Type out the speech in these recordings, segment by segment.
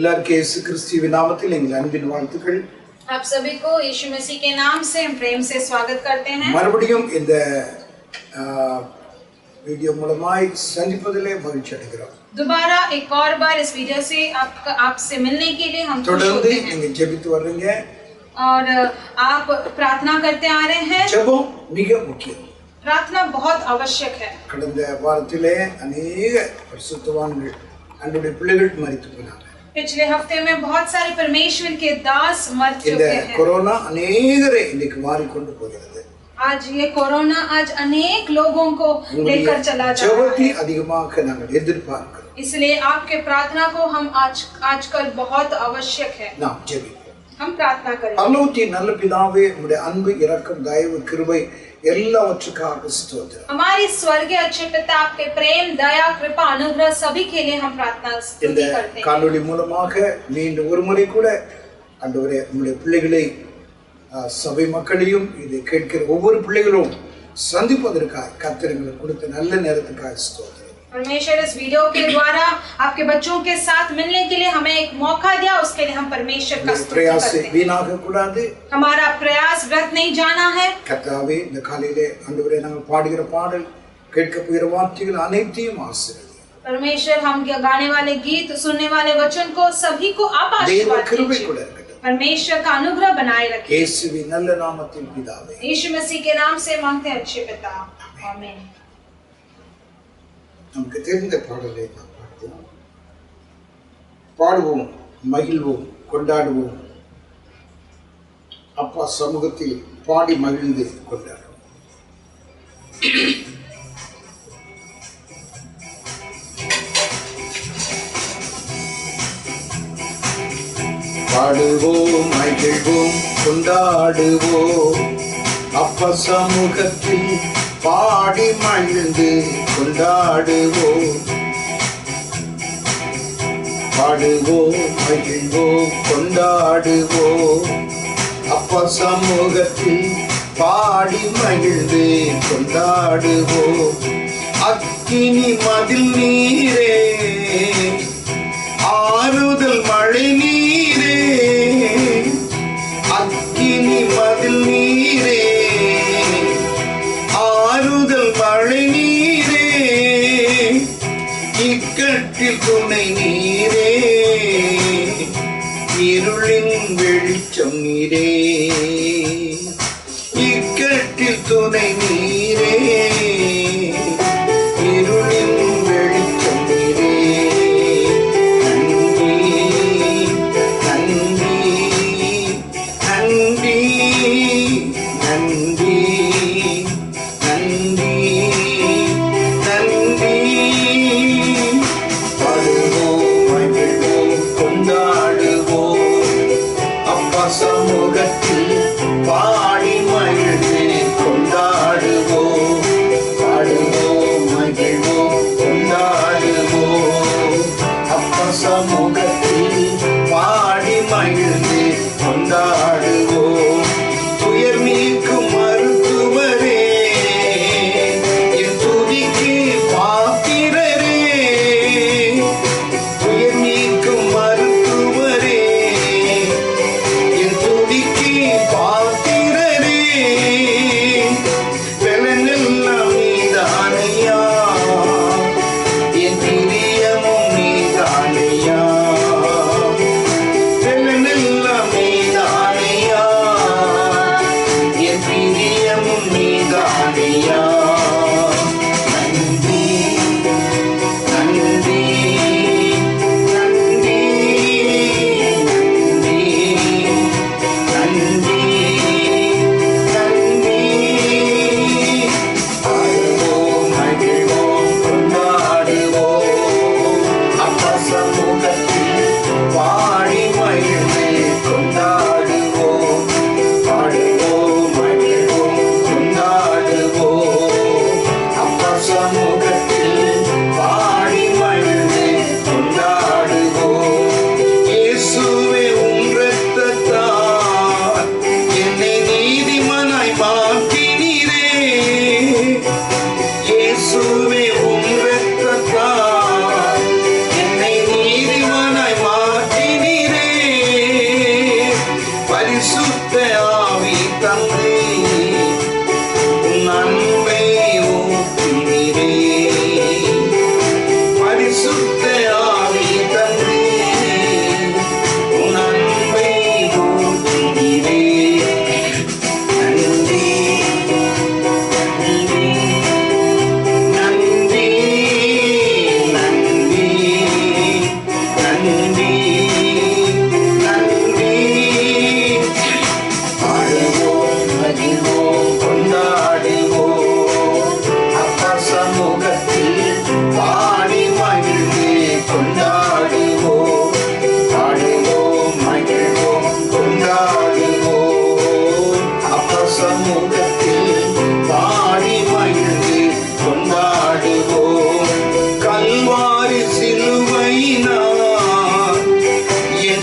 எல்லாருக்கும் இயேசு கிறிஸ்துவின் நாமத்தில் எங்கள் அன்பின் வாழ்த்துக்கள். आप सभी को यीशु मसीह के नाम से हम प्रेम से स्वागत करते हैं. மறுபடியும் இந்த வீடியோ மூலமாய் சந்திப்பதிலே மகிழ்ச்சி அடைகிறோம். दोबारा एक और बार इस वीडियो से आपसे मिलने के लिए हम खुश होते हैं. நீங்க ஜெபித்து வர்றீங்க और आप प्रार्थना करते आ रहे हैं. ஜெபம் மிக முக்கியம். प्रार्थना बहुत आवश्यक है. கடந்த வாரத்திலே अनेक பரிசுத்தவான்கள் அன்றைய பிள்ளைகள் மரித்து போனாங்க. पिछले हफ्ते में बहुत सारे परमेश्वर के दास मर चुके हैं. कोरोना अनेकरे இன்னைக்கு மாறிக்கொண்டு போகிறது. आज ये कोरोना आज अनेक लोगों को लेकर चला जा रहा है. அதிகமாக நாங்கள் எதிர்பார்க்கிறோம். इसलिए आपके प्रार्थना को हम आजकल बहुत आवश्यक है. நாம் ஜெபிப்போம். हम प्रार्थना करें. பரலோகத்தின் நல்ல பிதாவே, உம்முடைய அன்பு, இரக்கம், தயவு, கிருபை எல்லாவற்றுக்காக ஸ்தோத்திரம். हमारे स्वर्गीय अच्छे पिता, आपके प्रेम, दया, कृपा, अनुग्रह सभी के लिए हम प्रार्थना स्तुति करते हैं. காணொளி மூலமாக மீண்டும் ஒரு முறை கூட ஆண்டவரே உம்முடைய பிள்ளைகளை சபை மக்களையும் இதை கேட்கிற ஒவ்வொரு பிள்ளைகளும் சந்திப்பதற்காக கர்த்தர் எங்களுக்கு கொடுத்த நல்ல நேரத்துக்காக ஸ்தோத்திரம். परमेश्वर इस वीडियो के द्वारा आपके बच्चों के साथ मिलने के लिए हमें एक मौका दिया, उसके लिए हम परमेश्वर का स्तुति करते हैं. வீணாக கூடாது. हमारा प्रयास व्यर्थ नहीं जाना है. கர்த்தாவே, இந்த காலையிலே ஆண்டவரே நாங்கள் பாடுகிற பாடல், கேட்க போகிற வார்த்தைகள் அனைத்தையும் ஆசீர்வதியும். परमेश्वर हम गाने वाले गीत, सुनने वाले वचन को सभी को आप आशीर्वाद दीजिए. परमेश्वर का अनुग्रह बनाए रखें. இயேசுவின் நல்ல நாமத்தில் பிதாவே. यीशु मसीह के नाम से मांगते हैं अच्छे पिता. आमीन. நமக்கு தெரிந்த பாடலை நாம் பாடுவோம், மகிழ்வோம், கொண்டாடுவோம். அப்பா சமூகத்தில் பாடி மகிழ்ந்து கொண்டாடுவோம். பாடுவோம், மகிழ்வோம், கொண்டாடுவோம். அப்பா சமூகத்தில் பாடி மகிழ்ந்து கொண்டாடுவோம். பாடுவோம், மகிழ்வோம், கொண்டாடுவோம். அப்பா சமூகத்தில் பாடி மகிழ்ந்து கொண்டாடுவோம். அக்கினி மதில் நீரே, ஆறுதல் மழை நீரே, அக்கினி மதில் நீரே, ஆறுதல் மழை நீரே, இக்கட்டில் துணை நீரே, இருளின் வெளிச்சம் நீரே, இக்கட்டில் துணை நீரே, இருளின் வெளிச்சம் நீரே. நன்றி, நன்றி, நன்றி, நன்றி, நன்றி, நன்றி. பாடுவோம், மகிழ்வோம், கொண்டாடுவோம். அப்பா சமூகத்தில் பாடி மகிழ்ந்து கொண்டாடுவோம். பாடுவோம், மகிழ்வோம், கொண்டாடுவோம். அப்பா சமூகத்தில் பாடி மகிழ்ந்து கொண்டாடுவோம். துயர் நீக்கும் மருத்துவரே, என் துதிக்கு பாத்திரரே, துயர் நீக்கும் மருத்துவரே, என் துதிக்கு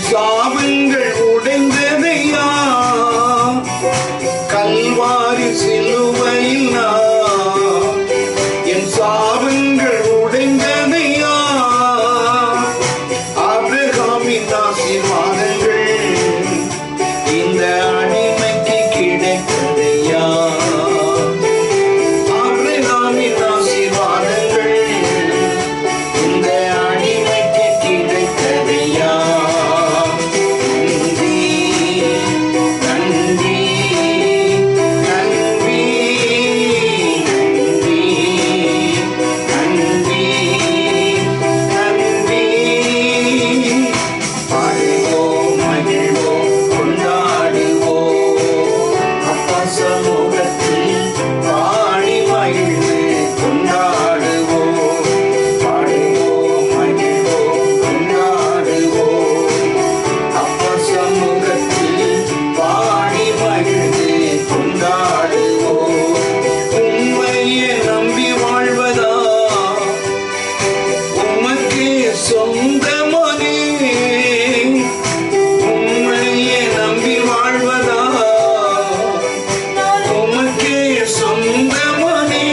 சாபங்கள் உடைந்ததையா கல்வாரி சிலுவையில் நான் என் சாபங்கள் உடைந்ததையா ஆபிரகாமின் ஆசீர்வாதங்கள் இந்த அடிமைக்கு கிடைத்ததையா ஆபிரகாமின் ஆசீர்வாதங்கள் இந்த அடிமைக்கு கிடைத்ததையா நன்றி நன்றி நன்றி நன்றி நன்றி பாடுவோம் மகிழ்வோம் கொண்டாடுவோம் அப்பா சமூகத்தில் பாடி மகிழ்ந்து கொண்டாடுவோம் பாடுவோம் மகிழ்வோம் கொண்டாடுவோம் அப்பா சமூகத்தில் பாடி மகிழ்ந்து கொண்டாடுவோம் உண்மையை நம்பி வாழ்வதா உமக்கே சொந்தமனே உண்மையை நம்பி வாழ்வதா உமக்கே சொந்தமனே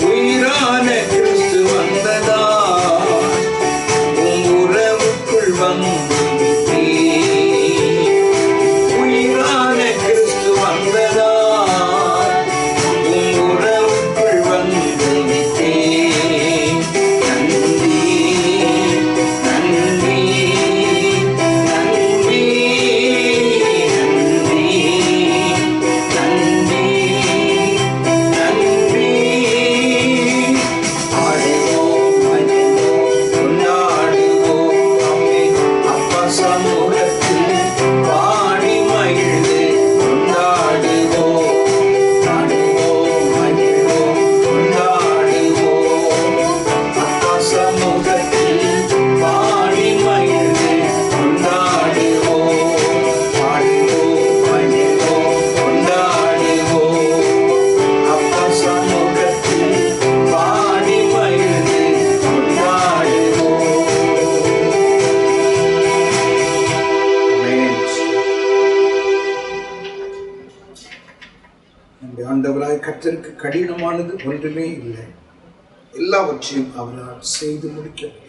உயிரான கிறிஸ்து வந்ததா உம் உறவுக்குள் வந்து உயிரான கிறிஸ்து வந்ததா உம் உறவுக்குள் வந்து விட்டேன் நன்றி நன்றி நன்றி நன்றி நன்றி பாடுவோம் மகிழ்வோம் கொண்டாடுவோம் அம்மே அப்பா சமூகத்தில் பாடி மகிழ்ந்து கொண்டாடுவோம் பாடுவோம் மகிழ்வோம் கொண்டாடுவோம் அப்பா சமூகத்தில் பாடி மகிழ்ந்து கொண்டாடுவோம் பாடுவோம் மகிழ்வோம் கொண்டாடுவோம் அப்பா சமூகத்தில் பாடி மகிழ்ந்து கொண்டாடுவோம். நம்முடைய ஆண்டவராய் கர்த்தருக்கு கடினமானது ஒன்றுமே இல்லை. எல்லாவற்றையும் அவரால் செய்து முடிக்க முடியும்.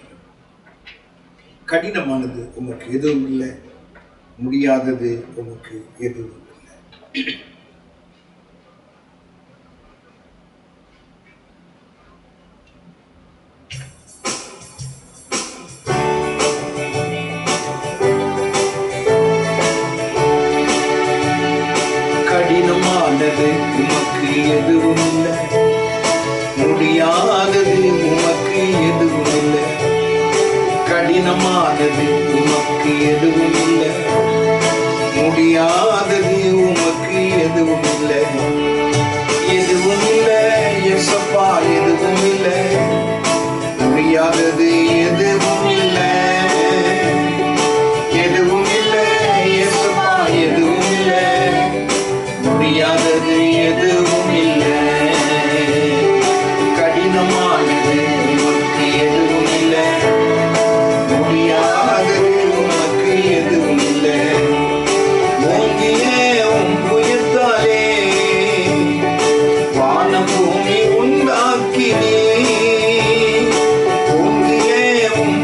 கடினமானது உமக்கு எதுவும் இல்லை, முடியாதது உமக்கு எதுவும் இல்லை. கடினமானது உமக்கு எதுவும் இல்லை, முடியாதது உமக்கு எதுவும் இல்லை. கடினமானது உமக்கு எதுவும் இல்லை, முடியாதது உமக்கு எதுவும் இல்லை. எதுவும் இல்லை இயேசப்பா, எதுவும் இல்லை, முடியாதது எதுவும் இல்லை. எதுவும் இல்லை இயேசப்பா, எதுவும் இல்லை, முடியாதது எதுவும் இல்லை. கடினமானது உமக்கு எதுவும் இல்லை, முடியாதது உமக்கு எதுவும் இல்லை. ஓங்கிய உம் புயத்தாலே வானம் பூமி உண்டாக்கினீ. ஓங்கிய உம்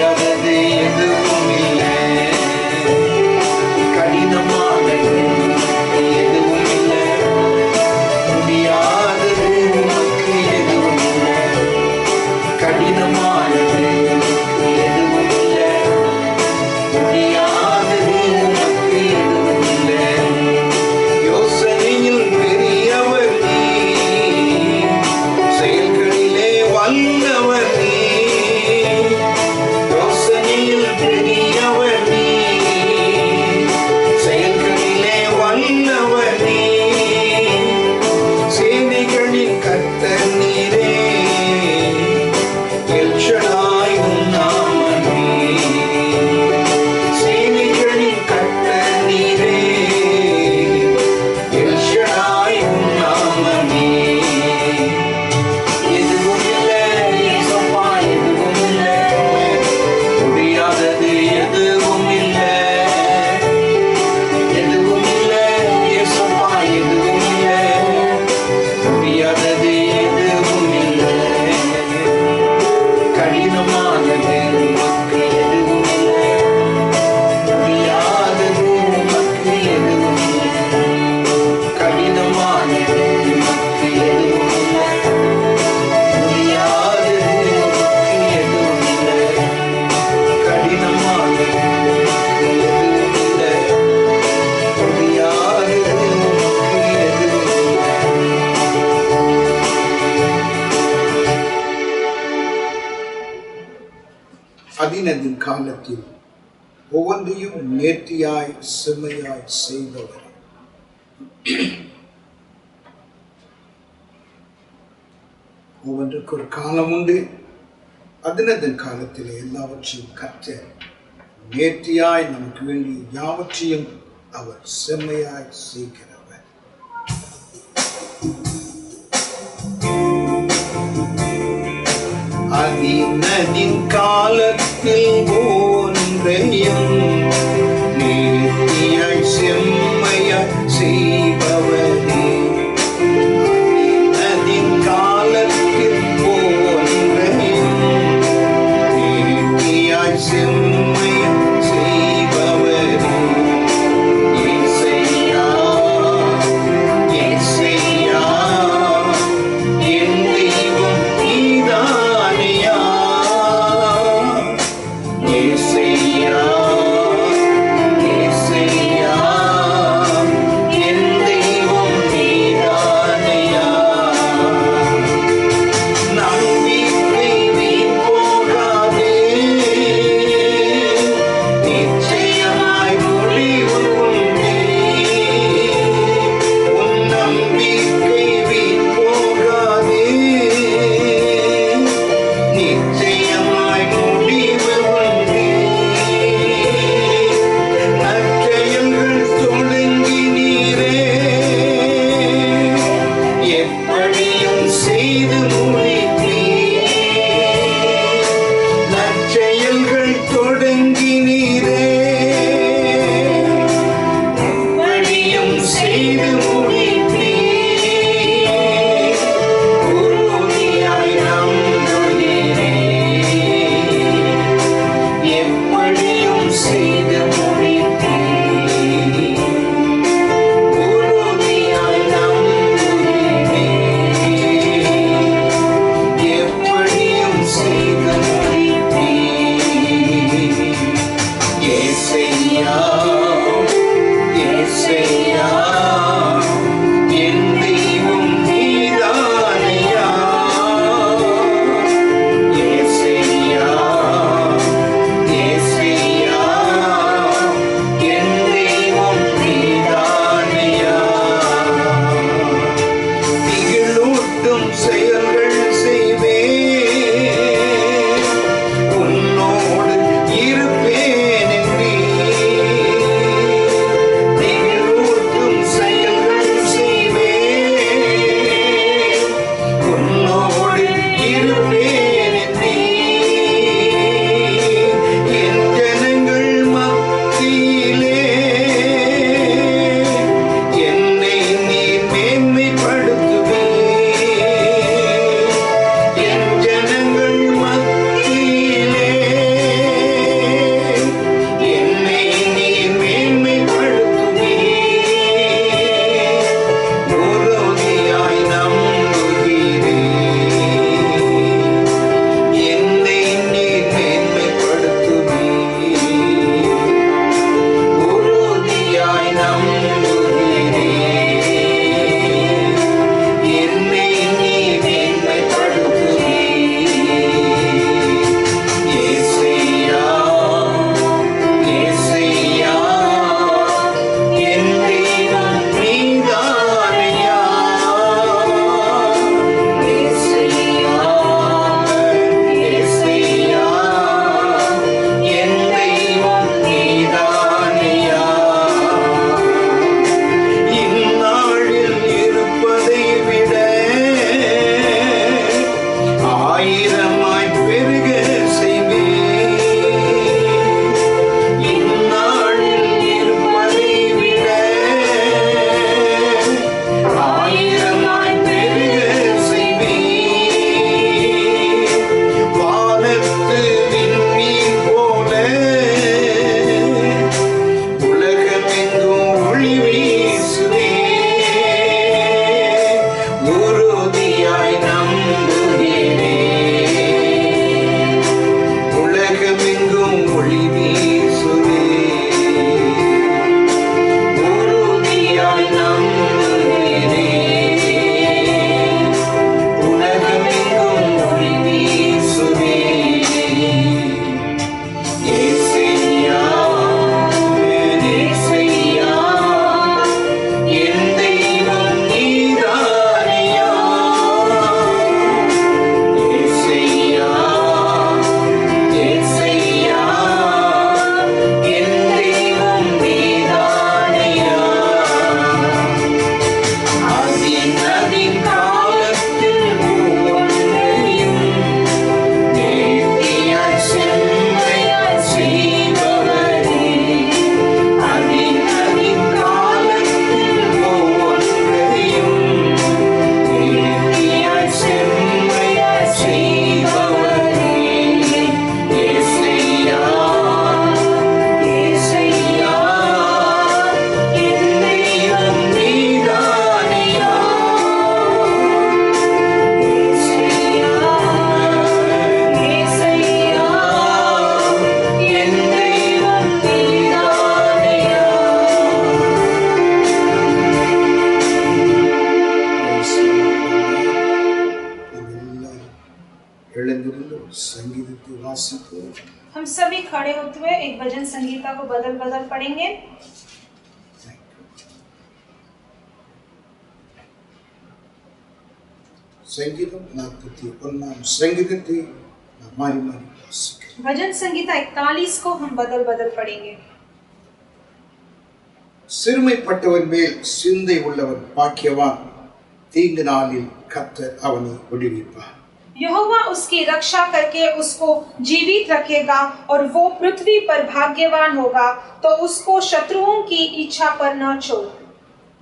முடியாதது எதுவும் இல்லை, கடினமானது எதுவும் இல்லை, முடியாதது உமக்கு எதுவும் இல்லை, கடினமானது எதுவும் இல்லை, முடியாதது உமக்கு எதுவும் இல்லை. யோசனையில் பெரியவர் நீ, செயல்களிலே வல்லவர் நீ, யோசனையில் பெரியவர் நீ, செயல்களிலே வல்லவர் நீ, சேனைகளின் கர்த்தர் நீரே, எல் ஷடாய் உம் நாமமே, சேனைகளின் கர்த்தர் நீரே, எல் ஷடாய் உம் நாமமே. எதுவும் இல்லை இயேசப்பா, எதுவும் இல்லை, முடியாதது எதுவும் இல்லை, எதுவும் இல்லை இயேசப்பா, எதுவும் இல்லை, முடியாதது எதுவும் இல்லை, கடினமானது உமக்கு எதுவும் இல்லை, முடியாதது உமக்கு எதுவும் இல்லை, கடினமானது உமக்கு எதுவும் இல்லை, முடியாதது உமக்கு எதுவும் இல்லை, கடினமானது உமக்கு எதுவும் இல்லை, முடியாதது உமக்கு எதுவும் இல்லை. அதினதின் காலத்தில் ஒவ்வொன்றையும் நேர்த்தியாய் செம்மையாய் செய்தவர், ஒவ்வொன்றுக்கு ஒரு காலம் உண்டு. அதினதின் காலத்தில் எல்லாவற்றையும் கற்ற நேர்த்தியாய் நமக்கு வேண்டிய யாவற்றையும் அவர் செம்மையாய் செய்கிறவர். அதினதின் காலத்தில் ஒன்றையும் நேர்த்தியாய் செம்மையாய் செய்பவரே, அதினதின் காலத்தில் ஒன்றையும் நேர்த்தியாய் செம்மையாய் செய்பவரே, இயேசையா, இயேசையா, என் தெய்வம் நீதானையா, இயேசையா, இயேசையா, என் தெய்வம் நீதானையா. நம்பிக்கை வீண் போகாதே, நிச்சயமாய் முடிவு உண்டே, உன் நம்பிக்கை வீண் போகாதே, நிச்சயமாய் முடிவு உண்டே. நற்செயல்கள் தொடங்கினீரே, எப்படியும் செய்து முடிப்பீர். நற்செயல்கள் தொடங்கினீரே, எப்படியும் செய்து முடிப்பீர். உறுதியாய் நம்புகிறேன், எப்படியும் செய்து முடிப்பீர். உறுதியாய் நம்புகிறேன், எப்படியும் செய்து முடிப்பீர். இயேசையா, இயேசையா, என் தெய்வம் நீதானையா, இயேசையா, இயேசையா, खड़े होते हुए एक भजन संगीता को बदल बदल पढ़ेंगे। சங்கீதம் 41 சங்கீதத்தை மாறி மாறி வாசிக்கிறோம். भजन संगीता 41 को हम बदल बदल पढ़ेंगे। சிறுமைப்பட்டவன் மேல் சிந்தை உள்ளவன் பாக்கியவான், தீங்கு நாளில் கர்த்தர் அவனை விடுவிப்பார். यहोवा उसकी रक्षा करके उसको जीवित रखेगा और वो पृथ्वी पर भाग्यवान होगा, तो उसको शत्रुओं की इच्छा पर न छोड़।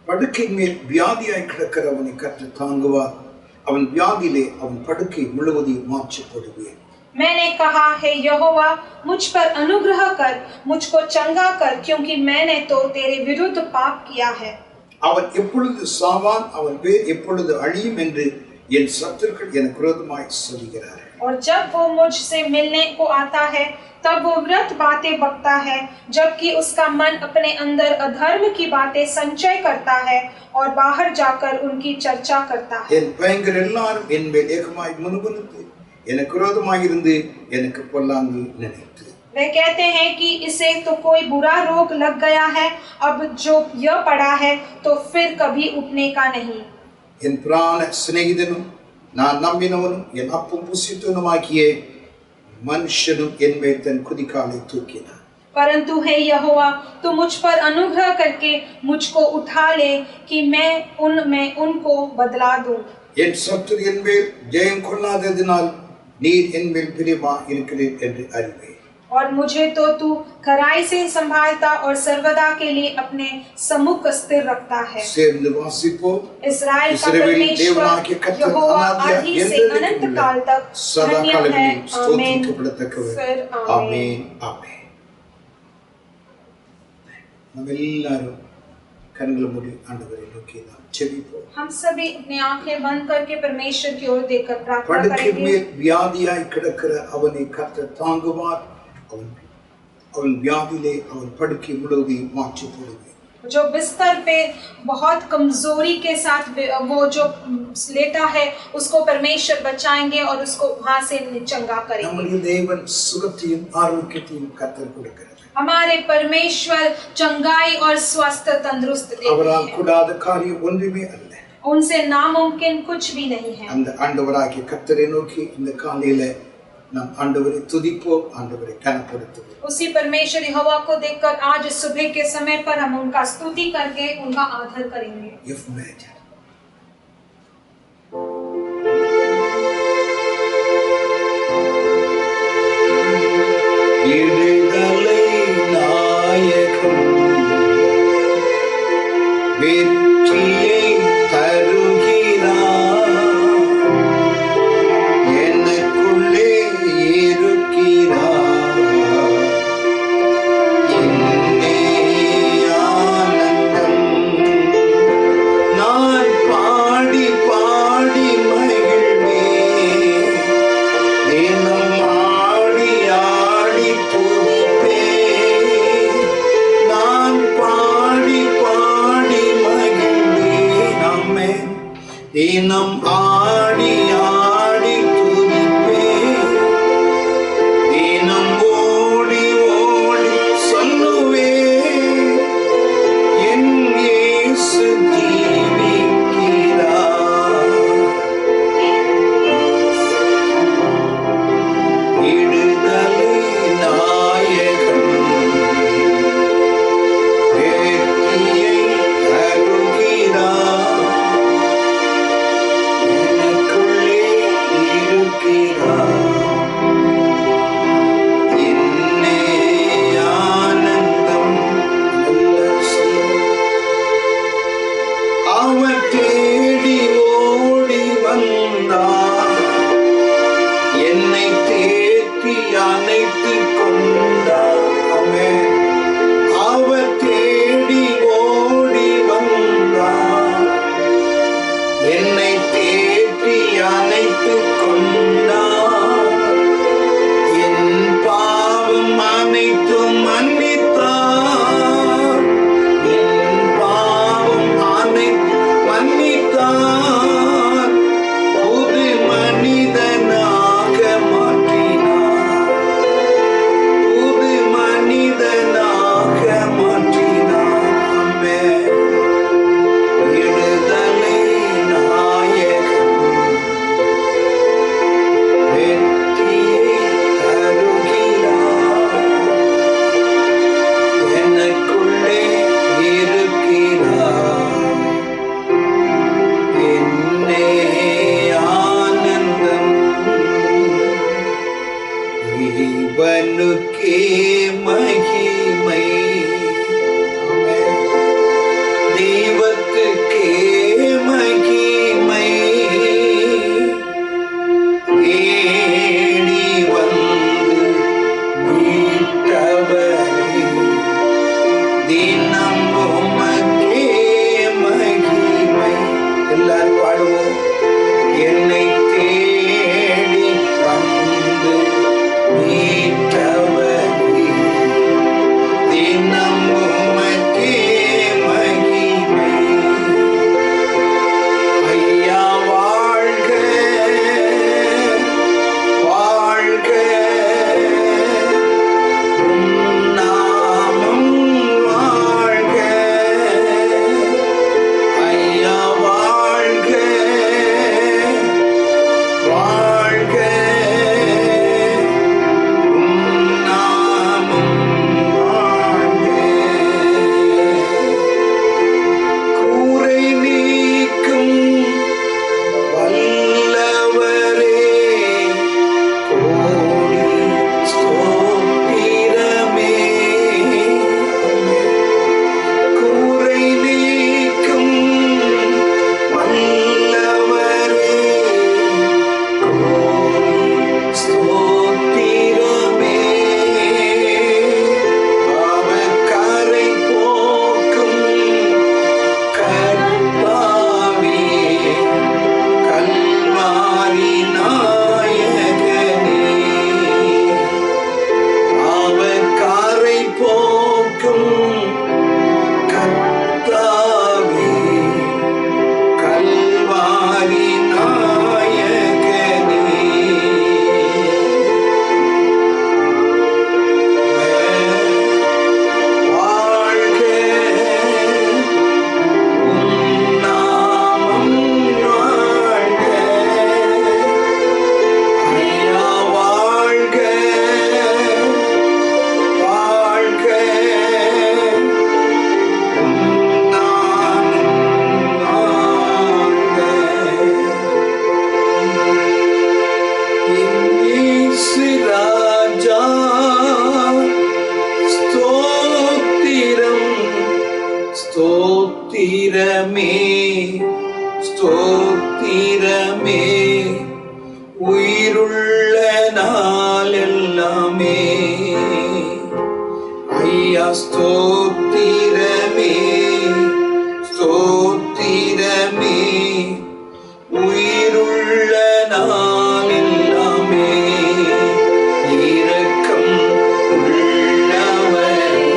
படுக்கை மேல் வியாதியாய் கிடக்கிறவனை கர்த்தர் தாங்குவார், அவன் வியாதியிலே அவன் படுக்கை முழுவதையும் மாற்றி போடுவேன். मैंने कहा है यहोवा मुझ पर अनुग्रह कर, मुझको चंगा कर, क्योंकि मैंने तो तेरे विरुद्ध पाप किया है। அவன் எப்பொழுது சாவான், அவன் பேர் எப்பொழுது அழியும் என்று என் சத்துருக்கள் எனக்கு விரோதமாய் சொல்கிறார்கள். और जब वो मुझसे मिलने को आता है तब वो व्यर्थ बातें बकता है, जबकि उसका मन अपने अंदर अधर्म की बातें संचय करता है और बाहर जाकर उनकी चर्चा करता है। என் பயங்கர எல்லாரும் என் மேல் ஏகமாய் முணுமுணுத்து எனக்கு விரோதமாய் இருந்து எனக்கு பொல்லாங்கு நினைத்து वे कहते हैं कि इसे तो कोई बुरा रोग लग गया है, अब जो यह पड़ा है तो फिर कभी उठने का नहीं। என் பிராண சிநேகிதனும் நான் நம்பினவனும் என் அப்பும் புசித்தவனுமாகிய மனுஷனும் என் மேல் தன் குதிகாலை தூக்கினான். परंतु हे यहोवा तू मुझ पर अनुग्रह करके मुझको उठा ले कि मैं उनको बदला दूं। என் சத்துரு என் மேல் ஜெயம் கொள்ளாததினால் நீர் என் மேல் பிரியமா இருக்கிறீர் என்று அறிவேன். और मुझे तो तू खराई से संभालता और सर्वदा के लिए अपने सम्मुख स्थिर रखता है। சேர்ந்து வாசிப்போம். इस्राएल का இஸ்ரவேலின் தேவனாகிய परमेश्वर கர்த்தர் यहोवा அநாதியாய் आदि से என்றென்றைக்கும் अनंत உள்ள काल तक சதா धन्य है। காலங்களில் आमीन। ஸ்தோத்திரிக்கப்படத்தக்கவர். फिर ஆமென் ஆமென். நம்ம எல்லாரும் கண்களை மூடி ஆண்டவரை நோக்கி நாம் ஜெபிப்போம். हम सभी अपनी आंखें बंद करके परमेश्वर की ओर देखकर प्रार्थना படுக்கை करेंगे। மேல் வியாதியாய் கிடக்கிற அவனை கர்த்தர் தாங்குவார், அவன் வியாதியிலே அவன் படுக்கை முழுவதையும் மாற்றி போடுவேன். जो बिस्तर पे बहुत कमजोरी के साथ वो जो लेटा है उसको परमेश्वर बचाएंगे और उसको वहां से चंगा करेंगे। நம்முடைய தேவன் சுகத்தையும் ஆரோக்கியத்தையும் கர்த்தர் கொடுக்கிறார். हमारे परमेश्वर चंगाई और स्वास्थ्य तंदुरुस्त देते அவரால் हैं। கூடாத காரியம் ஒன்றுமே அல்ல. उनसे नामुमकिन कुछ भी नहीं है। அந்த ஆண்டவராகிய கர்த்தரை நோக்கி இந்த காலையில நாம் ஆண்டவரை துதிப்போம், ஆண்டவரை கனப்படுத்துவோம். उसी परमेश्वर यहोवा को देखकर आज सुबह के समय पर हम उनका स्तुति करके उनका आदर करेंगे। தினம் ஆடி ஆடி துதிப்பே, தினம் ஓடி ஓடி சொல்லுவே, என் இயேசு ஜீவிக்கிறார். விடுதலை நாயகன் வெற்றியை தருகிறார். மகிமை, தெய்வத்துக்கே மகிமை. தேடி வந்து மீட்டவரே, தினம் உமக்கே மகிமை. எல்லாரும் பாடுவோம். என்னை தேடி வந்து மீட்டவரே, தினம் உமக்கே மகிமை. ஐயா வாழ்க, வாழ்க, உம் நாமம் வாழ்க. ஐயா வாழ்க, வாழ்க, உம் நாமம் வாழ்க. கூரை நீக்கும் வல்லவரே, கோடி ஸ்தோத்திரமே. கூரை நீக்கும் வல்லவரே, கோடி ஸ்தோத்திரமே. பாவக்கரை போக்கும் கர்த்தாவே, கல்வாரி நாயகனே. பாவக்கரை போக்கும் கர்த்தாவே, கல்வாரி நாயகனே. வாழ்க, உம் நாமம் வாழ்க. ஐயா வாழ்க, வாழ்க, உம் நாமம் வாழ்க. என் இயேசு ராஜா, ஸ்தோத்திரம், ஸ்தோத்திரமே, ஸ்தோத்திரமே. உயிருள்ள நாளெல்லாமே ஐயா ஸ்தோத்திரமே, ஸ்தோத்திரமே. உயிருள்ள நாளெல்லாமே இரக்கம் உள்ளவரே,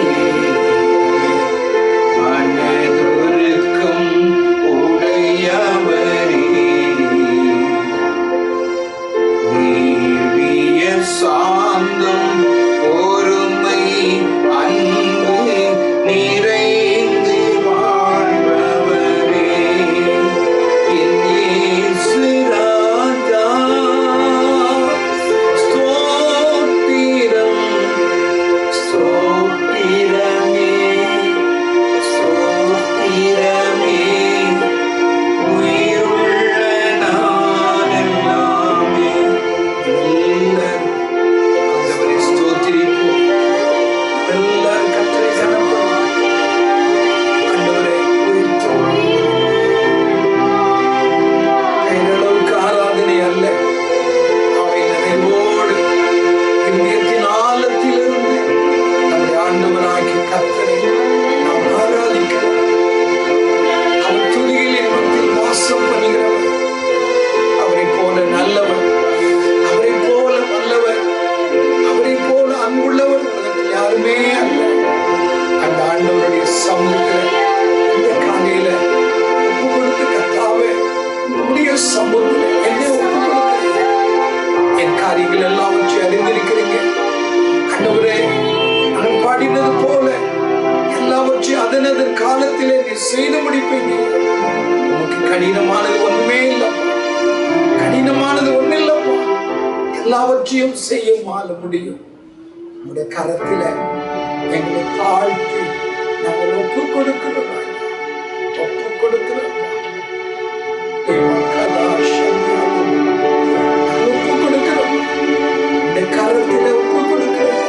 மனதுருக்கம் உடையவரே. நீடிய சாந்தம், பொறுமை, அன்பு நிறைந்து வாழ்பவரே. என் இயேசு ராஜா, ஸ்தோத்திரம், ஸ்தோத்திரமே, ஸ்தோத்திரமே. உயிருள்ள நாளெல்லாமே எல்லாரும் ஆண்டவரை ஸ்தோத்திரிப்போம். எல்லாரும் கர்த்தரை கனப்படுவோம். ஆண்டவரை உயர்த்துவோம். கைகளவுக்கு ஆராதனை அல்ல, அவை நிறைவோடு இருதயத்தின் ஆழத்திலிருந்து நம்முடைய ஆண்டவராகிய கர்த்தரை நாம் ஆராதிக்கிறோம். அவர் துதிகளின் மத்தியில் வாசம் பண்ணுகிறவர். அவரை போல நல்லவர், அவரை போல வல்லவர், அவரை போல அன்புள்ளவர் உலகத்தில் யாருமே அல்ல. அந்த ஆண்டவருடைய சமூகத்தில் இந்த காலையில ஒப்பு கொடுத்து, கர்த்தாவே உம்முடைய சமூகத்தில் என்னை ஒப்பு கொடுக்கிறேன். என் காரியங்கள் எல்லாவற்றையும் அறிந்திருக்கிறீங்க ஆண்டவரே. நான் பாடினது போல எல்லாவற்றையும் அதனதன் காலத்திலே நீ செய்து முடிப்பீங்க. உனக்கு கடினமானது ஒண்ணுமே இல்லப்பா, கடினமானது ஒண்ணு இல்லப்பா. எல்லாவற்றையும் செய்ய மாற முடியும். உங்களுடைய கரத்தில எங்களை தாழ்த்தி நாங்கள் ஒப்பு கொடுக்கிறோம், ஒப்பு கொடுக்கிறோம். ஒப்பு கொடுக்கிறோம், இந்த கரத்தில ஒப்பு கொடுக்கிறோம்.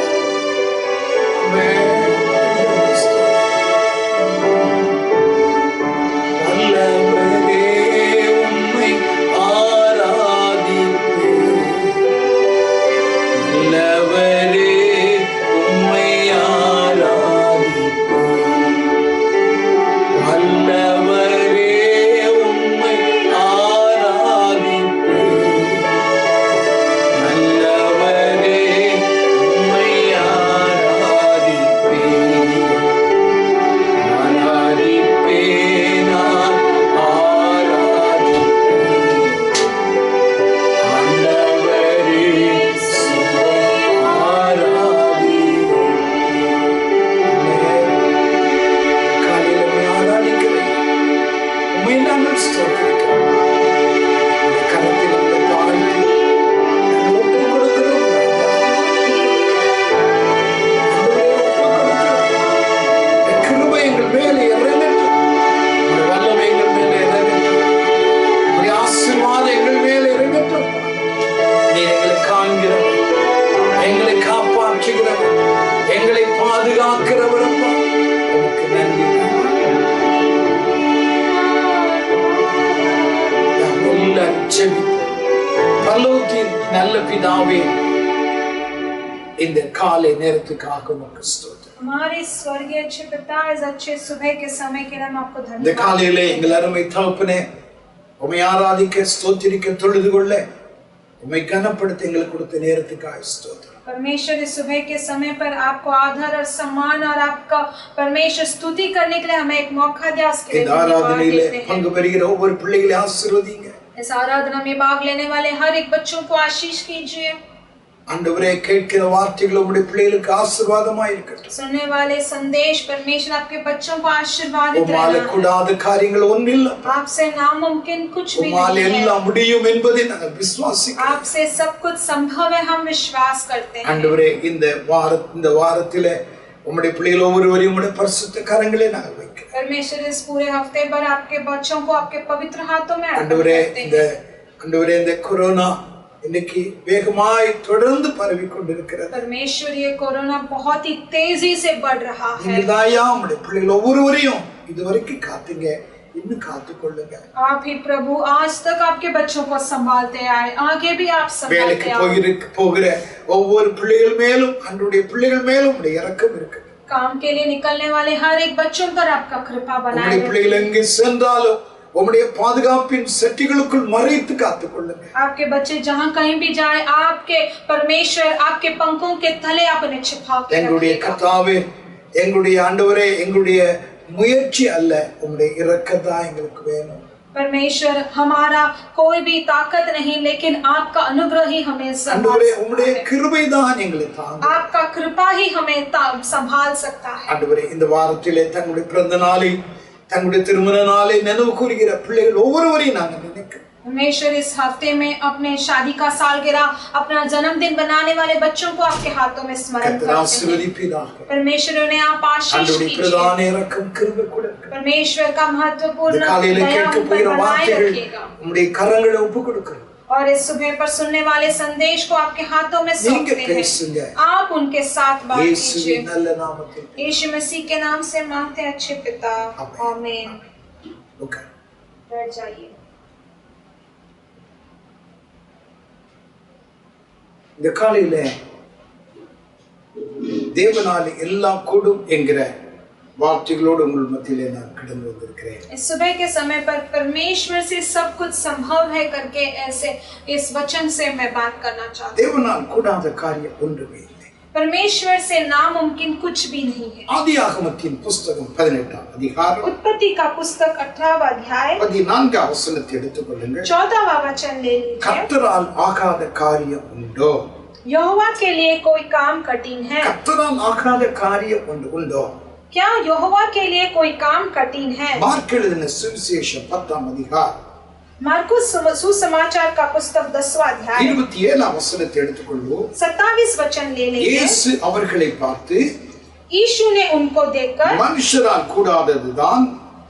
நல்ல பிதாவே, இந்த காலை நேரத்துக்காக உமக்கு ஸ்தோத்திரம். हमारे स्वर्गीय अच्छे पिता, इस अच्छे सुबह के समय के लिए हम आपको இந்த धन्यवाद। காலையிலே எங்கள் அருமை தகப்பனே, உம்மை ஆராதிக்க, ஸ்தோத்திரிக்க, தொழுது கொள்ள, உம்மை கனப்படுத்த எங்களுக்கு கொடுத்த நேரத்துக்காக ஸ்தோத்திரம். परमेश्वर इस सुबह के समय पर आपको आदर और सम्मान और आपका परमेश्वर स्तुति करने के लिए हमें एक मौका दिया, उसके लिए இந்த धन्यवाद ஆராதனையிலே देते हैं। பங்கு பெறுகிற ஒவ்வொரு பிள்ளைகளை ஆசீர்வதிங்க. इस आराधना में भाग लेने वाले हर एक बच्चों को आशीष कीजिए। ஆண்டவரே, கேட்கிற வார்த்தைகள் உம்முடைய பிள்ளைகளுக்கு ஆசீர்வாதமாய் இருக்கட்டும். सुनने वाले संदेश परमेश्वर आपके बच्चों को आशीर्वादित உம்மால रहना है। கூடாத காரியங்கள் ஒன்றில்லை. आपसे नामुमकिन कुछ भी உம்மால नहीं है। எல்லாம் முடியும் என்பதை நாங்கள் விசுவாசிக்கிறோம். आपसे सब कुछ संभव है, हम विश्वास करते हैं। ஆண்டவரே, இந்த வாரத்திலே உம்முடைய பிள்ளைகள் ஒவ்வொருவரையும் உம்முடைய பரிசுத்த கரங்களே நாங்கள் வைக்கிறோம். परमेश्वर इस पूरे हफ्ते भर आपके बच्चों को आपके पवित्र हाथों में अर्पण ஆண்டவரே, करते हैं। இந்த கொரோனா இன்னைக்கு வேகமாய் தொடர்ந்து பரவி கொண்டிருக்கிறது. परमेश्वर, ये कोरोना बहुत ही तेजी से बढ़ रहा है। நீங்கதாயா உம்முடைய பிள்ளைகள் ஒவ்வொருவரையும் இதுவரைக்கும் காத்தீங்க, இன்னும் காத்துக்கொள்ளுங்க. आप ही प्रभु आज तक आपके बच्चों को संभालते आए, आगे भी आप संभालते வேலைக்கு आओ। போகிற ஒவ்வொரு பிள்ளைகள் மேலும், அன்றைய பிள்ளைகள் மேலும் உம்முடைய இரக்கம் இருக்கு. काम के लिए निकलने वाले हर एक बच्चों पर आपका कृपा बनाए உம்முடைய பிள்ளைகள் எங்கே சென்றாலும் உம்முடைய பாதுகாப்பின் செட்டிகளுக்குள் மறைத்து காத்துக்கொள்ளுங்க. आपके बच्चे जहाँ कहीं भी जाए, आपके परमेश्वर आपके पंखों के तले आप उन्हें छिपा के எங்களுடைய रखिएगा। கர்த்தாவே, எங்களுடைய ஆண்டவரே, எங்களுடைய முயற்சி அல்ல, உம்முடைய இரக்கம்தான் எங்களுக்கு வேணும். परमेश्वर, हमारा कोई भी ताकत नहीं, लेकिन आपका अनुग्रह ही हमें संभाल ஆண்டவரே, सकता உம்முடைய है। கிருபை தான் எங்களை தாங்கும். आपका कृपा ही हमें संभाल सकता है। ஆண்டவரே, இந்த வாரத்திலே தங்களுடைய பிறந்த நாளை, தங்களுடைய திருமண நாளை நினைவு கூறுகிற பிள்ளைகள் ஒவ்வொருவரையும் நாங்கள் நினைக்கிறோம். परमेश्वर, इस हफ्ते में अपने शादी का सालगिरह, अपना जन्मदिन बनाने वाले बच्चों को आपके हाथों में स्मरण கர்த்தர் करते हैं। ஆசீர்வதிப்பீராக. परमेश्वर, उन्हें आप आशीष ஆண்டவருடைய कीजिए। பிரதான இரக்கம் கிருபை கொடுங்க. परमेश्वर का महत्वपूर्ण இந்த காலையில दया கேட்க उन पर போகிற बनाए வார்த்தைகள் रखिएगा। உம்முடைய கரங்களை ஒப்பு கொடுக்கிறோம். और इस सुबह पर सुनने वाले संदेश को आपके हाथों में நீங்க सौंपते हैं। பேசுங்க. आप उनके साथ बात कीजिए। இயேசுவின் நல்ல நாமத்தில் यीशु मसीह के नाम से मांगते हैं अच्छे पिता, आमीन। உட்கார். बैठ जाइए। இந்த காலையில தேவனாலே எல்லாம் கூடும் என்கிற வார்த்தைகளோடு உங்கள் மத்தியிலே நான் கடந்து வந்திருக்கிறேன். इस सुबह के समय पर परमेश्वर से सब कुछ संभव है करके ऐसे इस वचन से मैं बात करना चाहती हूँ। தேவனால் கூடாத காரியம் ஒன்றுமே இல்லை. परमेश्वर से नामुमकिन कुछ भी नहीं है। ஆதியாகமத்தின் புஸ்தகம் 18ஆம் அதிகாரம் उत्पत्ति का पुस्तक 18वां अध्याय 14ஆம் வசனத்தை எடுத்துக்கொள்ளுங்கள். 14वां वचन ले लीजिए। கர்த்தரால் ஆகாத காரியம் உண்டோ? यहोवा के लिए कोई काम कठिन है? கர்த்தரால் ஆகாத காரியம் உண்டோ? क्या यहोवा के लिए कोई काम कठिन है? மார்க் எழுதின சுவிசேஷம் 10ஆம் அதிகாரம் मार्कुस सुसमाचार का पुस्तक 10वां अध्याय 27ஆம் வசனத்தை எடுத்துக்கொள்வோம். 27 वचन ले लीजिए। இயேசு அவர்களை பார்த்து, यीशु ने उनको देखकर, மனுஷரால் கூடாததுதான்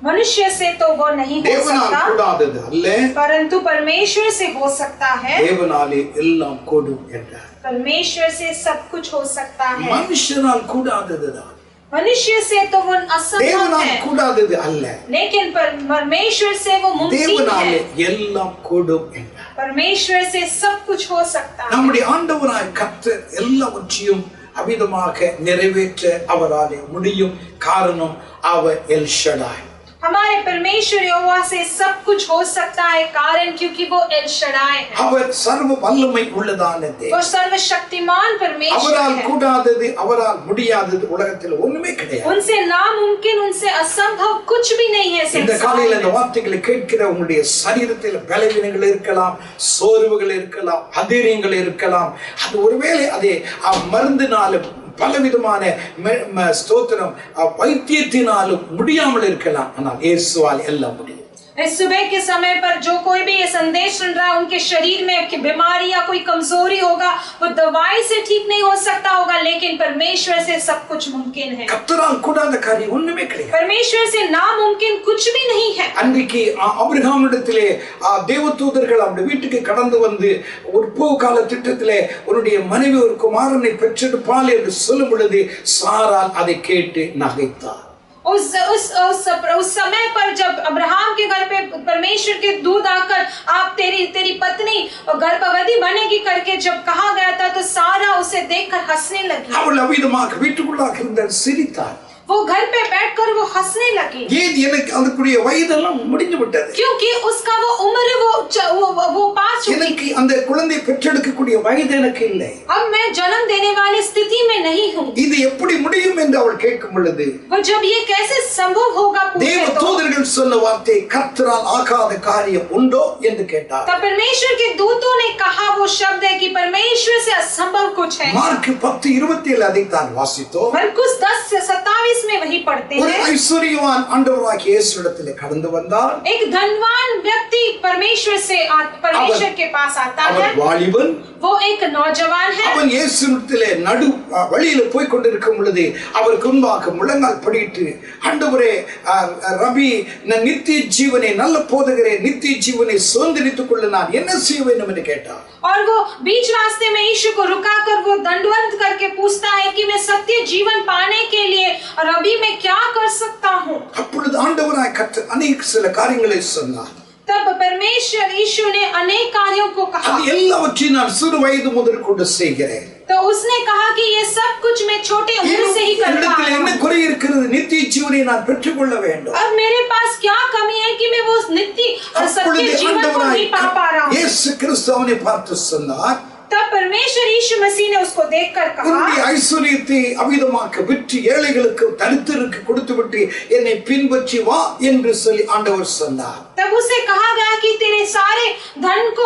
मनुष्य से तो वो नहीं हो தேவனால் सकता, கூடாதது அல்ல, परंतु परमेश्वर से हो सकता है। தேவனாலே எல்லாம் கூடும் என்றார். परमेश्वर से सब कुछ हो सकता है। மனுஷரால் கூடாததுதான், मनुष्य से तो वो असंभव தேவனால் है, கூடாதது அல்ல, लेकिन परमेश्वर से वो मुमकिन தேவனாலே है। எல்லாம் கூடும் என்றார். परमेश्वर से सब कुछ हो सकता है। நம்முடைய ஆண்டவராய் கர்த்தர் எல்லாவற்றையும் அவிதமாக நிறைவேற்ற அவராலே முடியும். காரணம் அவர் எல் ஷடாய். हमारे परमेश्वर यहोवा से सब कुछ हो सकता है, कारण क्योंकि वो एल शडाय है। அவர் சர்வ வல்லமை உள்ளதான தேவன். वो सर्वशक्तिमान परमेश्वर அவரால் है। கூடாதது, அவரால் முடியாதது உலகத்தில் ஒண்ணுமே கிடையாது. उनसे नामुमकिन, उनसे असंभव कुछ भी नहीं है இந்த संसार காலையில இந்த में। வார்த்தைகளை கேட்கிற உங்களுடைய சரீரத்தில் பலவீனங்கள் இருக்கலாம், சோர்வுகள் இருக்கலாம், அதிரியங்கள் இருக்கலாம். அது ஒருவேளை அதே மருந்தினாலும் பலவிதமான ஸ்தோத்திரம் வைத்தியத்தினாலும் முடியாமல் இருக்கலாம். ஆனால் இயேசுவால் எல்லாம் முடியும். इस सुबह के समय पर जो कोई भी ये संदेश सुन रहा है, उनके शरीर में की बीमारी या कोई कमजोरी होगा, वो दवाई से ठीक नहीं हो सकता होगा, लेकिन परमेश्वर से सब कुछ मुमकिन है। கர்த்தரால் கூடாத காரியம் ஒண்ணுமே கிடையாது. परमेश्वर से नामुमकिन कुछ भी नहीं है। அன்றைக்கு ஆபிரகாமிடத்திலே தேவதூதர்கள் அவருடைய வீட்டுக்கு கடந்து வந்து உற்பவ கால திட்டத்திலே உன்னுடைய மனைவி ஒரு குமாரனை பெற்றெடுப்பாள் என்று சொல்லும் பொழுது சாரால் அதை கேட்டு நகைத்தார். उस समय पर जब अब्राहम के घर पे परमेश्वर के दूत आकर आप तेरी पत्नी गर्भवती बनेगी करके जब कहा गया था, तो सारा उसे देखकर हंसने लगी। அவள் அவிதமாக வீட்டுக்குள்ளாக இருந்த சிரித்தாள். वो घर पे बैठकर वो हंसने लगी। ஏன் எனக்கு அதுக்குரிய வயதெல்லாம் முடிஞ்சு விட்டது. क्योंकि उसका वो उम्र वो पास चुकी। எனக்கு அந்த குழந்தை பெற்றெடுக்கக்கூடிய வயது எனக்கு இல்லை. अब मैं जन्म देने वाली स्थिति में नहीं हूँ। இது எப்படி முடியும் என்று அவள் கேட்கும் பொழுது, वो जब ये कैसे संभव होगा पूछे தேவ तो தூதர்கள் சொன்ன வார்த்தை, கர்த்தரால் ஆகாத காரியம் உண்டோ என்று கேட்டார். तब परमेश्वर के दूतों ने कहा वो शब्द है कि परमेश्वर से असंभव कुछ है। மார்க் 10:27 அதைத்தான் வாசித்தோம். मरकुस 10:27 में वही पढ़ते ஒரு हैं। ஐஸ்வரியவான் ஆண்டவராகிய இயேசுவிடத்திலே கடந்து வந்தார். एक धनवान व्यक्ति परमेश्वर के पास आता है। அவர் வாலிபன். वो एक नौजवान है। அவன் இயேசுவிடத்திலே நடு வழியில போய் கொண்டிருக்கும் பொழுது அவருக்கு முன்பாக முழங்கால் படியிட்டு, ஆண்டவரே, ரபி, நான் நித்திய ஜீவனை, நல்ல போதகரே, நித்திய ஜீவனை சுதந்திரித்துக் கொள்ள நான் என்ன செய்ய வேண்டும் என்று கேட்டார். और वो बीच रास्ते में यीशु को रुकाकर वो दंडवत करके पूछता है कि मैं सत्य जीवन पाने के लिए रबी मैं क्या कर सकता हूँ। அப்பொழுது ஆண்டவராய் கர்த்தர் अनेक சில காரியங்களை சொன்னார். तब परमेश्वर यीशु ने अनेक कार्यों को कहा। அது எல்லாவற்றையும் நான் சிறு வயது முதல் கொண்டு செய்கிறேன். तो उसने कहा कि ये सब कुछ मैं छोटे उम्र से ही कर रहा हूँ। என்ன குறை இருக்கிறது? நித்திய ஜீவனை நான் பெற்றுக்கொள்ள வேண்டும். अब मेरे पास क्या कमी है कि मैं वो नित्य और सत्य जीवन को नहीं पा रहा हूँ। இயேசு கிறிஸ்து அவனை பார்த்து சொன்னார். तब परमेश्वर यीशु मसीह ने उसको देखकर कहा, உன்னுடைய ஐஸ்வரியத்தை அவிதமாக்க விற்று ஏழைகளுக்கு தரித்திரருக்கு கொடுத்துவிட்டு என்னை பின்பற்றி வா என்று சொல்லி ஆண்டவர் சொன்னார். तब उसे कहा गया कि तेरे सारे धन को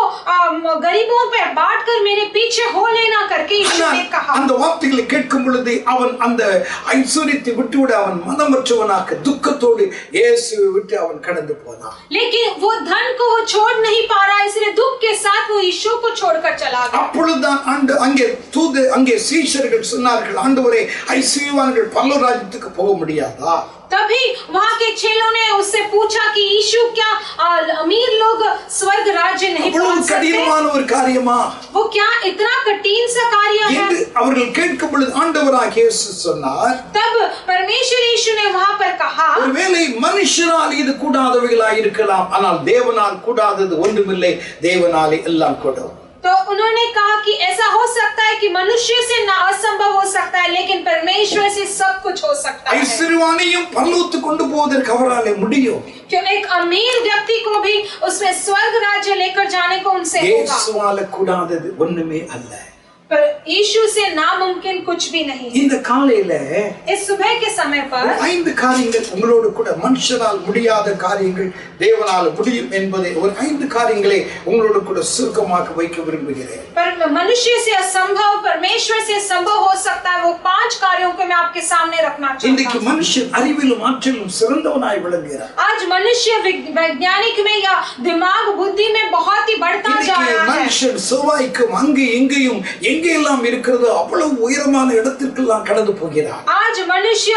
गरीबों पे बांटकर मेरे पीछे हो लेना करके यीशु ने कहा। அந்த வார்த்தைகளை கேட்கும் பொழுது அவன் அந்த ஐஸ்வரியத்தை விட்டுவிட அவன் மனமற்றவனாக துக்கத்தோடு இயேசுவை விட்டு அவன் கடந்து போனான். लेकिन वो धन को वो छोड़ नहीं पा रहा, इसलिए दुख के साथ वो यीशु को छोड़कर चला गया। அப்பொழுதுதான் அங்கே சீஷர்கள் சொன்னார்கள், ஆண்டவரே, ஐஸ்வரியவான்கள் பரலோக ராஜ்யத்துக்கு போக முடியாதா? तभी वहाँ के चेलों ने उससे पूछा कि यीशु क्या अमीर लोग स्वर्ग राज्य नहीं पहुंच सकते? கடினமான ஒரு காரியமா? वो क्या इतना कठिन सा कार्य है? என்று அவர்கள் கேட்கும் பொழுது ஆண்டவராகிய இயேசு சொன்னார். तब परमेश्वर यीशु ने वहाँ पर कहा, ஒருவேளை மனுஷனால் இது கூடாதவைகளாய் இருக்கலாம், ஆனால் தேவனால் கூடாதது ஒன்றுமில்லை, தேவனாலே எல்லாம் கூடும். तो उन्होंने कहा कि ऐसा हो सकता है कि मनुष्य से ना असंभव हो सकता है, लेकिन परमेश्वर से सब कुछ हो सकता है। ஐஸ்வரியவானையும் பரலோகத்துக்கு கொண்டு போவதற்கு அவராலே முடியும். क्यों एक अमीर व्यक्ति को भी उसमें स्वर्ग राज्य लेकर जाने को उनसे होगा। இயேசுவால கூடாதது ஒண்ணுமே அல்ல. पर यीशु से नामुमकिन कुछ भी नहीं है। இந்த காலையில इस सुबह के समय पर 5 காரியங்கள் உங்களோடு கூட, மனுஷனால் முடியாத காரியங்கள் தேவனால் முடியும் என்பதை ஒரு 5 காரியங்களை உங்களோடு கூட சுருக்கமாக வைக்க விரும்புகிறேன். पर मनुष्य से असंभव परमेश्वर से संभव हो सकता है, वो 5 कार्यों को मैं आपके सामने रखना चाहता இன்றைக்கு हूँ। மனுஷன் அறிவிலும் ஆற்றலும் சிறந்தவனாய் விளங்குகிறார். आज मनुष्य वैज्ञानिक में या दिमाग बुद्धि में बहुत ही बढ़ता जा रहा है। மனுஷன் செவ்வாய்க்கும் அங்கே எங்கேயும் எங்கெல்லாம் இருக்கிறதோ அவ்வளவு உயரமான இடத்திற்கெல்லாம் கடந்து போகிறார். आज मनुष्य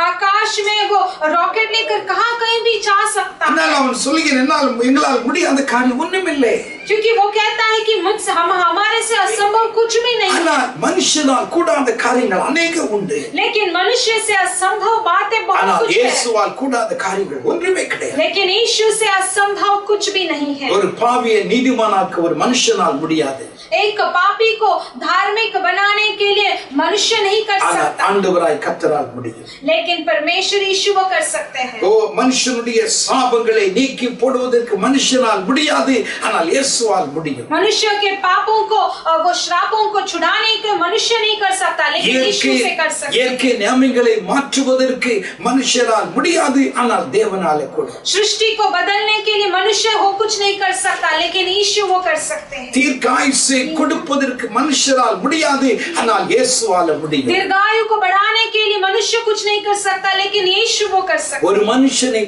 आकाश में वो रॉकेट लेकर कहाँ कहीं भी जा सकता है। ஆனால் அவன் சொல்கிறான், எங்களால் முடியாத காரியம் ஒண்ணுமில்லை. क्योंकि वो कहता है कि मुझसे हमारे से असंभव कुछ भी नहीं है। ஆனால் மனுஷனால் கூடாத காரியங்கள் अनेक உண்டு. लेकिन मनुष्य से असंभव बातें बहुत ஆனால் कुछ है। இயேசுவால் கூடாத காரியங்கள் ஒன்றுமே கிடையாது. लेकिन यीशु से असंभव कुछ भी नहीं है। ஒரு பாவியை நீதிமானாக்க ஒரு மனுஷனால் முடியாது. एक पापी को धार्मिक बनाने के लिए मनुष्य नहीं कर ஆனால் सकता, ஆண்டவராய் கர்த்தரால் முடியும். लेकिन परमेश्वर यीशु वो कर सकते हैं। ஓ, மனுஷனுடைய சாபங்களை நீக்கி போடுவதற்கு மனுஷனால் முடியாது, ஆனால் இயேசுவால் முடியும். मनुष्य के पापों को वो श्रापों को छुड़ाने के मनुष्य नहीं कर सकता, लेकिन यीशु से कर सकते हैं। இயற்கை நியமங்களை மாற்றுவதற்கு மனுஷனால் முடியாது, ஆனால் தேவனாலே கூடும். सृष्टि को बदलने के लिए मनुष्य वो कुछ नहीं कर सकता, लेकिन यीशु वो कर सकते हैं। தீர்க்காயுசை கொடுப்பதற்கு மனுஷரால் முடியாது, ஆனால் இயேசுவால முடியும். दीर्घायु को बढ़ाने के लिए मनुष्य कुछ नहीं कर सकता, लेकिन यीशु वो कर सकते हैं। ஒரு மனுஷனை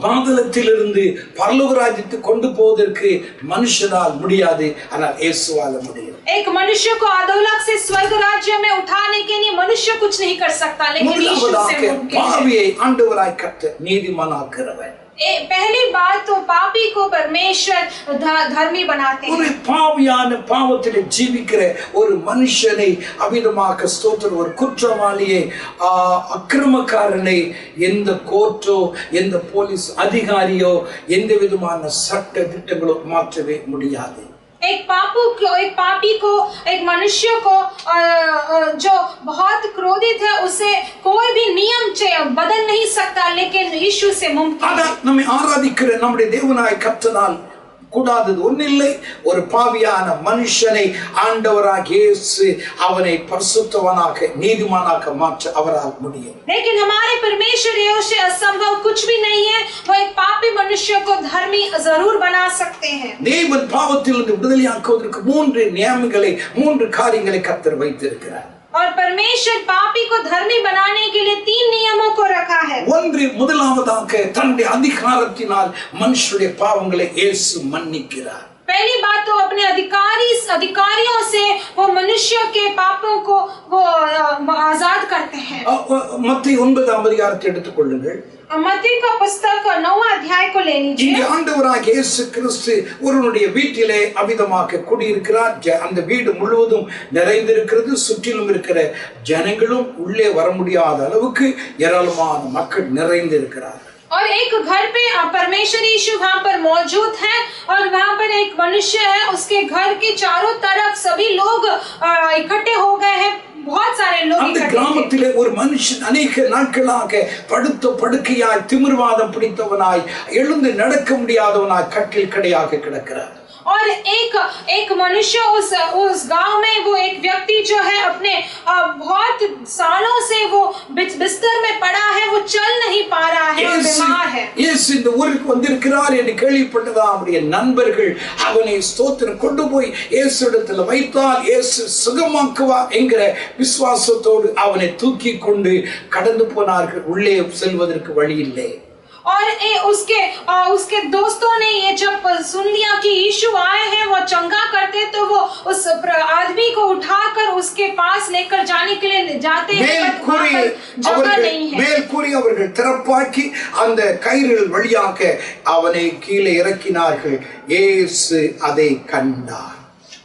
பாதாளத்திலிருந்து பரலோக ராஜ்யத்துக்கு கொண்டு போவதற்கு மனுஷரால் முடியாது, ஆனால் இயேசுவால முடியும். एक मनुष्य को अधोलोक से स्वर्ग राज्य में उठाने के लिए मनुष्य कुछ नहीं कर सकता, लेकिन यीशु से मुमकिन है। பாவியை ஆண்டவராய் கர்த்தர் நீதிமானாக்குகிறவர். पहली बात तो पापी को परमेश्वर धर्मी बनाते ஒரு हैं। பாவியான பாவத்திலே ஜீவிக்கிற ஒரு மனுஷனை அவிதமாக ஸ்தோத்திரம், ஒரு குற்றவாளியை, அக்கிரமக்காரனை எந்த கோர்ட்டோ எந்த போலீஸ் அதிகாரியோ எந்த விதமான சட்ட திட்டங்களோ மாற்றவே முடியாது. एक पापी को, एक मनुष्य को जो बहुत क्रोधित है, उसे कोई भी नियम बदल नहीं सकता, लेकिन यीशु से मुमकिन। ஆனால் நம்மை ஆராதிக்கிற நம்முடைய தேவனாய கர்த்தரால் கூடாதது ஒன்றில்லை. ஒரு பாவியான மனுஷனை ஆண்டவராகிய இயேசு அவனை பரிசுத்தவனாக நீதிமானாக மாற்ற அவரால் முடியும். लेकिन हमारे परमेश्वर से असंभव कुछ भी नहीं है। वो एक पापी मनुष्य को धर्मी जरूर बना सकते हैं। தேவன் பாவத்திலிருந்து விடுதலையாக்குவதற்கு 3 நியமங்களை 3 காரியங்களை கர்த்தர் வைத்திருக்கிறார். और परमेश्वर पापी को धर्मी बनाने के लिए 3 नियमों को रखा है। முதலாவதாக தன்னுடைய அதிகாரத்தினால் மனுஷருடைய பாவங்களை இயேசு மன்னிக்கிறார். पहली बात तो अपने अधिकारियों से वो मनुष्य के पापों को वो आजाद करते हैं। மத்தேயு 9ஆம் அதிகாரத்தை எடுத்துக் கொள்ளுங்கள். मत्ती का पुस्तक 9वां अध्याय को ले लीजिए। இங்கே ஆண்டவராகிய இயேசு கிறிஸ்து ஒருவனுடைய வீட்டிலே அவிதமாக குடியிருக்கிறார். அந்த வீடு முழுவதும் நிறைந்திருக்கிறது. சுற்றிலும் இருக்கிற ஜனங்களும் உள்ளே வர முடியாத அளவுக்கு ஏராளமான மக்கள் நிறைந்திருக்கிறார்கள். और एक घर पे परमेश्वर यीशु वहाँ पर मौजूद है, और वहाँ पर एक मनुष्य है, उसके घर के चारों तरफ सभी लोग इकट्ठे हो गए हैं। बहुत सारे लोग அந்த கிராமத்திலே ஒரு மனுஷன் अनेक நாட்களாக படுத்த படுக்கையாய் திமிர்வாதம் பிடித்தவனாய் எழுந்து நடக்க முடியாதவனாய் கட்டில் கடையாக கிடக்கிறார். और एक मनुष्य उस गांव में, वो एक व्यक्ति जो है अपने बहुत सालों से वो बिस्तर में पड़ा है, वो चल नहीं पा रहा है और बीमार है। இயேசு இந்த ஊருக்கு வந்திருக்கிறார் என்று கேள்விப்பட்டதா அவருடைய நண்பர்கள் அவனை ஸ்தோத்திரம் கொண்டு போய் இயேசுவிடத்தில் வைத்தால் இயேசு சுகமாக்குவார் என்கிற விசுவாசத்தோடு அவனை தூக்கி கொண்டு கடந்து போனார்கள். உள்ளே செல்வதற்கு வழி இல்லை. और उसके दोस्तों ने ये जब सुन लिया कि यीशु आए हैं, वो चंगा करते, तो वो उस आदमी को उठाकर उसके पास लेकर जाने के लिए जाते हैं, जगह नहीं है। மேல்கூறி அவர்கள் திறப்பாக்கி அந்த கயிறுகள் வழியாக அவனை கீழே இறக்கினார்கள். இயேசு அதை கண்டார்.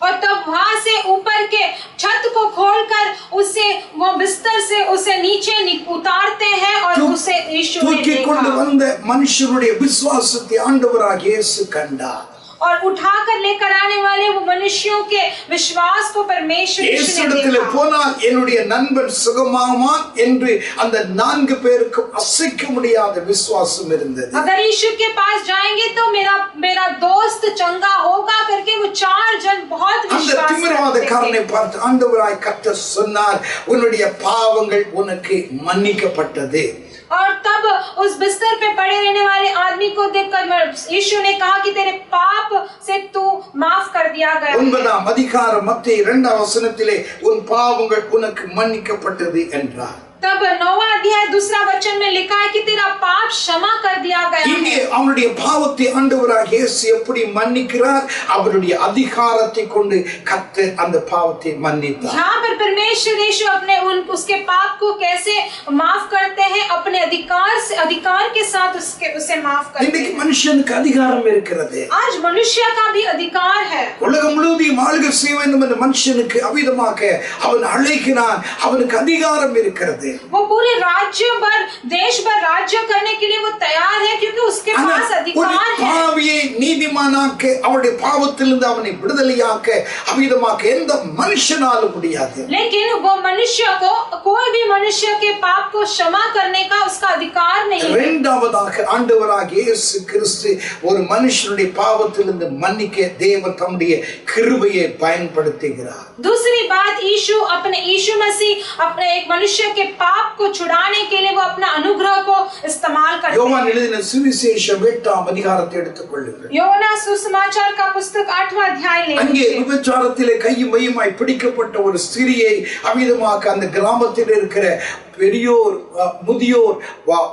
और तब वहां से ऊपर के छत को खोलकर उसे वो बिस्तर से उसे नीचे उतारते हैं, और उसे यीशु ने தூக்கி கொண்டு வந்த மனுஷனுடைய விசுவாசத்தை ஆண்டவராகிய இயேசு கண்டார். और उठाकर लेकर आने वाले वो मनुष्यों के विश्वास को परमेश्वर यीशु ने देखा। போனால் என்னுடைய நண்பன் சுகமாவான் என்று அந்த 4 பேருக்கும் அசைக்க முடியாத விசுவாசம் இருந்தது. अगर यीशु के पास जाएंगे तो मेरा दोस्त चंगा होगा करके वो 4 जन बहुत அந்த विश्वास திமிர்வாதக்காரனை பார்த்து ஆண்டவராய் கர்த்தர் சொன்னார், உன்னுடைய பாவங்கள் உனக்கு மன்னிக்கப்பட்டது. और तब उस बिस्तर पे पड़े रहने वाले आदमी को देखकर यीशु ने कहा कि तेरे पाप से तू माफ कर दिया गया। 9ஆம் அதிகாரம் மத்தேயு 2ஆம் வசனத்திலே உன் பாவங்கள் உனக்கு மன்னிக்கப்பட்டது என்றார். तब 9वां अध्याय 2रा वचन में लिखा है कि तेरा पाप क्षमा कर दिया गया है। இங்கே அவனுடைய பாவத்தை ஆண்டவராகிய இயேசு எப்படி மன்னிக்கிறார்? அவருடைய அதிகாரத்தை கொண்டு கர்த்தர் அந்த பாவத்தை மன்னித்தார். यहाँ पर परमेश्वर यीशु अपने उसके पाप को कैसे माफ करते हैं? अपने अधिकार के साथ उसे माफ करते हैं। இன்னைக்கு மனுஷனுக்கு அதிகாரம் இருக்கிறது. आज मनुष्य का भी अधिकार है। உலகம் முழுவதும் ஆளுகை செய்ய வேண்டும் என்ற மனுஷனுக்கு அவிதமாக அவன் அழைக்கிறான். அவனுக்கு அதிகாரம் இருக்கிறது. वो पूरे राज्य भर देश भर राज्य करने के लिए वो तैयार है, क्योंकि उसके पास अधिकार है। பாவியை நீதிமானாக்க அவருடைய பாவத்திலிருந்து அவனை விடுதலையாக்க அவிதமாக எந்த மனுஷனாலும் முடியாது. लेकिन वो मनुष्य को, कोई भी मनुष्य के पाप को क्षमा करने का उसका अधिकार नहीं है। இரண்டாவதாக ஆண்டவராகிய இயேசு கிறிஸ்து ஒரு மனுஷனுடைய பாவத்திலிருந்து மன்னிக்க தேவன் தம்முடைய கிருபையை பயன்படுத்துகிறார். दूसरी बात, यीशु मसीह अपने एक मनुष्य के पाप को छुड़ाने के लिए वो अपना अनुग्रह को इस्तेमाल करते हैं। யோவான் எழுதின சுவிசேஷம் 8ஆம் அதிகாரத்தை எடுத்துக் கொள்ளுங்கள். யோனா सुसमाचार का पुस्तक 8वां अध्याय ले அங்கே விபச்சாரத்திலே கையும் மையுமாய் பிடிக்கப்பட்ட ஒரு ஸ்திரியை அவிதமாக அந்த கிராமத்தில் இருக்கிற பெரியோர் முதியோர்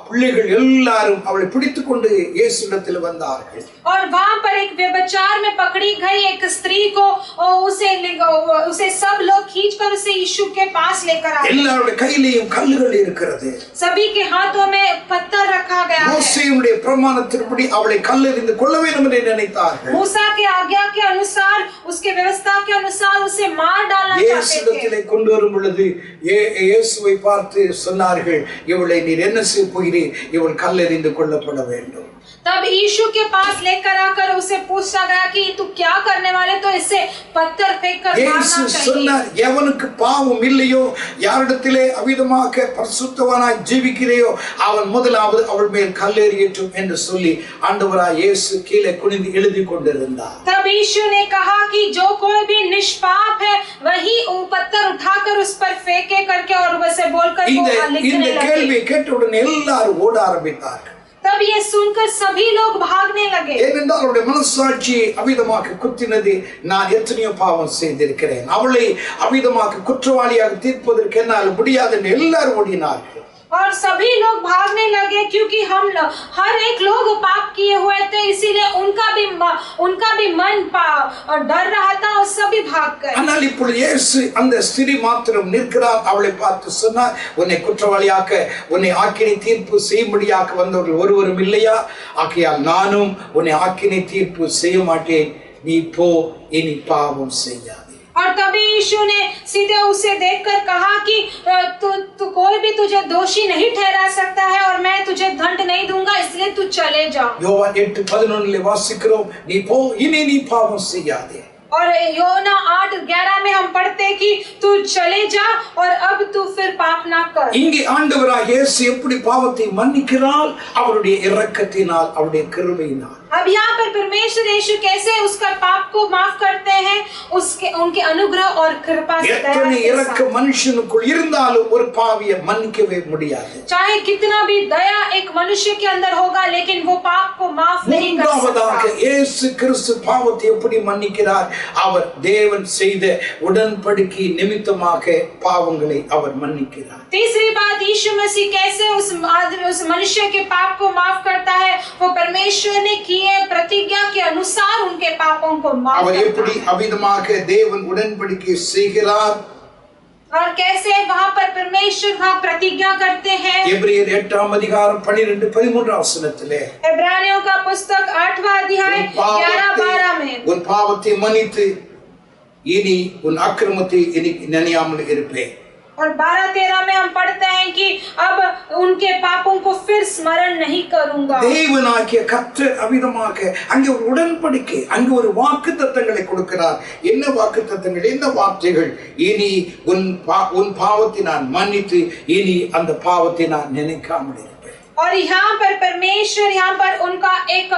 பிள்ளைகள் எல்லாரும் அவளை பிடித்துக்கொண்டு இயேசுவிடத்தில் வந்தார்கள். और वहां पर एक व्यभिचार में पकड़ी गई एक स्त्री को उसे सब लोग खींचकर उसे यीशु के पास लेकर आए। எல்லாருடைய கையிலேயும் கல்லுகள் இருக்கிறது. सभी के हाथों में पत्थर रखा गया है। மோசேயுடைய பிரமாணத்தின்படி அவளை கல்லெறிந்து கொல்ல வேண்டும் என்று நினைத்தார்கள். मूसा के आज्ञा के अनुसार, उसके व्यवस्था के अनुसार उसे मार डालना चाहते थे। இயேசுவிடத்திலே கொண்டு வரும் பொழுது இயேசுவை பார்த்து சொன்னார்கள், இவளை நீர் என்ன செய்ய போகிறீர்? இவள் கல்லெறிந்து கொல்லப்பட வேண்டும். तब यीशु के पास लेकर आकर उसे पूछा गया कि तू क्या करने वाले? तो इसे पत्थर फेंककर मारना चाहिए। எவனுக்கு பாவம் இல்லையோ, யாரிடத்திலே அவிதமாக பரிசுத்தவானாய் ஜீவிக்கிறையோ, அவன் முதலாவது அவள் மேல் கல்லெறியட்டும் என்று சொல்லி ஆண்டவராய் இயேசு கீழே குனிந்து எழுதி கொண்டிருந்தார். तब यीशु ने कहा कि जो कोई भी निष्पाप है वही पत्थर उठाकर उस पर फेंके करके, और वैसे बोलकर वो लिखने लगे। கேள்வி கேட்டவுடன் எல்லாரும் ஓட ஆரம்பித்தார்கள். तब ये सुनकर सभी लोग भागने लगे। ஏனென்றால் அவருடைய மனசாட்சி அவிதமாக குத்தினது. நான் எத்தனையோ பாவம் செய்திருக்கிறேன், அவளை அவிதமாக குற்றவாளியாக தீர்ப்பதற்கு என்னால் முடியாது என்று எல்லாரும் ஓடினார்கள். और सभी लोग भागने लगे क्योंकि हर एक लोग पाप किए हुए थे, इसीलिए उनका भी मन डर रहा था और सभी भाग गए। ஆனால் இப்பொழுது இயேசு அந்த ஸ்திரீ மாத்திரம் நிற்கிறார். அவளை பார்த்து சொன்னார், உன்னை குற்றவாளியாக்க, உன்னை ஆக்கினை தீர்ப்பு செய்யும்படியாக வந்தவர்கள் ஒருவரும் இல்லையா? ஆகையால் நானும் உன்னை ஆக்கினை தீர்ப்பு செய்ய மாட்டேன், நீ போ, இனி பாவம் செய்யாதே. और तभी यीशु ने सीधे उसे देखकर कहा कि तू कोई भी तुझे दोषी नहीं ठहरा सकता है और मैं तुझे दंड नहीं दूंगा, इसलिए तू चले जा। யோவான் 8:11 வாசிக்கிறோம், நீ போ, இனி நீ பாவம் செய்யாதே. और योना 8:11 में हम पढ़ते कि तू चले जा और अब तू फिर पाप ना कर। இங்கே ஆண்டவராகிய இயேசு எப்படி பாவத்தை மன்னிக்கிறார்? அவருடைய இரக்கத்தினால், அவருடைய கிருபையினால். अब यहाँ पर परमेश्वर यीशु कैसे उसका पाप को माफ करते हैं? उनके अनुग्रह और कृपा से। எத்தனை இரக்க மனுஷனுக்குள் இருந்தாலும் ஒரு பாவியை மன்னிக்கவே முடியாது. चाहे कितना भी दया एक मनुष्य के अंदर होगा, लेकिन वो पाप को माफ नहीं कर सकता। இயேசு கிறிஸ்து பாவத்தை எப்படி மன்னிக்கிறார்? அவர் தேவன் செய்த உடன்படிக்கை நிமித்தமாக பாவங்களை அவர் மன்னிக்கிறார். तीसरी बात, यीशु मसीह कैसे उस मनुष्य के पाप को माफ करता है? वो परमेश्वर ने किए प्रतिज्ञा के अनुसार उनके पापों को माफ அவர் करता எப்படி है। அவிதமாக தேவன் உடன்படிக்கை செய்கிறார்? और कैसे वहाँ पर परमेश्वर वहाँ प्रतिज्ञा करते हैं? எபிரேயர் 8:12-13 வசனத்திலே, इब्रानियों का पुस्तक 8वां अध्याय 11-12 में, உன் பாவத்தை மன்னித்து இனி உன் அக்கிரமத்தை இனி நினையாமல் இருப்பேன். और 12-13 में हम पढ़ते हैं कि अब उनके पापों को फिर स्मरण नहीं करूंगा। தேவனாகிய கர்த்தர் அவிதமாக அங்கே ஒரு உடன்படிக்கை, அங்கே ஒரு வாக்குத்தத்தங்களை கொடுக்கிறார். என்ன வாக்குத்தத்தங்கள், என்ன வார்த்தைகள்? இனி உன் பாவத்தை நான் மன்னித்து இனி அந்த பாவத்தை நான் நினைக்காமல் இருப்பேன். और यहाँ पर परमेश्वर यहाँ पर उनका एक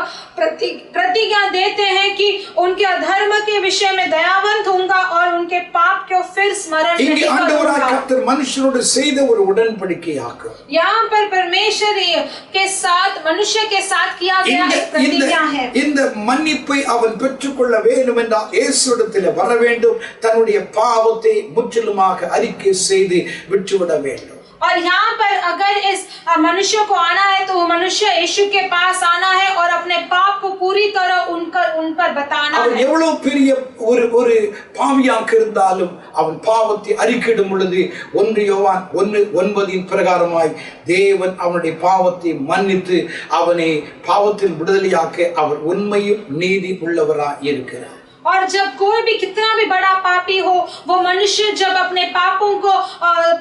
प्रतिज्ञा देते हैं कि उनके अधर्म के विषय में दयावंत होऊंगा और उनके पाप को फिर स्मरण नहीं करूंगा। கர்த்தர் மனுஷனோடு செய்த ஒரு உடன்படிக்கையாகும். यहाँ पर परमेश्वर के साथ, मनुष्य के साथ किया गया एक प्रतिज्ञा है। இந்த மன்னிப்பை அவன் பெற்றுக்கொள்ள வேண்டும் என்றால் இயேசுவிடத்தில் வர வேண்டும், தன்னுடைய பாவத்தை முற்றிலுமாக அறிக்கை செய்து விட்டுவிட வேண்டும். और यहाँ पर अगर इस मनुष्य को आना है तो वो मनुष्य यीशु के पास आना है और अपने पाप को पूरी तरह उन पर बताना है। எவ்வளவு பெரிய ஒரு பாவியாக இருந்தாலும் அவன் பாவத்தை அறிக்கையிடும் பொழுது 1 யோவான் 1:9 பிரகாரமாய் தேவன் அவனுடைய பாவத்தை மன்னித்து அவனை பாவத்தில் விடுதலையாக்க அவர் உண்மையும் நீதி உள்ளவராய் இருக்கிறார். और जब कोई भी कितना भी बड़ा पापी हो, वो मनुष्य जब अपने पापों को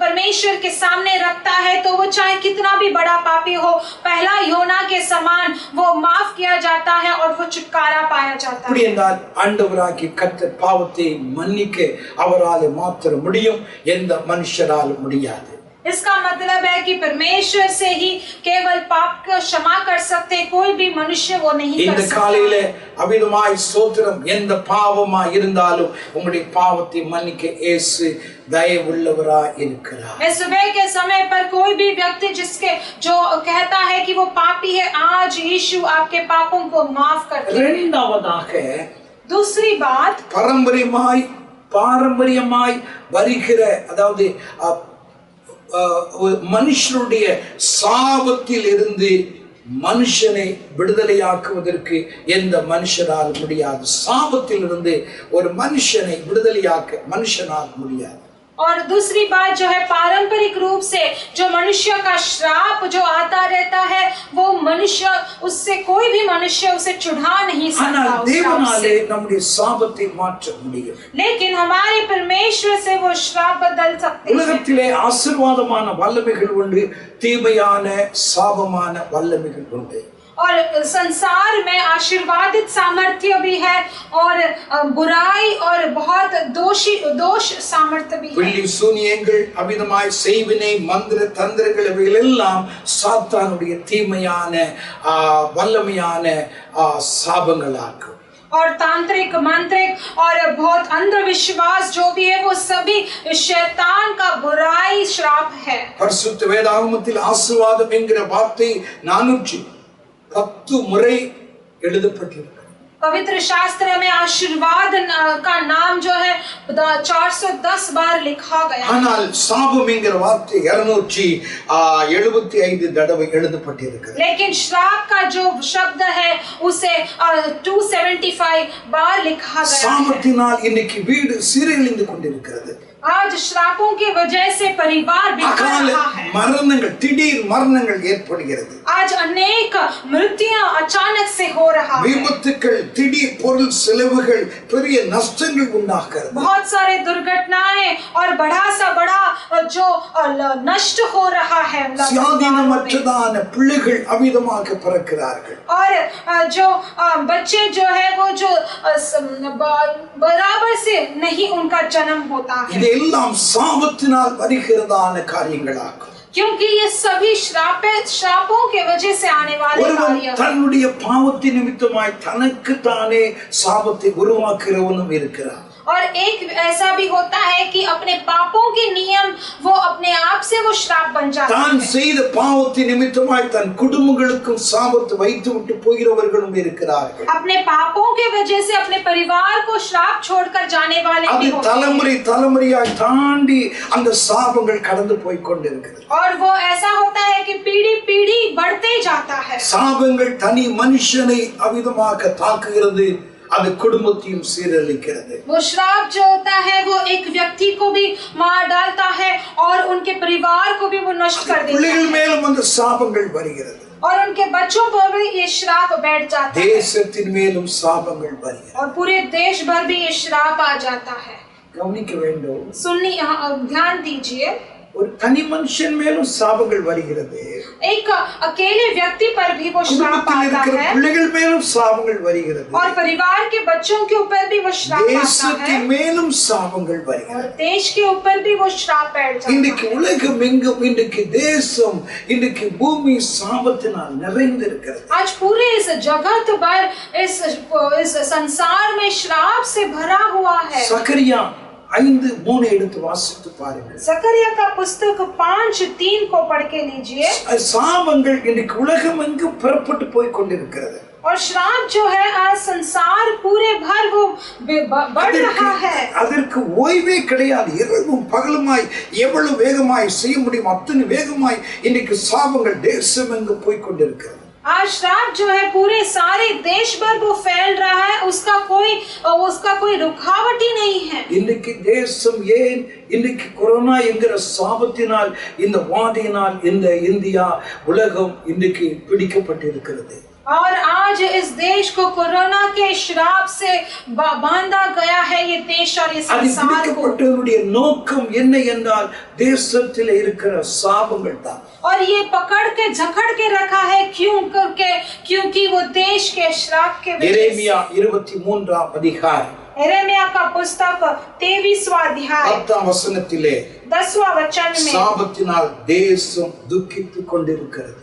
परमेश्वर के सामने रखता है, तो वो चाहे कितना भी बड़ा पापी हो, पहला योना के समान वो माफ किया जाता है और वो छुटकारा पाया जाता है। ஆண்டவராகிய கர்த்தர் பாவத்தை மன்னிக்க அவரால் மாத்திரம் முடியும், எந்த மனுஷரால் முடியாது. इसका मतलब है कि परमेश्वर से ही केवल पाप को क्षमा कर सकते, कोई भी मनुष्य वो नहीं कर सकता। இந்த காலையிலே அவிதமாய் ஸ்தோத்திரம், எந்த பாவமாய் இருந்தாலும் உங்களுடைய பாவத்தை மன்னிக்க இயேசு தயவுள்ளவராய் இருக்கிறார்। इस सुबह के समय पर कोई भी व्यक्ति जो कहता है कि वो पापी है, आज यीशु आपके पापों को माफ करते हैं। இரண்டாவதாக, दूसरी बात, பாரம்பரியமாய் வருகிற, அதாவது மனுஷனுடைய சாபத்தில் இருந்து மனுஷனை விடுதலையாக்குவதற்கு எந்த மனுஷனால் முடியாது. சாபத்தில் இருந்து ஒரு மனுஷனை விடுதலையாக்க மனுஷனால் முடியாது. और दूसरी बात जो है, पारंपरिक रूप से जो मनुष्य का श्राप जो आता रहता है, वो मनुष्य उससे कोई भी मनुष्य उसे छुड़ा नहीं सकता उस श्राप தேவனாலே से। நம்முடைய சாபத்தை மாற்ற முடியும். लेकिन हमारे परमेश्वर से वो श्राप बदल सकते हैं। உலகத்திலே ஆசீர்வாதமான வல்லமைகள் உண்டு, தீமையான சாபமான வல்லமைகள் உண்டு. और संसार में आशीर्वादित सामर्थ्य भी है और बुराई और बहुत दोष सामर्थ्य भी है। பில்லி சூனியங்கள், அமிதமாய் செய்வினை, மந்திர தந்திரங்கள் இவைகள் எல்லாம் சாத்தானுடைய தீமையான வல்லமையான சாபங்களாகும். और तांत्रिक मंत्रिक और बहुत अंधविश्वास जो भी है, वो सभी शैतान का बुराई श्राप है। பரிசுத்த வேதாகமத்தில் ஆசீர்வாதம் என்கிற வார்த்தை 410 முறை எழுதப்பட்டிருக்கிறது. पवित्र शास्त्र में आशीर्वाद का नाम जो है 410 बार लिखा गया। ஆனால் சாபம் என்கிற வார்த்தை 275 தடவை எழுதப்பட்டிருக்கிறது. लेकिन श्राप का जो शब्द है उसे 275 बार लिखा गया है। சாபத்தினால் இன்னைக்கு வீடு சீரழிந்து கொண்டிருக்கிறது. आज श्रापों की वजह से परिवार बिखर रहा है। மரணங்கள், திடீர் மரணங்கள் ஏற்படுகிறது. आज अनेक मृत्युएं अचानक से हो रहा है। விபத்துக்கள், திடீர் பொருள் செலவுகள், பெரிய நஷ்டங்கள் உண்டாகிறது. बहुत सारे दुर्घटनाएं और बड़ा सा बड़ा जो नष्ट हो रहा है। சுயாதீனமற்றதான பிள்ளைகள் அமிதமாக பிறக்கிறார்கள். और जो बच्चे जो है वो जो बराबर से नहीं उनका जन्म होता है। இதெல்லாம் சாபத்தினால் வருகிறதான காரியங்களாகும். क्योंकि ये सभी श्रापों के वजह से आने वाले कार्य हैं। தன்னுடைய பாவத்தின் நிமித்தமாய் தனக்கு தானே சாபத்தை உருவாக்குறவனும் இருக்கிறார். और एक ऐसा भी होता है कि अपने पापों के नियम वो अपने आप से वो श्राप बन जाता தான் है। செய்த பாவத்தின் நிமித்தமாய் தன் குடும்பங்களுக்கும் சாபத்தை வைத்து விட்டு போகிறவர்களும் இருக்கிறார்கள். अपने पापों के वजह से अपने परिवार को श्राप छोड़कर जाने वाले அது भी होते हैं। தலைமுறையாய் தாண்டி அந்த சாபங்கள் கடந்து போய் கொண்டிருக்கிறது. और वो ऐसा होता है कि पीढ़ी पीढ़ी बढ़ते जाता है। சாபங்கள் தனி மனுஷனை அவிதமாக தாக்குகிறது, அது குடும்பத்தையும் சீரழிக்கிறது. वो श्राप जो होता है वो एक व्यक्ति को भी मार डालता है और उनके परिवार को भी वो नष्ट कर देता பிள்ளைகள் है। மேலும் அந்த சாபங்கள் வருகிறது. और उनके बच्चों पर भी ये श्राप बैठ जाता है தேசத்தின் மேலும் சாபங்கள் வருகிறது. और पूरे देश भर भी ये श्राप आ जाता है। கவனிக்க வேண்டும். सुनिए, ध्यान दीजिए, ஒரு தனி மனுஷன் மேலும் சாபங்கள் வருகிறது. एक अकेले व्यक्ति पर भी वो श्राप குடும்பத்தில் आता இருக்கிற है பிள்ளைகள் மேலும் சாபங்கள் வருகிறது. और परिवार के बच्चों के ऊपर भी वो श्राप आता है தேசத்தின் மேலும் சாபங்கள் और வருகிறது. देश के ऊपर भी वो श्राप बैठ जाता இன்றைக்கு है। உலகம் எங்கும், இன்றைக்கு தேசம், இன்றைக்கு பூமி சாபத்தினால் நிறைந்திருக்கிறது. आज पूरे इस जगत भर इस संसार में श्राप से भरा हुआ है। சகரியா 5:3 எடுத்து வாசித்து பாருங்கள். जकरिया का पुस्तक 5:3 को पढ़ के लीजिए। சாபங்கள் இன்றைக்கு உலகம் எங்கும் புறப்பட்டு போய் கொண்டிருக்கிறது. और श्राप जो है आज संसार पूरे भर वो बढ़ रहा है। அதற்கு ஓய்வே கிடையாது. இரவும் பகலுமாய் எவ்வளவு வேகமாய் செய்ய முடியும் அத்தனை வேகமாய் இன்னைக்கு சாபங்கள் தேசம் எங்கும் போய் கொண்டிருக்கிறது. आज श्राप जो है पूरे सारे देश भर वो फैल रहा है, उसका कोई रुकावट ही नहीं है। இன்னைக்கு தேசம் ஏன் இன்னைக்கு கொரோனா என்கிற சாபத்தினால், இந்த வாதையினால் இந்த இந்தியா உலகம் இன்னைக்கு பிடிக்கப்பட்டிருக்கிறது. और आज इस देश को कोरोना के श्राप से बांधा गया है, ये देश और ये அது संसार को। பிடிக்கப்பட்டவருடைய நோக்கம் என்ன என்றால் தேசத்தில் இருக்கிற சாபங்கள் தான். और ये पकड़ के जकड़ के रखा है क्योंकि वो देश के श्राप के वजह से। எரேமியா 23ஆம் அதிகாரம் यिर्मयाह का पुस्तक 23वां अध्याय 10ஆம் வசனத்திலே 10वां वचन में, சாபத்தினால் தேசம் துக்கித்துக் கொண்டிருக்கிறது.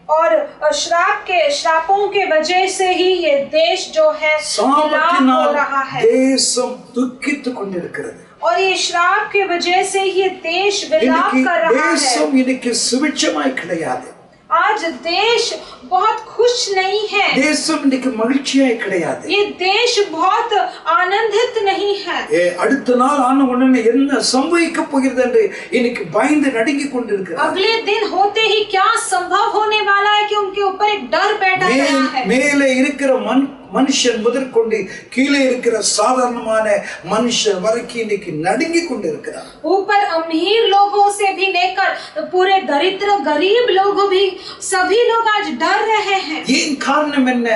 और श्रापों के वजह से ही ये देश जो है विलाप हो சாபத்தினால் रहा है। தேசம் துக்கித்துக் கொண்டிருக்கிறது. और ये श्राप के वजह से ये देश विलाप இன்னைக்கு कर रहा है। தேசம் இன்னைக்கு சுபிட்சமாய் கிடையாது. आज देश बहुत खुश नहीं है। தேசம் இன்னைக்கு மகிழ்ச்சியாய் கிடையாது. ये देश बहुत आनंदित नहीं है। அடுத்த நாள் ஆன உடனே என்ன சம்பவிக்க போகிறது என்று இன்னைக்கு பயந்து நடுங்கிக் கொண்டிருக்கிறார். अगले दिन होते ही क्या संभव होने वाला है कि उनके ऊपर एक डर बैठा गया है। மேலே இருக்கிற மனுஷன் முதற்கொண்டு கீழே இருக்கிற சாதாரணமான மனுஷன் வரைக்கும் இன்னைக்கு நடுங்கி கொண்டு இருக்கிறார். ऊपर अमीर लोगों से भी लेकर पूरे दरिद्र गरीब लोग भी सभी लोग आज डर रहे हैं। ஏன் காரணம் என்ன?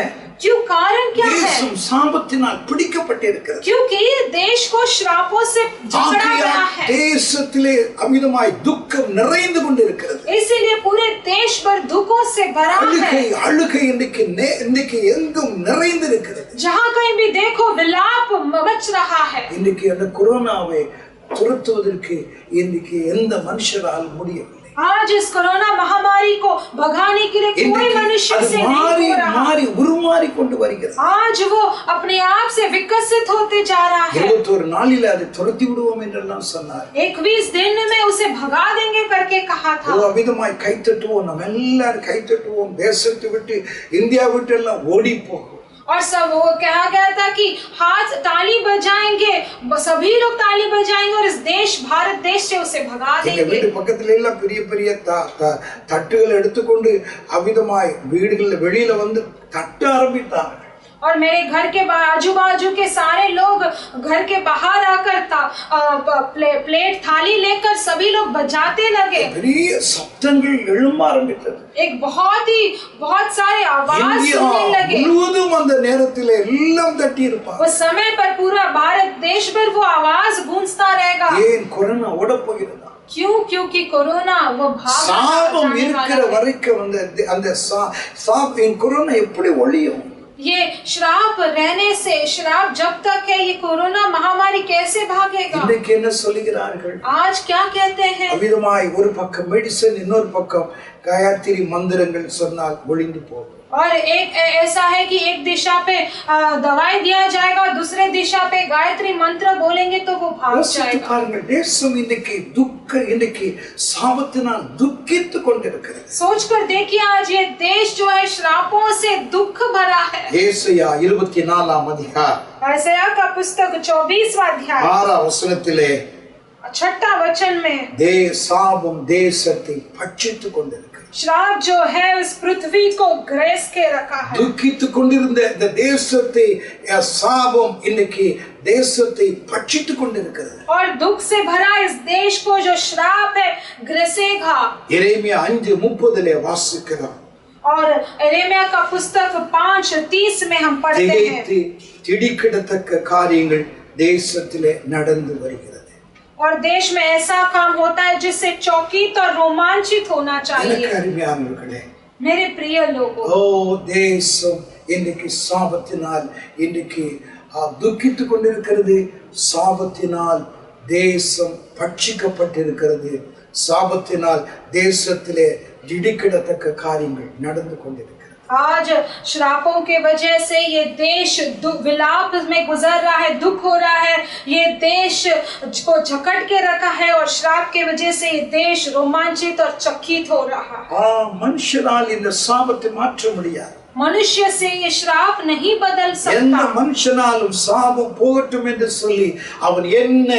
क्यों? कारण क्या है? தேசம் சாபத்தினால் பிடிக்கப்பட்டிருக்கிறது. क्योंकि देश को श्रापों से जकड़ा गया है। தேசத்திலே அமிதமாய் துக்கம் நிறைந்து கொண்டிருக்கிறது. इसीलिए पूरे देश भर दुखों से भरा है। அழுகை இன்னைக்கு எங்கும் நிறைந்து இருக்கிறது. जहाँ कहीं भी देखो विलाप मच रहा है। இன்னைக்கு அந்த கொரோனாவை துரத்துவதற்கு இன்னைக்கு எந்த மனுஷரால் முடியவில்லை. आज इस कोरोना महामारी को भगाने के लिए कोई मनुष्य से नहीं हो रहा। उरुमारी கொண்டு வருகிறது. आज वो अपने आप से विकसित होते जा रहा है। 21 நாளிலே அதை துரத்தி விடுவோம் என்றெல்லாம் சொன்னார். 21 दिन में उसे भगा देंगे करके कहा था। அமிதமாய் கைத்தட்டுவோம், நம்ம எல்லாரும் கைத்தட்டுவோம், தேசத்தை விட்டு இந்தியா விட்டு எல்லாம் ஓடி போகும். और सब वो कहा गया था कि हाथ ताली बजाएंगे, सभी लोग ताली बजाएंगे और इस देश भारत देश से उसे भगा देंगे। வீட்டு பக்கத்துல எல்லாம் பெரிய பெரிய தட்டுகளை எடுத்துக்கொண்டு அமிதமாய் வீடுகள்ல வெளியில வந்து தட்ட ஆரம்பித்தாங்க. और मेरे घर के आजू बाजू के सारे लोग घर के बाहर आकर प्लेट थाली लेकर सभी लोग बजाते लगे। பெரிய சத்தங்கள் எழும்ப ஆரம்பித்தது. एक बहुत सारे आवाज सुनने लगे। முழுவதும் அந்த நேரத்திலே எல்லாம் தட்டி இருப்பாங்க. उस समय पर पूरा भारत देश भर वो आवाज गूंजता रहेगा। ஏன் கொரோனா ஓட போகிறதா? क्यों? क्योंकि कोरोना वो भाग சாபம் இருக்கிற வரைக்கும் அந்த சாபம் கொரோனா எப்படி ஒழியும்? ये श्राप रहने से, श्राप जब तक है, ये कोरोना महामारी कैसे भागेगा? இன்னைக்கு என்ன சொல்லுகிறார்கள்? आज क्या कहते हैं? அமிதமாய் ஒரு பக்கம் மெடிசன், இன்னொரு பக்கம் காயத்ரி மந்திரங்கள் சொன்னால் ஒளிந்து போகும். और एक ऐसा है कि एक दिशा पे दवाई दिया जाएगा और दूसरे दिशा पे गायत्री मंत्र बोलेंगे तो वो भाग जाएगा। பாருங்கள், தேசம் இன்னைக்கு சாபத்தினால் துக்கித்துக் கொண்டிருக்கிறது. सोचकर देखिए, आज ये देश जो है श्रापों से दुख भरा है। ஏசாயா 24 அதிகாரம் यशायाह का पुस्तक 24वां अध्याय 6 வசனத்திலே 6 वचन में சாபம் தேசத்தை பட்சித்துக் கொண்டிருக்கிறது. श्राप जो है उस पृथ्वी को ग्रेस के रखा है। துக்கித்துக் கொண்டிருந்த இந்த தேசத்தை சாபம் இன்னைக்கு தேசத்தை பட்சித்துக் கொண்டிருக்கிறது. और दुख से भरा इस देश को जो श्राप है ग्रसेगा। எரேமியா 5:30 வாசிக்கிறோம். और यिर्मयाह का पुस्तक 5:30 में हम पढ़ते हैं, திடுக்கிடத்தக்க காரியங்கள் தேசத்திலே நடந்து வருகிறது. और देश में ऐसा काम होता है जिससे चौकित और रोमांचित होना चाहिए। मेरे प्रिय लोगों, தேசம் இன்னைக்கு சாபத்தினால் இன்னைக்கு துக்கித்துக் கொண்டிருக்கிறது. சாபத்தினால் தேசம் பட்சிக்கப்பட்டிருக்கிறது. சாபத்தினால் தேசத்திலே திடுக்கிடத்தக்க காரியங்கள் நடந்து கொண்டிருக்கிறது. आज श्रापों के वजह से ये देश विलाप में गुजर रहा है, दुख हो रहा है। ये देश को जकड़ के रखा है और श्राप के वजह से ये देश रोमांचित और चकित हो रहा है। மனுஷனால் இந்த சாபத்தை மாற்ற முடியாது. मनुष्य से ये श्राप नहीं बदल எந்த सकता। மனுஷனாலும் சாபம் போகட்டும் என்று சொல்லி அவன் என்ன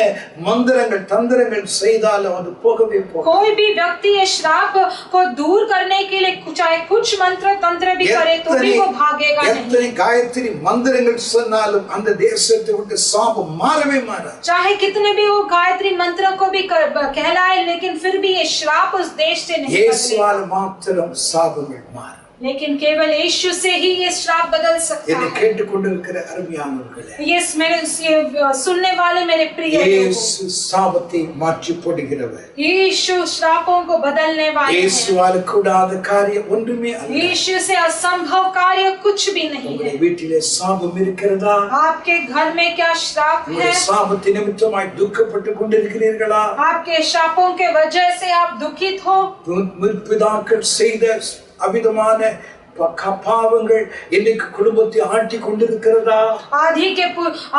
மந்திரங்கள் தந்திரங்கள் செய்தாலும் அது போகவே போகும். कोई भी व्यक्ति ये श्राप को दूर करने के लिए चाहे कुछ मंत्र तंत्र भी करे तो भी वो भागेगा नहीं। எத்தனை காயத்ரி மந்திரங்கள் சொன்னாலும் அந்த தேசத்தை விட்டு சாபம் மாறவே மாறாது. चाहे कितने भी वो गायत्री मंत्र को भी कहलाए, लेकिन फिर भी ये श्राप उस देश से नहीं बदलेगा। இயேசுவால் மாத்திரம் சாபங்கள் மாறும். लेकिन केवल यीशु से ही ये श्राप बदल सकता என்னை है। கேட்டுக்கொண்டிருக்கிற அருமையானவர்களே, ये सुनने वाले मेरे प्रिय लोगों, இயேசு சாபத்தை மாற்றி போடுகிறவர். यीशु श्रापों को बदलने वाले हैं। இயேசுவால் கூடாத காரியம் ஒன்றுமே அல்ல. यीशु से असंभव कार्य कुछ भी नहीं है। உங்களுடைய வீட்டிலே சாபம் இருக்கிறதா? आपके घर में क्या श्राप है? உங்களுடைய சாபத்தின் நிமித்தமாய் துக்கப்பட்டு கொண்டிருக்கிறீர்களா? आपके श्रापों के वजह से आप दुखित हो? முற்பிதாக்கள் செய்த அவிதமான பாவங்கள் இன்னைக்கு குடும்பத்தை ஆட்டி கொண்டிருக்கிறதா?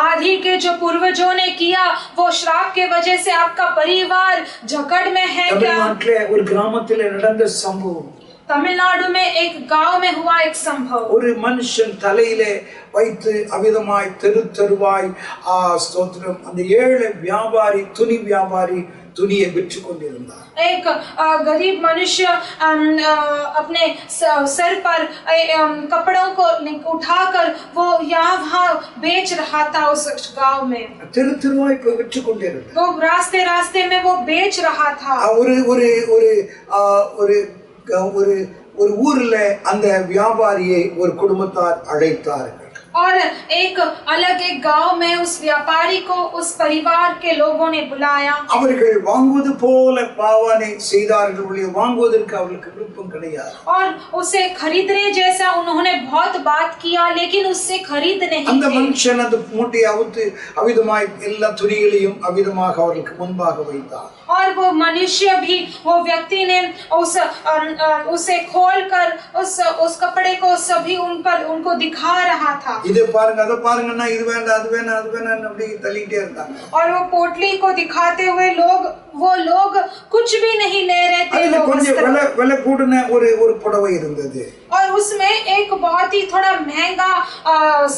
आदि के जो पूर्वजों ने किया वो श्राप के वजह से आपका परिवार जकड़ में है क्या? தமிழ்நாட்டிலே ஒரு கிராமத்திலே நடந்த சம்பவம். तमिलनाडु में एक गांव में हुआ एक संभव। ஒரு மனுஷன் தலையிலே வைத்து அவிதமாய் தெருவாய் ஸ்தோத்திரம் அந்த ஏழை வியாபாரி, துணி வியாபாரி துணியை விற்று கொண்டிருந்தார். एक गरीब मनुष्य अपने सर पर कपड़ों को उठाकर वो यहाँ वहाँ बेच रहा था उस गांव में. தெரு தெருவாய் போய் விற்று கொண்டிருந்தார். वो रास्ते रास्ते में वो बेच रहा था. ஒரு ஒரு ஒரு ஒரு ஒரு ஒரு ஊர்ல அந்த வியாபாரியை ஒரு குடும்பத்தார் அழைத்தார்கள். और एक अलग एक गांव में उस व्यापारी को उस परिवार के लोगों ने बुलाया. அவர்கள் வாங்குவது போல பாவனை செய்தார்கள். வாங்குவதற்கு அவர்களுக்கு விருப்பம் கிடையாது. और उसे खरीदने जैसा उन्होंने बहुत बात किया लेकिन उससे खरीद नहीं அந்த थे. மனுஷன் அந்த மூட்டையை அவுத்து அவிதமாய் எல்லா துணிகளையும் அவிதமாக அவர்களுக்கு முன்பாக வைத்தார். और वो मनुष्य भी वो व्यक्ति ने उसे खोलकर उस कपड़े को सभी उन पर उनको दिखा रहा था. இதை பாருங்க அதை பாருங்கன்னா இது வேண்டாம் அது வேணாம் அது வேணாம் அப்படி தள்ளிட்டே இருந்தாங்க. और वो पोटली को दिखाते हुए वो लोग कुछ भी नहीं ले रहे थे. அதுல கொஞ்சம் விலை கூடின ஒரு புடவை இருந்தது. और उसमें एक बहुत ही थोड़ा महंगा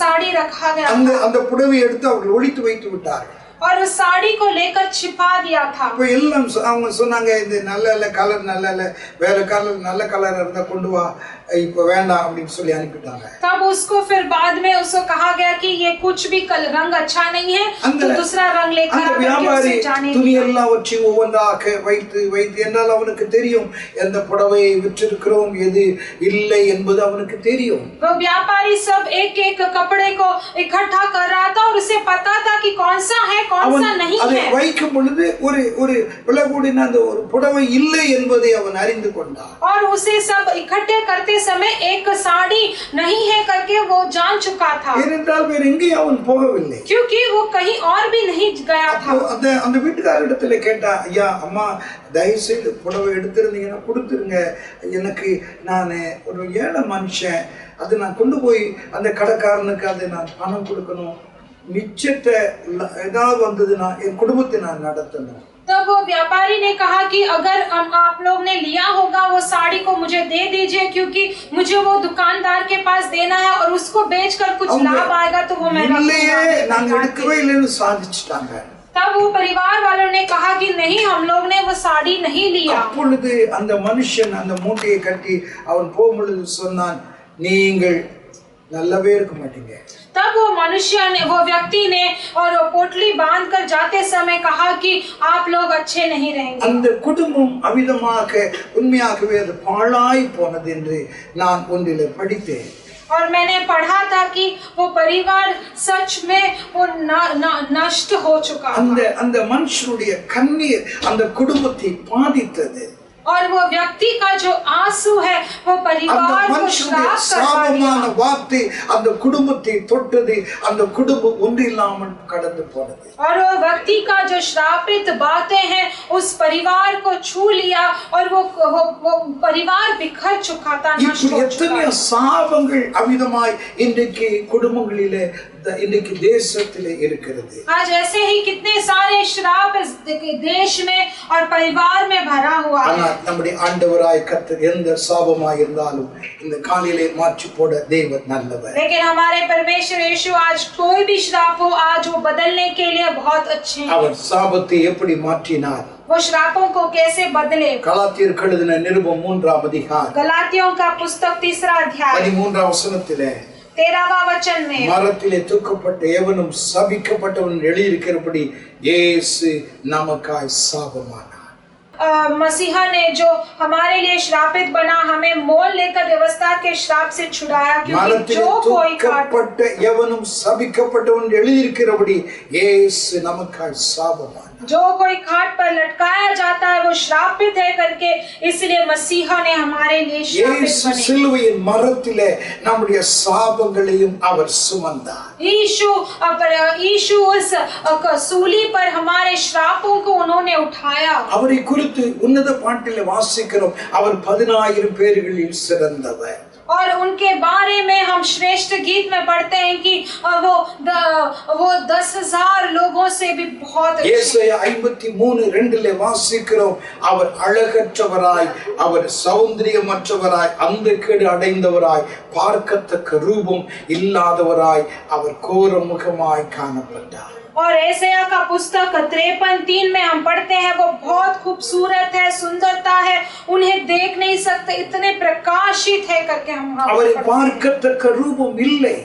साड़ी रखा गया. அந்த புடவை எடுத்து அவர்கள் ஒளித்து வைத்து விட்டார்கள். और उस साड़ी को लेकर छिपा दिया था. இப்போ எல்லாம் அவங்க சொன்னாங்க இது நல்ல கலர் நல்ல வேற கலர் நல்ல கலர் இருந்தா கொண்டு வா இப்போ வேண்டாம் அப்படின்னு சொல்லி அனுப்பிட்டாங்க. तब उसको फिर बाद में उसको कहा गया कि ये कुछ भी रंग अच्छा नहीं है तो दूसरा रंग लेकर அந்த வியாபாரி துணி எல்லாம் வச்சு ஒவ்வொன்றாக வைத்து வைத்து என்றால் அவனுக்கு தெரியும் எந்த புடவையை விற்றிருக்கிறோம் எது இல்லை என்பது அவனுக்கு தெரியும். वो व्यापारी सब एक एक कपड़े को इकट्ठा कर रहा था और उसे पता था कि कौन सा है कौन सा नहीं அதை है. வைக்கும் பொழுது ஒரு விலை கூடின அந்த ஒரு புடவை இல்லை என்பதை அவன் அறிந்து கொண்டான். और उसे सब इकट्ठे करते समय एक साड़ी नहीं है करके वो जान चुका था. ஏனென்றால் வேற எங்கேயும் அவன் போகவில்லை. क्योंकि वो कहीं और भी नहीं गया था. அந்த வீட்டுக்காரரிடத்துல கேட்டா ஐயா அம்மா தயவுசெய்து புடவை எடுத்திருந்தீங்கன்னா கொடுத்துருங்க எனக்கு நான் ஒரு ஏழை மனுஷன் அது நான் கொண்டு போய் அந்த கடைக்காரனுக்கு அதை நான் பணம் கொடுக்கணும் மிச்சத்தை ஏதாவது வந்ததுன்னா என் குடும்பத்தை நான் நடத்தணும். तब वो व्यापारी ने कहा कि अगर आप लोग ने लिया होगा वो साड़ी को मुझे दे दीजिए क्योंकि मुझे वो दुकानदार के पास देना है और उसको बेचकर कुछ लाभ आएगा तो वो मैं रखूंगा. तब वो परिवार वालों ने कहा कि नहीं हम लोग ने वो साड़ी नहीं लिया. அப்பொழுது அந்த மனுஷன் அந்த மூட்டையை கட்டி அவன் போகும்பொழுது சொன்னான் நீங்கள் நல்லவே இருக்க மாட்டீங்க. तब वो मनुष्य ने वो व्यक्ति ने और वो पोटली बांधकर जाते समय कहा कि आप लोग अच्छे नहीं रहेंगे. அந்த குடும்பம் அவிதமாக உண்மையாகவே அது பாழாய் போனது என்று நான் ஒன்றிலே படித்தேன். और मैंने पढ़ा था कि वो परिवार सच में वो नष्ट हो चुका. அந்த மனுஷனுடைய கண்ணீர் அந்த குடும்பத்தை பாதித்தது. और वो व्यक्ति का जो आंसू है वो परिवार को श्राप करवा வார்த்தை அந்த குடும்பத்தை தொட்டது. அந்த குடும்பம் ஒன்றில்லாமல் கடந்து போனது. और वो व्यक्ति का जो श्रापित बातें हैं उस परिवार को छू लिया और वो परिवार बिखर चुका था. எத்தனையோ சாபங்கள் அமிதமாய் இன்றைக்கு குடும்பங்களிலே இன்றைக்கு தேசத்திலே இருக்கிறது. आज ऐसे ही कितने सारे श्राप इस देश में और परिवार में भरा हुआ है. நம்முடைய ஆண்டவராய் கர்த்தர் எந்த சாபமாய் இருந்தாலும் இந்த காலையிலே மாற்றி போட தேவன் நல்லவர். लेकिन हमारे परमेश्वर यीशु आज कोई भी श्राप हो आज वो बदलने के लिए बहुत अच्छे हैं. அவர் சாபத்தை எப்படி மாற்றினார்? वो श्रापों को कैसे बदले? கலாத்தியருக்கு எழுதின நிருபம் 3ஆம் அதிகாரம் गलातियों का पुस्तक 3 अध्याय 13ஆம் वचனத்திலே 13वां वचन में மரத்திலே தூக்கப்பட்ட எவனும் சபிக்கப்பட்டவன் எழுதியிருக்கிறபடி இயேசு நமக்காய் சாபமானார். मसीहा ने जो हमारे लिए श्रापित बना हमें मोल लेकर व्यवस्था के श्राप से छुड़ाया. क्योंकि जो कोई தூக்கப்பட்ட எவனும் சபிக்கப்பட்டவன் எழுதியிருக்கிறபடி இயேசு நமக்காய் சாபமானார். जो कोई खाट पर लटकाया जाता है वो श्रापित है करके इसलिए मसीहा ने हमारे लिए श्रापित बने. சிலுவையின் மரத்திலே நம்முடைய சாபங்களையும் அவர் சுமந்தார். यीशु उस सूली पर हमारे श्रापों को उन्होंने उठाया. அவரை குறித்து உன்னத பாட்டிலே வாசிக்கிறோம் அவர் 10,000 பேர்களில் சிறந்தவர். और उनके बारे में हम श्रेष्ठ गीत में पढ़ते हैं कि वो 10,000 लोगों से भी बहुत अच्छे. ஏசாயா 53:2 வாசிக்கிறோம் அவர் அழகற்றவராய் அவர் சௌந்தரியமற்றவராய் அந்தக்கேடு அடைந்தவராய் பார்க்கத்தக்க ரூபம் இல்லாதவராய் அவர் கோர முகமாய் காணப்பட்டார். और ऐसाया का पुस्तक 53:3 में हम पढ़ते हैं, वो बहुत खूबसूरत है, सुंदरता है, उन्हें देख नहीं सकते, इतने प्रकाशित है करके हम அவரை பார்க்கத்தக்க ரூபம் இல்லை.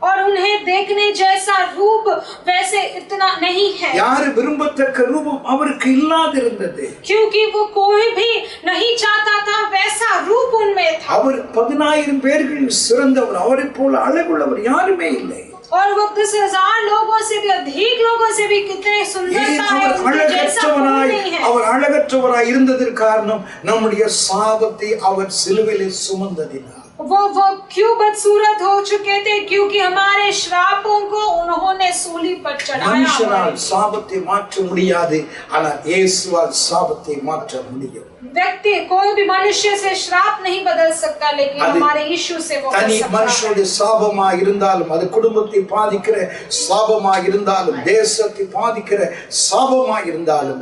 और उन्हें देखने जैसा रूप वैसे इतना नहीं है, யாரு விரும்பத்தக்க ரூபம் அவருக்கு இல்லாதிருந்தது. क्योंकि वो कोई भी नहीं चाहता था वैसा रूप उनमें था. அவர் 10,000 பேர்களில் சிறந்தவர், அவரை போல அழகுள்ளவர் யாருமே இல்லை. और वो 10,000 लोगों से भी अधिक लोगों से भी कितने सुंदरता है, उनके जैसा कोई नहीं है. அவர் அழகற்றவராய் இருந்ததற்கு காரணம் நம்முடைய சாபத்தை அவர் சிலுவையிலே சுமந்ததினால். वो क्यों बदसूरत हो चुके थे? क्योंकि हमारे श्रापों को उन्होंने सूली पर चढ़ाया. மனுஷனால் சாபத்தை மாற்ற முடியாது, ஆனால் இயேசுவால் சாபத்தை மாற்ற முடியும். व्यक्ति कोई भी मनुष्य से श्राप नहीं बदल सकता, लेकिन हमारे यीशु से वो தனி மனுஷனுடைய சாபமா இருந்தாலும், அது குடும்பத்தை பாதிக்கிற சாபமா இருந்தாலும், தேசத்தை பாதிக்கிற சாபமா இருந்தாலும்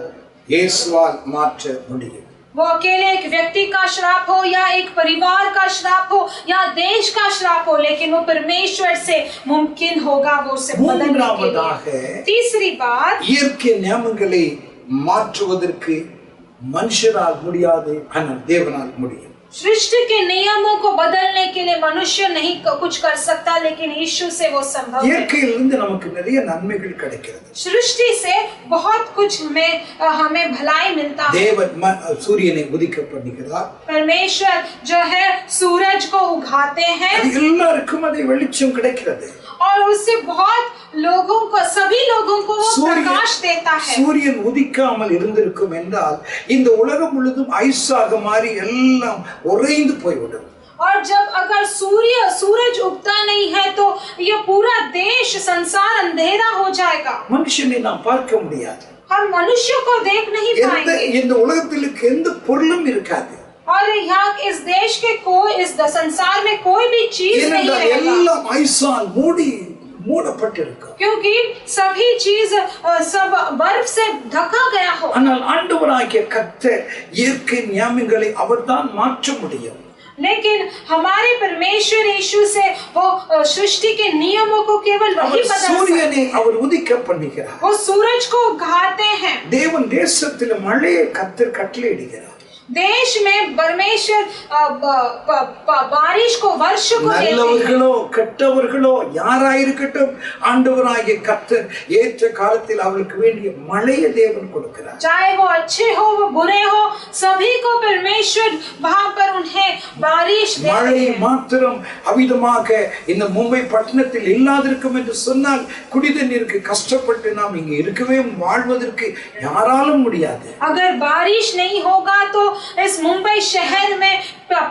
இயேசுவால் மாற்ற முடியும். वो अकेले एक व्यक्ति का श्राप हो या एक परिवार का श्राप हो या देश का श्राप हो, लेकिन वो परमेश्वर से मुमकिन होगा वो उसे बदलने के लिए. तीसरी बात, இயற்கை நியமங்களை மாற்றுவதற்கு மனுஷரால் முடியாது, ஆனால் தேவனால் முடியும். सृष्टि के नियमों को बदलने के लिए मनुष्य नहीं कुछ कर सकता, लेकिन यीशु से वो संभव है. இயற்கையிலிருந்து நமக்கு நிறைய நன்மைகள் கிடைக்கிறது. सृष्टि से बहुत कुछ हमें भलाई मिलता है. தேவன் சூரியனை உதிக்க பண்ணுகிறார். परमेश्वर जो है सूरज को उगाते हैं, எல்லாருக்கும் அது வெளிச்சம் கிடைக்கிறது. और उससे बहुत लोगों को, सभी लोगों को वो प्रकाश देता है. சூரியன் உதிக்காமல் இருந்திருக்கும் என்றால் இந்த உலகம் முழுதும் ஐஸாக மாறி எல்லாம் உறைந்து போய்விடும். और जब अगर सूरज उगता नहीं है तो ये पूरा देश, संसार अंधेरा हो जाएगा. மனுஷனை நாம் பார்க்க முடியாது. हम मनुष्य को देख नहीं पाएंगे. இந்த உலகத்தில் எந்த பொருளும் இருக்காது. और यहाँ इस देश के इस संसार में कोई भी चीज नहीं रहेगा, எல்லாம் ஐஸால் மூடப்பட்டிருக்கும். क्योंकि सभी चीज सब बर्फ से ढका गया हो. ஆனால் ஆண்டவராகிய கர்த்தர் இயற்கை நியமங்களை அவர்தான் மாற்ற முடியும். लेकिन हमारे परमेश्वर यीशु से वो सृष्टि के नियमों को केवल वही बदल सकते हैं. சூரியனை அவர் உதிக்க பண்ணுகிறார். वो सूरज को उगाते हैं. தேவன் தேசத்தில் மழையை கர்த்தர் கட்டளையிடுகிறார். देश में परमेश्वर बारिश को, वर्ष को देते हैं. நல்லவர்களோ கெட்டவர்களோ யாராயிருக்கட்டும், ஆண்டவராகிய கர்த்தர் ஏற்ற காலத்தில் அவர்களுக்கு வேண்டிய மழையை தேவன் கொடுக்கிறார். चाहे वो अच्छे हो वो बुरे हो, सभी को परमेश्वर वहां पर उन्हें बारिश देते हैं. மழை மாத்திரம் அவிதமாக இந்த மும்பை பட்டணத்தில் இல்லாதிருக்கும் என்று சொன்னால் குடிதண்ணீருக்கு கஷ்டப்பட்டு நாம் இங்கே இருக்கவே வாழ்வதற்கு யாராலும் முடியாது. अगर बारिश नहीं होगा तो इस मुंबई शहर में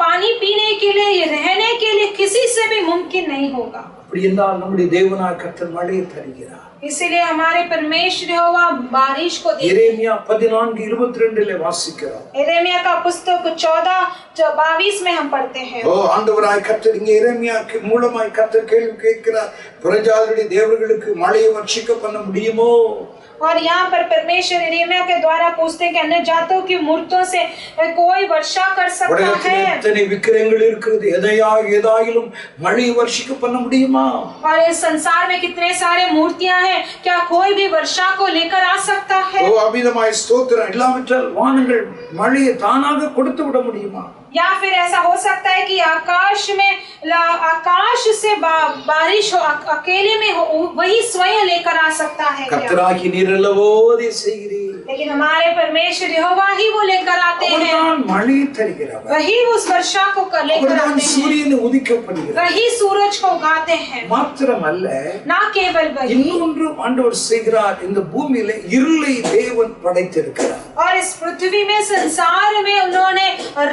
पानी पीने के लिए, रहने के लिए किसी से भी मुमकिन नहीं होगा. அப்படி என்றால் நம்முடைய தேவனாகிய கர்த்தர் மழையை தருகிறார். इसीलिए हमारे परमेश्वर यहोवा बारिश को देते हैं. எரேமியா 14:22 வாசிக்கிறோம். यिर्मयाह का पुस्तक 14:22 में हम पढ़ते हैं. ஆண்டவராகிய கர்த்தர் இங்கே எரேமியாக்கு மூலமாய் கர்த்தர் கேள்வி கேட்கிறார், பிரஜாளுடைய தேவர்களுக்கு மழையை வர்ஷிக்க பண்ண முடியுமோ? और यहाँ पर परमेश्वर यिर्मयाह के द्वारा पूछते हैं कि अन्य जातों की मूर्तों से कोई वर्षा कर सकता है? எத்தனை விக்கிரகங்கள் இருக்கிறது, ஏதாயிலும் மழை வர்ஷிக்க பண்ண முடியுமா? और इस संसार में कितने सारे मूर्तियां हैं, क्या कोई भी वर्षा को लेकर आ सकता है? அபிதமாய் ஸ்தோத்திரம். இல்லாவிட்டால் வானங்கள் மழையை தானாக கொடுத்து விட முடியுமா? या फिर ऐसा हो सकता है कि आकाश से बारिश हो, अकेले में हो, वही स्वयं लेकर आ सकता है क्या? கர்த்தராகி நீரல்லவோ அதை செய்கிறீர். लेकिन हमारे परमेश्वर यहोवा ही वो लेकर आते हैं. அவர்தான் மழை தருகிறவர். वही उस वर्षा को लेकर அவர்தான் आते हैं. சூரியனை உதிக்க பண்ணுகிறார். वही सूरज को उगाते हैं. மாத்திரமல்ல, ना केवल वही, இன்னொன்றும் ஆண்டவர் செய்கிறார். இந்த பூமியில இருளை தேவன் படைத்திருக்கிறார். और इस पृथ्वी में, संसार में उन्होंने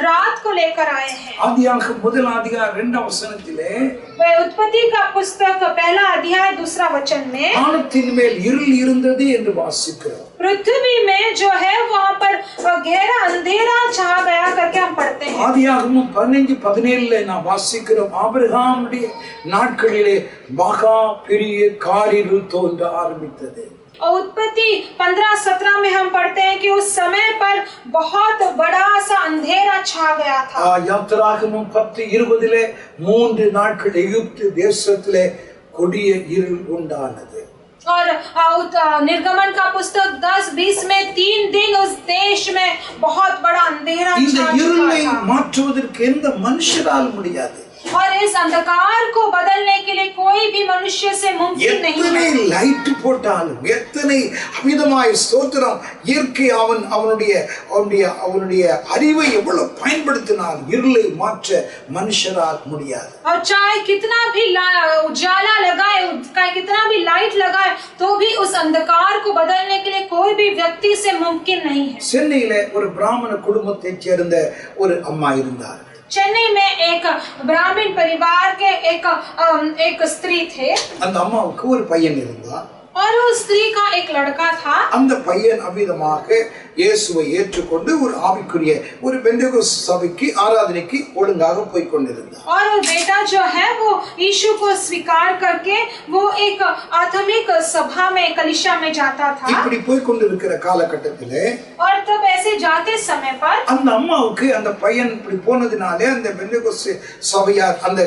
रात को लेकर आए हैं. ஆதியாகமம் 1:2 वह उत्पत्ति का पुस्तक 1 अध्याय 2 वचन में வானத்தின் மேல் இருள் இருந்தது என்று வாசிக்கிறோம். पृथ्वी में जो है वहाँ पर गहरा अंधेरा छा गया करके हम पढ़ते हैं. ஆதியாகமம் 15:17 நாம் வாசிக்கிறோம், ஆபிரகாமுடைய நாட்களிலே மகா பெரிய காரிருள் தோன்ற ஆரம்பித்தது. और उत्पत्ति 15-17 में हम पढ़ते हैं कि उस समय पर बहुत बड़ा सा अंधेरा छा गया था. யாத்திராகமம் 10:20 3 நாட்கள் எகிப்து தேசத்திலே கொடிய இருள் உண்டானது. और निर्गमन का पुस्तक 10-20 में 3 दिन उस देश में बहुत बड़ा अंधेरा இந்த छा चुका இருளை था மாற்றுவதற்கு எந்த மனுஷரால் முடியாது. और इस अंधकार को बदलने के लिए कोई भी मनुष्य से मुमकिन नहीं எத்தனை है லைட் போட்டாலும் எத்தனை அமிதமாய் ஸ்தோத்திரம் இயற்கை அவனுடைய அறிவை எவ்வளவு பயன்படுத்தினால் இருளை மாற்ற மனுஷரால் முடியாது. और चाहे कितना भी उजाला लगाए कितना भी लाइट लगाए तो भी उस अंधकार को बदलने के लिए कोई भी व्यक्ति से मुमकिन नहीं है. சென்னையில ஒரு பிராமண குடும்பத்தைச் சேர்ந்த ஒரு அம்மா இருந்தார். चेन्नई में एक ब्राह्मण परिवार के एक स्त्री थे. அந்த அம்மாவுக்கு ஒரு பையன் இருந்தான். और उस स्त्री का एक लड़का था. அந்த பையன் அவ்விதமாக இயேசுவை ஏற்றுக்கொண்டு ஒரு ஆவிக்குரிய ஒரு பெந்தேகோஸ்து சபைக்கு ஆராதனைக்கு ஒழுங்காக போய் கொண்டிருந்தார். और वो बेटा जो है वो यीशु को स्वीकार करके वो एक आत्मिक सभा में कलीसिया में जाता था. இப்படி போய் கொண்டிருக்கிற காலகட்டத்திலே और तब ऐसे जाते समय पर அந்த அம்மாவுக்கு அந்த பையன் இப்படி போனதினாலே அந்த பெந்தேகோஸ்து சபையார் அந்த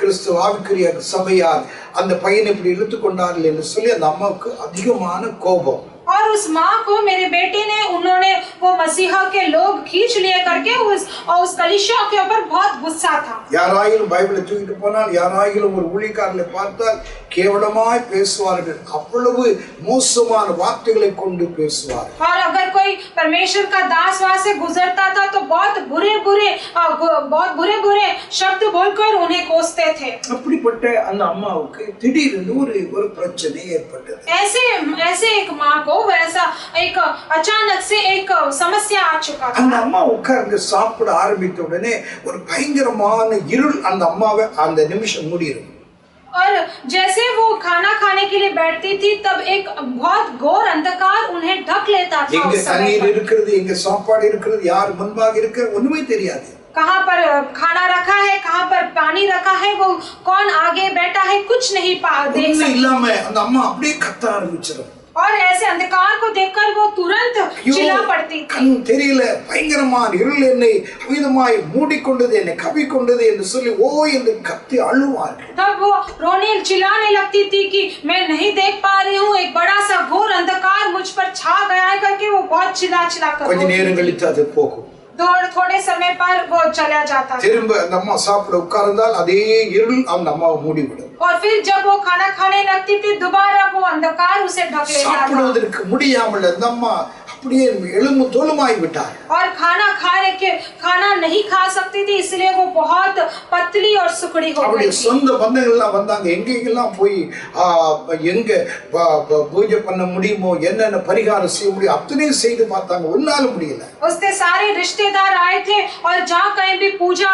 கிறிஸ்துவ ஆவிக்குரிய சபையார் அந்த பையனை இப்படி இழுத்து கொண்டார்கள் என்று சொல்லி அந்த அம்மாவுக்கு அதிகமான கோபம். और उस माँ को मेरे बेटे ने उन्होंने वो मसीहा के लोग खींच लिए करके उस कलीसिया के ऊपर बहुत गुस्सा था. யாராயிலும் பைபிளை தூக்கிட்டு போனால் யாராயிலும் ஒரு ஊழியக்காரனை பார்த்தால் கேவலமாய் பேசுவார்கள். அவ்வளவு மோசமான வார்த்தைகளை கொண்டு பேசுவார்கள். और अगर कोई परमेश्वर का दास वहां से गुजरता था तो बहुत बुरे शब्द बोलकर उन्हें कोसते थे. அப்படிப்பட்ட அந்த அம்மாவுக்கு திடீரென்று ஒரு பிரச்சனை ஏற்பட்டது. ऐसे एक माँ को वैसा एक अचानक से एक समस्या आ चुका था. அந்த அம்மா உட்கார்ந்து சாப்பிட ஆரம்பித்த உடனே ஒரு பயங்கரமான இருள் அந்த அம்மாவை அந்த நிமிஷம் மூடிடும். और जैसे वो खाना खाने के लिए बैठती थी तब एक बहुत घोर अंधकार उन्हें ढक लेता था. எங்க தண்ணீர் இருக்கிறது, எங்க சாப்பாடு இருக்கிறது, யார் முன்பாக இருக்க ஒண்ணுமே தெரியாது. कहाँ पर खाना रखा है, कहाँ पर पानी रखा है, वो कौन आगे बैठा है, कुछ नहीं देख सकती. இல்லாம அந்த அம்மா அப்படியே கத்த ஆரம்பிச்சிடும். और ऐसे अंधकार को देखकर वो तुरंत चिल्ला पड़ती थी. கண் தெரியல, பயங்கரமான இருள் என்னை அமிதமாய் மூடிக்கொண்டது, என்னை கவிக்கொண்டது என்று சொல்லி ஓ என்று கத்தி அழுவார்கள். तब वो चिल्लाने लगती थी कि मैं नहीं देख पा रही हूँ, एक बड़ा सा घोर अंधकार मुझ पर छा गया है करके वो बहुत चिल्ला कर. கொஞ்ச நேரம் கழித்து அது போகும். थोड़े समय पर वो चला जाता. திரும்ப அந்த அம்மா சாப்பிட உட்கார்ந்தால் அதே இருள் அந்த அம்மாவை மூடிவிடும். और फिर जब वो खाना खाने लगती थी दोबारा वो अंधकार उसे ढक लेता था. சாப்பிடுவதற்கு முடியாமல் அந்த அம்மா அப்படியே எலும்பு தோலுமாய் விட்டார். और खाना नहीं खा सकती थी इसलिए वो बहुत पतली और सुकड़ी हो गई. அவருடைய சொந்த பந்தங்கள் எல்லாம் வந்தாங்க. எங்கெல்லாம் போய் எங்க பூஜை பண்ண முடியுமோ என்னென்ன பரிகாரம் செய்ய முடியும் அத்தனையும் செய்து பார்த்தாங்க. ஒன்னால முடியல. उसके सारे रिश्तेदार आए थे और जहाँ कहीं भी पूजा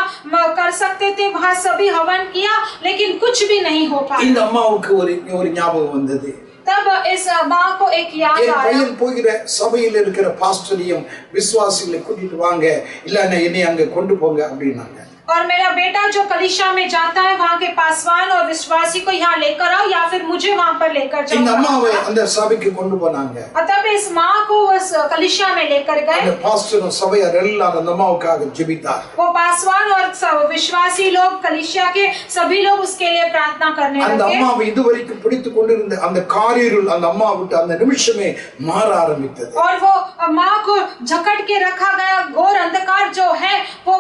कर सकते थे वहाँ सभी हवन किया लेकिन कुछ भी नहीं हो पाया. இந்த அம்மாவுக்கு ஒரு ஞாபகம் வந்தது. तब इस माँ को एक याद आया. பையன் போகிற சபையில் இருக்கிற பாஸ்டரையும் விசுவாசிகளை கூட்டிட்டு வாங்க, இல்லன்னா என்னை அங்க கொண்டு போங்க அப்படின்னாங்க. और मेरा बेटा जो कलीसिया में जाता है वहाँ के पासवान और विश्वासी को यहाँ लेकर आओ या फिर मुझे वहाँ पर लेकर जाओ. இந்த அம்மாவை அந்த சபைக்கு கொண்டு போனாங்க. तब इस माँ को उस कलीसिया में लेकर गए. அந்த பாஸ்டரும் சபையார் எல்லாரும் அந்த அம்மாவுக்காக ஜெபித்தார். वो पासवान और विश्वासी लोग कलीसिया के सभी लोग उसके लिए प्रार्थना करने அந்த लगे. அம்மாவை இதுவரைக்கும் பிடித்து கொண்டிருந்த அந்த காரிருள் அந்த அம்மா விட்டு அந்த நிமிஷமே மாற ஆரம்பித்தது. और वो माँ को जकड़ के रखा गया घोर अंधकार जो है वो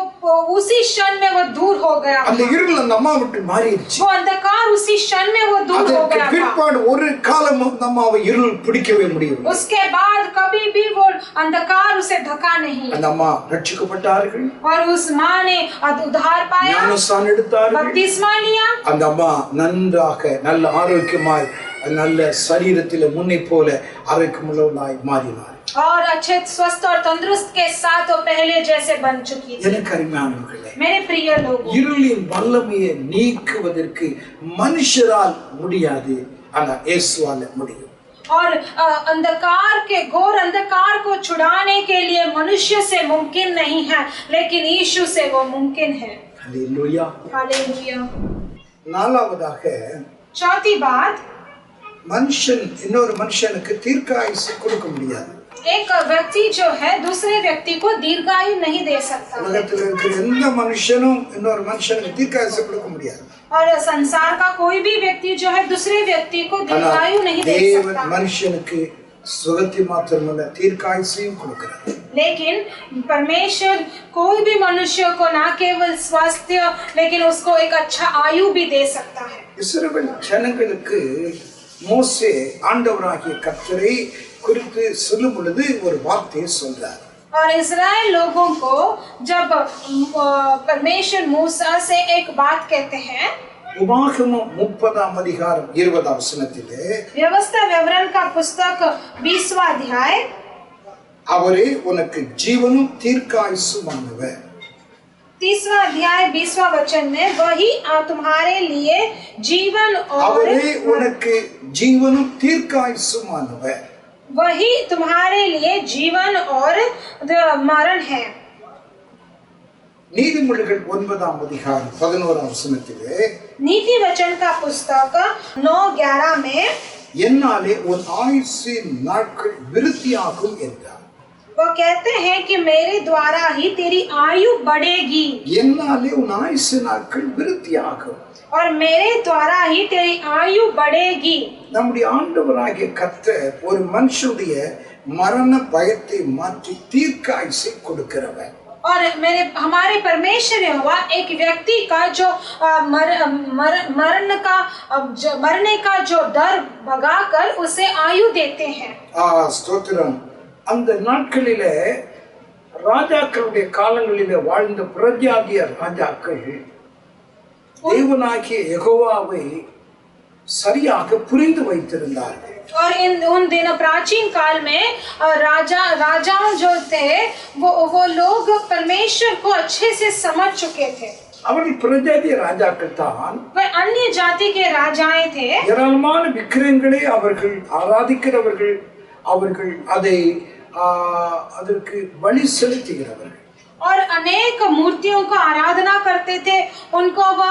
उसी क्षण में वो दूर हो गया. அந்த இருள் அந்த அம்மா விட்டு மாறிடுச்சு. वो अंधकार उसी क्षण में वो दूर हो गया था. பிற்பாடு ஒரு காலம் அந்த அம்மாவை இருள் பிடிக்கவே முடியவில்லை. उसके बाद कभी भी वो अंधकार उसे ढका नहीं. அந்த அம்மா ரட்சிக்கப்பட்டார்கள். और उस माँ ने उद्धार पाया, ஞானஸ்நானம் எடுத்தார்கள். बपतिस्मा लिया. அந்த அம்மா நன்றாக நல்ல ஆரோக்கியமாய் நல்ல சரீரத்திலே முன்னை போல ஆரோக்கியமுள்ளவளாய் மாறினார். और अच्छे स्वस्थ और तंदुरुस्त के साथ वो पहले जैसे बन चुकी थी. எனக்கு அருமையானவர்களே, मेरे प्रिय लोगों, இருளின் வல்லமையை நீக்குவதற்கு மனுஷரால் முடியாது, ஆனா இயேசுவால முடியும். और घोर अंधकार को छुड़ाने के लिए मनुष्य से मुमकिन नहीं है लेकिन यीशु से वो मुमकिन है. हालेलुया. हालेलुया. நாலாவதாக चौथी बात, மனுஷன் இன்னொரு மனுஷனுக்கு தீர்க்காயுசு கொடுக்க முடியாது. एक व्यक्ति जो है दूसरे व्यक्ति को दीर्घायु नहीं दे सकता है। உலகத்தில் இருக்கிற எந்த மனுஷனும் இன்னொரு மனுஷனுக்கு தீர்க்காயுசு கொடுக்க முடியாது. और संसार का कोई भी व्यक्ति जो है दूसरे व्यक्ति को दीर्घायु नहीं दे தேவன் सकता। மனுஷனுக்கு சுகத்தை மாத்திரமல்ல தீர்க்காயுசையும் கொடுக்கிறார். लेकिन परमेश्वर कोई भी मनुष्य को ना केवल स्वास्थ्य लेकिन उसको एक अच्छा आयु भी दे सकता है। இஸ்ரவேல் ஜனங்களுக்கு மோசே ஆண்டவராகிய கர்த்தரை குறித்து சொல்லும் பொழுது ஒரு வார்த்தையை சொல்றார். और इस्राएल लोगों को जब परमेश्वर मूसा से एक बात कहते हैं, உபாகமம் 30ஆம் அதிகாரம் 20ஆம் வசனத்திலே व्यवस्था विवरण का पुस्तक 20वां अध्याय, அவரே உனக்கு ஜீவனும் தீர்க்காயுசுமானவர். 30वां अध्याय 20वां वचन में वही तुम्हारे लिए जीवन और அவரே உனக்கு ஜீவனும் தீர்க்காயுசுமானவர். वही तुम्हारे लिए जीवन और मरण है। நீதிமொழிகள் 9ஆம் அதிகாரம் 11ஆம் வசனத்திலே नीति वचन का पुस्तक 9:11 में என்னாலே உன் ஆயுசின் நாட்கள் விருத்தியாகும் என்றார். वो कहते हैं कि मेरे द्वारा ही तेरी आयु बढ़ेगी என்னாலே உன் ஆயுசின் நாட்கள் விருத்தியாகும். और मेरे द्वारा ही तेरी आयु बढ़ेगी। நம்முடைய ஆண்டவராகிய கர்த்தர் ஒரு மனுஷனுடைய மரண பயத்தை மாற்றி தீர்க்காயுசை கொடுக்கிறவர். और हमारे परमेश्वर यहोवा एक व्यक्ति का जो मरने का जो डर भगाकर उसे आयु देते हैं। ஸ்தோத்திரம். அந்த நாட்களிலே ராஜாக்களுடைய காலங்களிலே வாழ்ந்த பிரஜாதிய ராஜாக்கள் தேவனாகிய யெகோவாவை சரியாக புரிந்து வைத்திருந்தார்கள். और उन दिनों प्राचीन काल में राजाओं जो थे वो लोग परमेश्वर को अच्छे से समझ चुके थे। அவர்கள் பிரஜாதிய ராஜாக்கள் தான். वे अन्य जाति के राजाएं थे। ஏராளமான விக்கிரகங்களை அவர்கள் ஆராதிக்கிறவர்கள், அவர்கள் அதை அதற்கு பலி செலுத்துகிறவர்கள். और अनेक मूर्तियों को आराधना करते थे, उनको वो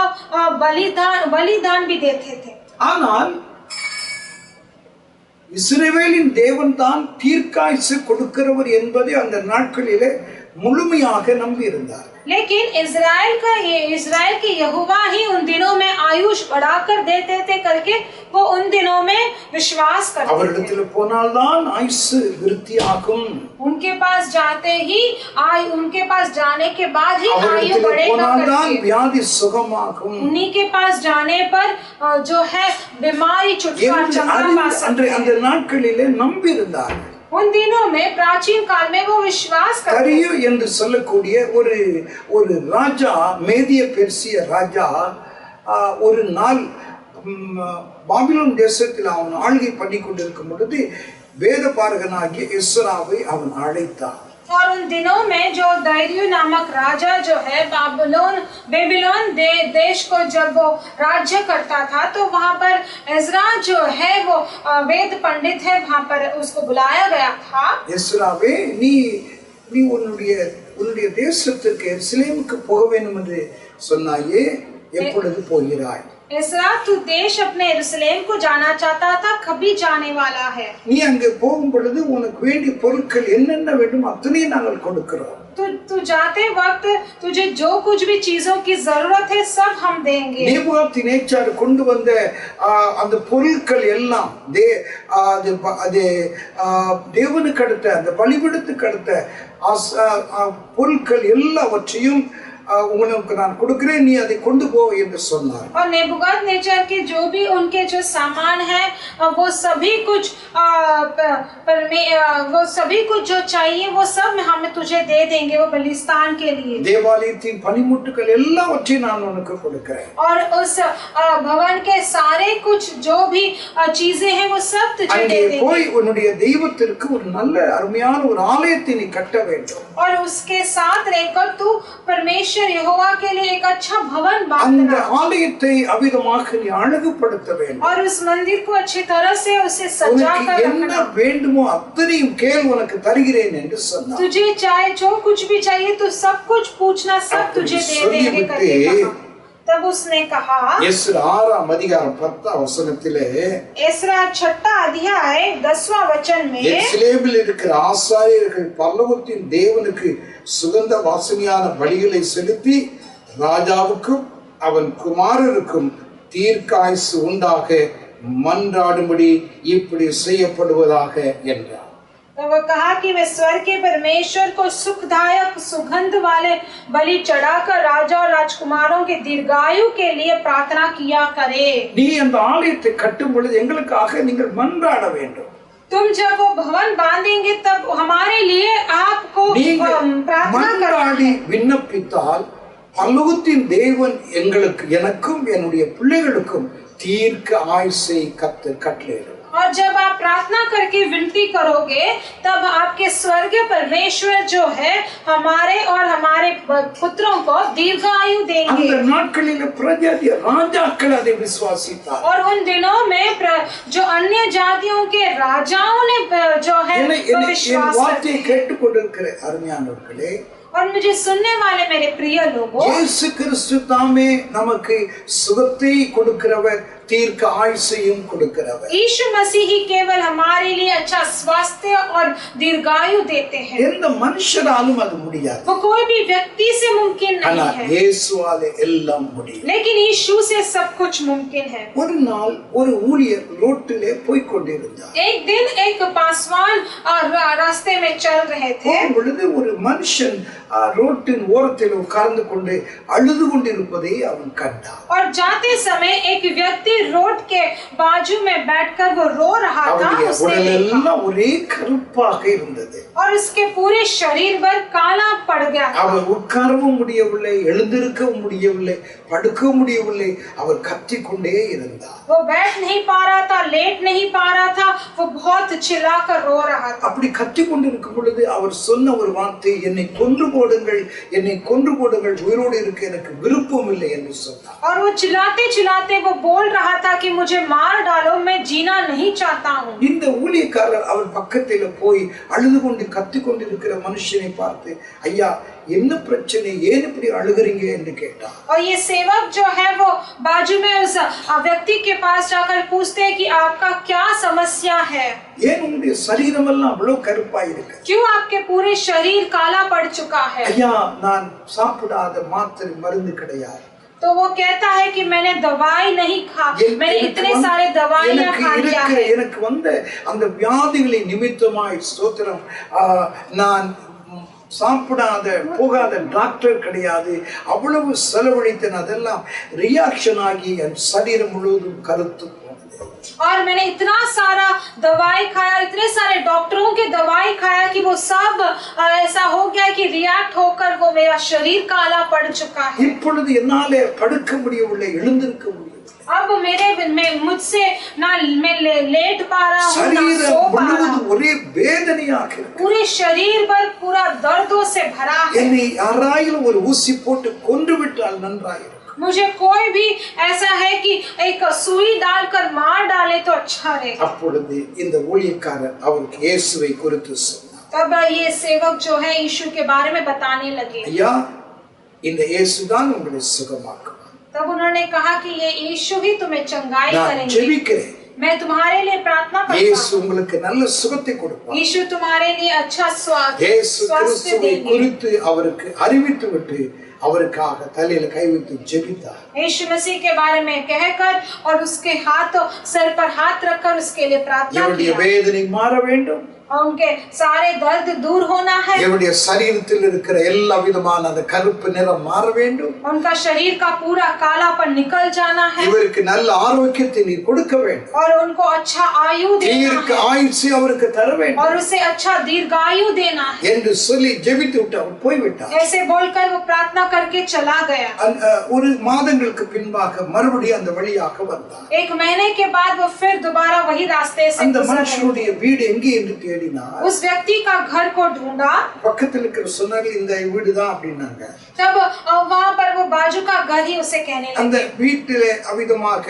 बलिदान भी देते थे। ஆனால் இஸ்ரவேலின் தேவன் தான் தீர்க்காயுசு கொடுக்கிறவர் என்பதை அந்த நாட்களிலே முழுமையாக நம்பி இருந்தார். लेकिन इज़राइल के यहोवा ही उन दिनों में आयुष बढ़ाकर देते थे करके वो उन दिनों में विश्वास करते थे। அவரிடத்தில் போனால்தான் ஆயுசு விருத்தியாகும். उनके पास जाते ही उनके पास जाने के बाद ही आयु அவரிடத்தில் बढ़ेगा போனால்தான் करके வியாதி சுகமாகும். उन्हीं के पास जाने पर जो है बीमारी छुटकारा पा सकते हैं। அந்த நாட்களிலே நம்பி இருந்தார்கள். उन दिनों में प्राचीन काल में वो विश्वास करते கரியு என்று சொல்லக்கூடிய ஒரு ராஜா, மேதிய பெர்சிய ராஜா, ஒரு நாள் பாபிலோன் தேசத்தில் அவன் ஆளுகை பண்ணி கொண்டிருக்கும் பொழுது வேத பாரகனாகிய எஸ்ராவை அவன் அழைத்தான். और उन दिनों में जो दारियु नामक राजा जो है बेबीलोन देश को जब वो राज्य करता था तो वहाँ पर एजरा जो है वो वेद पंडित है, वहाँ पर उसको बुलाया गया था। எஸ்ராவே, நீ உன்னுடைய தேசத்திற்கு எருசலேமுக்கு போக வேண்டும் என்று சொன்னாயே, எப்பொழுது போகிறாய்? एजरा, तू देश अपने यरूशलेम को जाना चाहता था, कभी जाने वाला है। நீ அங்கே போகும் பொழுது உனக்கு வேண்டிய பொருட்கள் என்னென்ன வேண்டும் அத்தனையும் நாங்கள் கொடுக்கிறோம். तू जाते वक्त तुझे जो कुछ भी चीजों की जरूरत है सब हम देंगे। நேபுகாத்நேச்சார் கொண்டு வந்த அந்த பொருட்கள் எல்லாம் தேவனுக்கு அடுத்த அந்த பலிபீடத்துக்கு அடுத்த பொருட்கள் எல்லாவற்றையும் உனக்கு நான் கொடுக்கிறேன், நீ அதை கொண்டு போ என்று சொன்னார். और नेबुकदनेस्सर के जो भी उनके जो सामान है वो सभी कुछ जो चाहिए वो सब हम तुझे दे देंगे, वो बलिस्तान के लिए। தேவாலயத்தின் பனிமுட்டுகள் எல்லாவற்றையும் நான் உனக்கு கொடுக்கிறேன். और उस भवन के सारे कुछ जो भी चीजें हैं वो सब तुझे दे देंगे। போய் உன்னுடைய தெய்வத்திற்கு ஒரு நல்ல அருமையான ஒரு ஆலயத்தை நீ கட்ட வேண்டும். और उसके साथ रहकर तू परमेश्वर यहोवा के लिए एक अच्छा भवन அந்த बनाना ஆலயத்தை அவிதமாக நீ அழகுபடுத்த வேண்டும். और उस मंदिर को अच्छी तरह से उसे सजा உனக்கு कर என்ன रखना। வேண்டுமோ அத்தனையும் கேள், உனக்கு தருகிறேன் என்று சொன்னார். तुझे चाहे जो कुछ भी चाहिए तो सब कुछ पूछना, सब तुझे दे देंगे करके कहा। तब उसने कहा, எஸ்ரா 6ஆம் அதிகாரம் 10ஆம் வசனத்திலே, एसरा 6 अध्याय 10वां वचन में, எருசலேமில் இருக்கிற ஆசாரியர்கள் பரலோகத்தின் தேவனுக்கு சுகந்த வாசனையான பலிகளை செலுத்தி ராஜாவுக்கும் அவன் குமாரருக்கும் தீர்க்காயுசு உண்டாக மன்றாடும்படி இப்படி செய்யப்படுவதாக என்றார். तो वो कहा कि वे स्वर्ग के परमेश्वर को सुखदायक सुगंध वाले बलि चढ़ाकर राजा और राजकुमारों के दीर्घायु के लिए प्रार्थना किया करे। நீ அந்த ஆலயத்தை கட்டும் பொழுது எங்களுக்காக நீங்கள் மன்றாட வேண்டும். तुम जब वो भवन बांधेंगे तब हमारे लिए आपको प्रार्थना மன்றாடி விண்ணப்பித்தால் பரலோகத்தின் தேவன் எங்களுக்கு எனக்கும் என்னுடைய பிள்ளைகளுக்கும் தீர்க்க ஆயுசை கட்டளையிடுவார். और जब आप प्रार्थना करके विनती करोगे तब आपके स्वर्गीय परमेश्वर जो है हमारे और हमारे पुत्रों को दीर्घायु देंगे। அந்த நாட்களில் பிரஜாதி ராஜாக்கள் அதை விசுவாசித்தார். और उन दिनों में जो अन्य जातियों के राजाओं ने जो है विश्वास வார்த்தையை கேட்டுக்கொண்டிருக்கிற அருமையானவர்களே, और मुझे सुनने वाले मेरे प्रिय लोगों, இயேசு கிறிஸ்து தாமே நமக்கு சுகத்தை கொடுக்கிறவர், தீர்க்க ஆயுசையும் கொடுக்கிறவர். यीशु मसीह ही केवल हमारे लिए अच्छा स्वास्थ्य और दीर्घायु देते हैं। எந்த மனுஷனாலும் அது முடியாது. वो कोई भी व्यक्ति से मुमकिन नहीं है, இயேசுவாலே எல்லாம் முடியும். लेकिन यीशु से सब कुछ मुमकिन है। ஒரு நாள் ஒரு ஊழியர் ரோட்டிலே போய் கொண்டிருந்தார். एक दिन एक पासवान रास्ते में चल रहे थे। பொழுது ஒரு மனுஷன் ரோட்டின் ஓரத்தில் உட்கார்ந்து கொண்டு அழுது கொண்டிருப்பதை அவன் கண்டான். और जाते समय एक व्यक्ति रोड के बाजू में बैठकर वो रो रहा था। उसने देखा ஒரே கருப்பாக இருந்தது और उसके पूरे शरीर पर काला पड़ गया। அவர் உட்காரவும் முடியவில்லை, எழுந்திருக்கவும் முடியவில்லை, படுக்கவும் முடியவில்லை. அவர் கத்திக்கொண்டே இருந்தார். वो बैठ नहीं पा रहा था, लेट नहीं पा रहा था, वो बहुत चिल्लाकर रो रहा था। அப்படி கத்திக்கொண்டிருக்கும் பொழுது அவர் சொன்ன ஒரு வார்த்தை, என்னை கொன்று போடுங்கள், என்னை கொன்று போடுங்கள், உயிரோடு இருக்க எனக்கு விருப்பம் இல்லை என்று சொன்னார். और वो चिल्लाते चिल्लाते वो बोल रहा था कि मुझे मार डालो, मैं जीना नहीं चाहता हूँ। இந்த ஊழியக்காரர் அவர் பக்கத்தில் போய் அழுது கொண்டு கத்தி கொண்டிருக்கிற மனுஷனை பார்த்து, ஐயா என்ன பிரச்சனை, ஏன் இப்படி அழுகிறீங்க என்று கேட்டார். और ये सेवक जो है वो बाजू में उस व्यक्ति के पास जाकर पूछते हैं कि आपका क्या समस्या है, ஏன் உங்களுடைய சரீரம் எல்லாம் அவ்வளவு கருப்பாய் இருக்கு, क्यों आपके पूरे शरीर काला पड़ चुका है। ஐயா நான் சாப்பிடாத மாத்திரை மருந்து கிடையாது. तो वो कहता है कि मैंने दवाई नहीं खा, मैंने इतने सारे दवाइयां खा लिया है। எனக்கு வந்த அந்த வியாதிகளை நிமித்தமாய் ஸ்தோத்திரம், நான் சாப்பிடாத போகாத டாக்டர் கிடையாது, அவ்வளவு செலவழித்தேன், அதெல்லாம் ரியாக்ஷன் ஆகி என் சரீரம் முழுவதும் கருத்து போனது. और मैंने इतना सारा दवाई खाया, इतने सारे डॉक्टरों के दवाई खाया कि वो सब ऐसा हो गया कि रिएक्ट होकर वो मेरा शरीर काला पड़ चुका है। இப்பொழுது என்னாலே படுக்க முடியவில்லை, எழுந்திருக்க முடியவில்லை. अब मुझसे ना मैं लेट पा रहा हूँ, ना शरीर सो पा रहा हूँ। ஒரே வேதனையாக இருக்கு. पूरे शरीर पर पूरा दर्दों से भरा है। என்னை யாராயிலும் ஒரு ஊசி போட்டு கொன்று விட்டால் நன்றாயிருக்கும். मुझे कोई भी ऐसा है कि एक सुई डालकर मार डाले तो अच्छा रहेगा। அப்பொழுது இந்த ஊழியக்காரர் அவருக்கு இயேசுவை குறித்து சொன்னார். तब ये सेवक जो है यीशु के बारे में बताने लगे। ஐயா இந்த இயேசுதான் உங்களை சுகமாக்குவார். तब उन्होंने कहा कि ये यीशु ही तुम्हें चंगाई நான் करेंगे, ஜெபிக்கிறேன், मैं तुम्हारे लिए प्रार्थना करता இயேசு हूँ। உங்களுக்கு நல்ல சுகத்தை கொடுப்பார். यीशु तुम्हारे लिए अच्छा இயேசு स्वास्थ्य கிறிஸ்துவை देंगे। குறித்து அவருக்கு அறிவித்து விட்டு அவருக்காக தலையில கை வைத்து ஜெபித்தார். यीशु मसीह के बारे में कहकर और उसके सर पर हाथ रखकर उसके लिए प्रार्थना என்னுடைய किया। வேதனை மாற வேண்டும், और उनके सारे दर्द दूर होना है, என்னுடைய சரீரத்தில் இருக்கிற எல்லா விதமான அந்த கருப்பு நிறம் மாற வேண்டும், उनका शरीर का पूरा कालापन निकल जाना है, இவருக்கு நல்ல ஆரோக்கியத்தை நீ கொடுக்க வேண்டும், और उनको अच्छा आयु देना தீர்க்க है, ஆயுசை அவருக்கு தர வேண்டும் और उसे अच्छा दीर्घायु देना है। என்று சொல்லி ஜெபித்து விட்டு அவர் போய்விட்டார். ऐसे बोलकर वो प्रार्थना करके चला गया। ஒரு மாதங்களுக்கு பின்பாக மறுபடியும் அந்த வழியாக வந்தார். एक महीने के बाद वो फिर दोबारा वही रास्ते से அந்த गुजर மனுஷனுடைய வீடு எங்கே என்று தேடினார். उस व्यक्ति का घर को ढूंढा। பக்கத்தில் இருக்கிற சொன்னார்கள் இந்த வீடுதான் அப்படின்னாங்க. तब वहां पर वो बाजू का घर ही उसे कहने लगे। அந்த வீட்டிலே அவிதமாக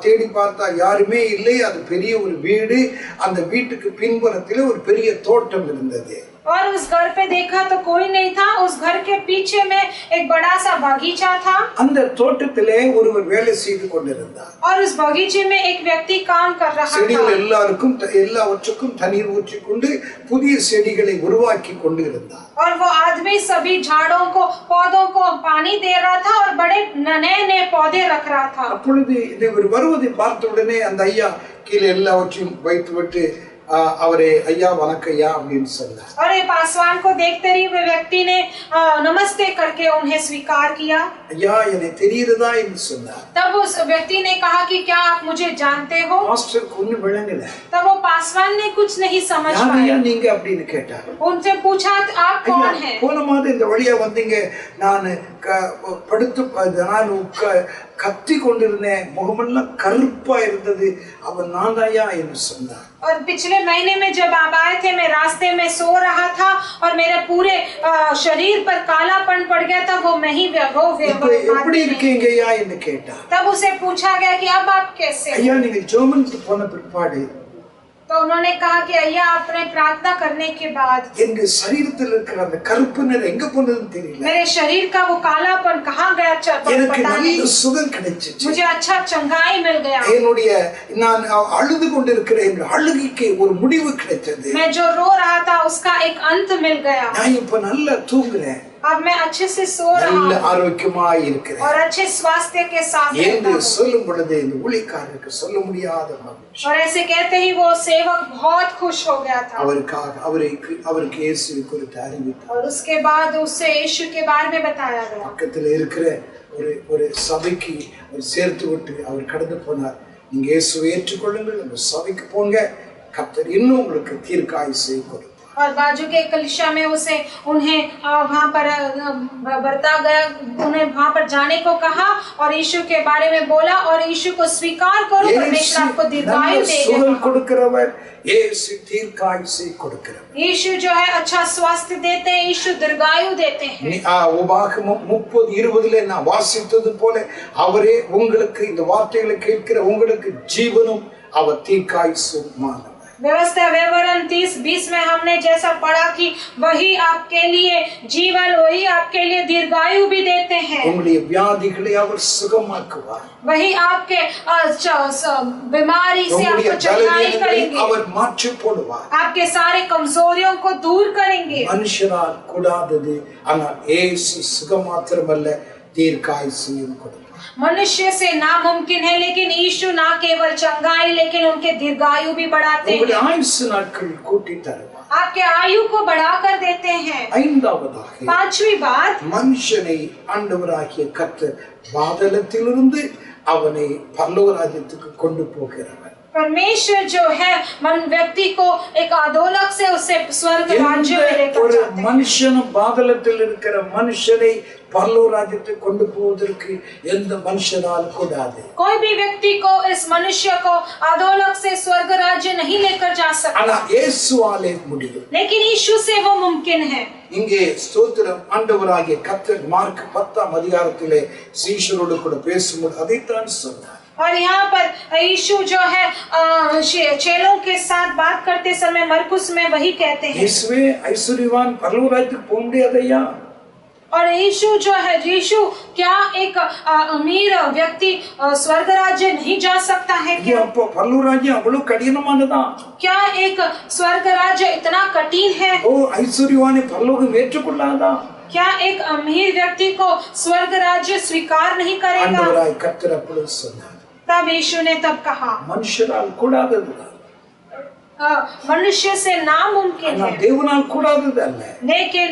தேடி பார்த்தா யாருமே இல்லை. அது பெரிய ஒரு வீடு. அந்த வீட்டுக்கு பின்புறத்தில் ஒரு பெரிய தோட்டம் இருந்தது. और उस घर पे देखा तो कोई नहीं था। उस घर के पीछे में एक बड़ा सा बगीचा था அந்த தோட்டத்திலே ஒருவர் வேலை செய்து கொண்டிருந்தார். और उस बगीचे में एक व्यक्ति काम कर रहा செடிகள் था எல்லாவற்றுக்கும் தண்ணீர் ஊற்றிக்கொண்டு புதிய செடிகளை உருவாக்கி கொண்டு இருந்தார். और वो आदमी सभी झाड़ों को पौधों को पानी दे रहा था और बड़े नए नए पौधे रख रहा था। அப்பொழுது இவர் வருவதை பார்த்த உடனே அந்த ஐயா கீழே எல்லாவற்றையும் வைத்துவிட்டு அவரே ஐயா வணக்கய்யா அப்படின்னு சொன்னார். और ये पासवान को देखते ही वे व्यक्ति ने नमस्ते करके उन्हें स्वीकार किया। ஐயா என்னை தெரியுறதா என்று சொன்னார். तब उस व्यक्ति ने कहा कि क्या आप मुझे जानते हो? மாஸ்டருக்கு ஒன்றும் விளங்கல. तब वो पासवान ने कुछ नहीं समझ யார் पाया। ஐயா நீங்க அப்படின்னு கேட்டார். उनसे पूछा आप कौन हैं? போன மாதம் இந்த வழியா வந்தீங்க, நான் படுத்து நான் கத்தி கொண்டிருந்தேன், முகமெல்லாம் கருப்பா இருந்தது, அவன் நான் ஐயா என்று சொன்னார். और पिछले महीने में जब आप आए थे मैं रास्ते में सो रहा था और मेरे पूरे शरीर पर कालापन पड़ गया था, वो मैं ही எப்படி இருக்கீங்க ஐயா என்று கேட்டார். तब उसे पूछा गया कि अब आप कैसे हो? ஐயா நீங்க ஜெர்மனுக்கு போன பிற்பாடு तो उन्होंने कहा कि अय्या आपने प्रार्थना करने के बाद எங்க சரீரத்தில் இருக்கிற அந்த கருப்பு நிறம் எங்க போனதுன்னு தெரியல. मेरे शरीर का वो कालापन कहाँ गया எனக்கு पता नहीं। நல்ல சுகம் கிடைச்சிச்சு. मुझे अच्छा चंगाई मिल गया। என்னுடைய நான் அழுது கொண்டிருக்கிற என் அழுகைக்கு ஒரு முடிவு கிடைத்தது. मैं जो रो रहा था उसका एक अंत मिल गया। நான் இப்ப நல்லா தூங்குறேன். अब मैं अच्छे से सो रहा நல்ல हूँ ஆரோக்கியமாய் இருக்கிறேன் और अच्छे स्वास्थ्य के साथ என்று रहता हूँ। சொல்லும் பொழுது இந்த ஊழியக்காரருக்கு சொல்ல முடியாத மகிழ்ச்சி. और ऐसे कहते ही वो सेवक बहुत खुश हो गया था। அவருக்கு இயேசு குறித்து அறிவித்தார். और उसके बाद उससे यीशु के बारे में बताया गया। பக்கத்தில் இருக்கிற ஒரு சபைக்கு சேர்த்து விட்டு அவர் கடந்து போனார். நீங்க இயேசுவை ஏற்றுக்கொள்ளுங்கள், அந்த சபைக்கு போங்க, கர்த்தர் இன்னும் உங்களுக்கு தீர்க்காயுசை கொடுப்பார். और बाजू के कलीसिया में उन्हें वहाँ पर बरता गया, उन्हें वहाँ पर जाने को कहा और यीशु के बारे में बोला और यीशु को स्वीकार करो, परमेश्वर आपको दीर्घायु देगा। இயேசு தீர்க்காயுசை கொடுக்கிறவர். यीशु जो है अच्छा स्वास्थ्य देते हैं, यीशु दीर्घायु देते हैं। உபாகமம் 30:20 நான் வாசித்தது போல அவரே உங்களுக்கு இந்த வார்த்தைகளை கேட்கிற உங்களுக்கு ஜீவனும் அவர் தீர்க்காயுசுமானவர். व्यवस्था विवरण 30:20 में हमने जैसा पढ़ा कि वही आपके लिए जीवन, वही आपके लिए दीर्घायु भी देते हैं। உங்களுடைய வியாதிகளை அவர் சுகமாக்குவார். वही आपके बीमारी से आपको चंगाई करेंगे, அவர் மாற்றி போடுவார். आपके सारे कमजोरियों को दूर करेंगे। மனுஷரால் கூடாதது, ஆனால் இயேசு சுகம் மாத்திரமல்ல தீர்க்காயுசையும் கொடுப்பார். मनुष्य से नामुमकिन है, लेकिन यीशु ना केवल चंगाई लेकिन उनके दीर्घायु भी बढ़ाते உங்களுடைய हैं। ஆயுசு நாட்கள் கூட்டி தருவார். आपके आयु को बढ़ाकर देते हैं। ஐந்தாவதாக पांचवी बात, மனுஷனை ஆண்டவராகிய கர்த்தர் பாதாளத்திலிருந்து அவனை பரலோக ராஜ்யத்துக்கு கொண்டு போகிறவர். परमेश्वर जो है मन व्यक्ति को एक अधोलोक से उसे स्वर्ग राज्य में लेकर ஒரு जाते हैं। மனுஷனும் பாதாளத்தில் இருக்கிற மனுஷனை பரலோக ராஜ்யத்துக்கு கொண்டு போவதற்கு எந்த மனுஷனால் கூடாது. कोई भी व्यक्ति को, इस मनुष्य को अधोलोक से स्वर्ग राज्य नहीं लेकर जा सकता, ஆனா இயேசுவாலே முடியும். लेकिन यीशु से वो मुमकिन है। இங்கே ஸ்தோத்திரம், ஆண்டவராகிய கர்த்தர் மார்க் 10 சீஷரோடு கூட பேசும்போது அதைத்தான் சொன்னார். और यहाँ पर यीशु जो है चेलों के साथ बात करते समय मरकुस में वही कहते हैं, இயேசுவே ஐஸ்வர்யவான் பரலோக ராஜ்யத்துக்கு போக முடியாதையா? और यीशु जो है, यीशु क्या एक अमीर व्यक्ति स्वर्ग राज्य नहीं जा सकता है क्या? அப்போ பரலோக ராஜ்யம் அவ்வளவு கடினமானதா? क्या एक स्वर्ग राज्य इतना कठिन है? ஓ ஐஸ்வர்யவானை பரலோகம் ஏற்றுக்கொள்ளாதா? क्या एक अमीर व्यक्ति को स्वर्ग राज्य स्वीकार नहीं करेगा? ஆண்டவராய் கர்த்தர் அப்பொழுது சொன்னார், तब यीशु ने तब कहा, மனுஷரால் கூடாததுதான், मनुष्य से नामुमकिन ஆனால் है, தேவனால் கூடாதது அல்ல. लेकिन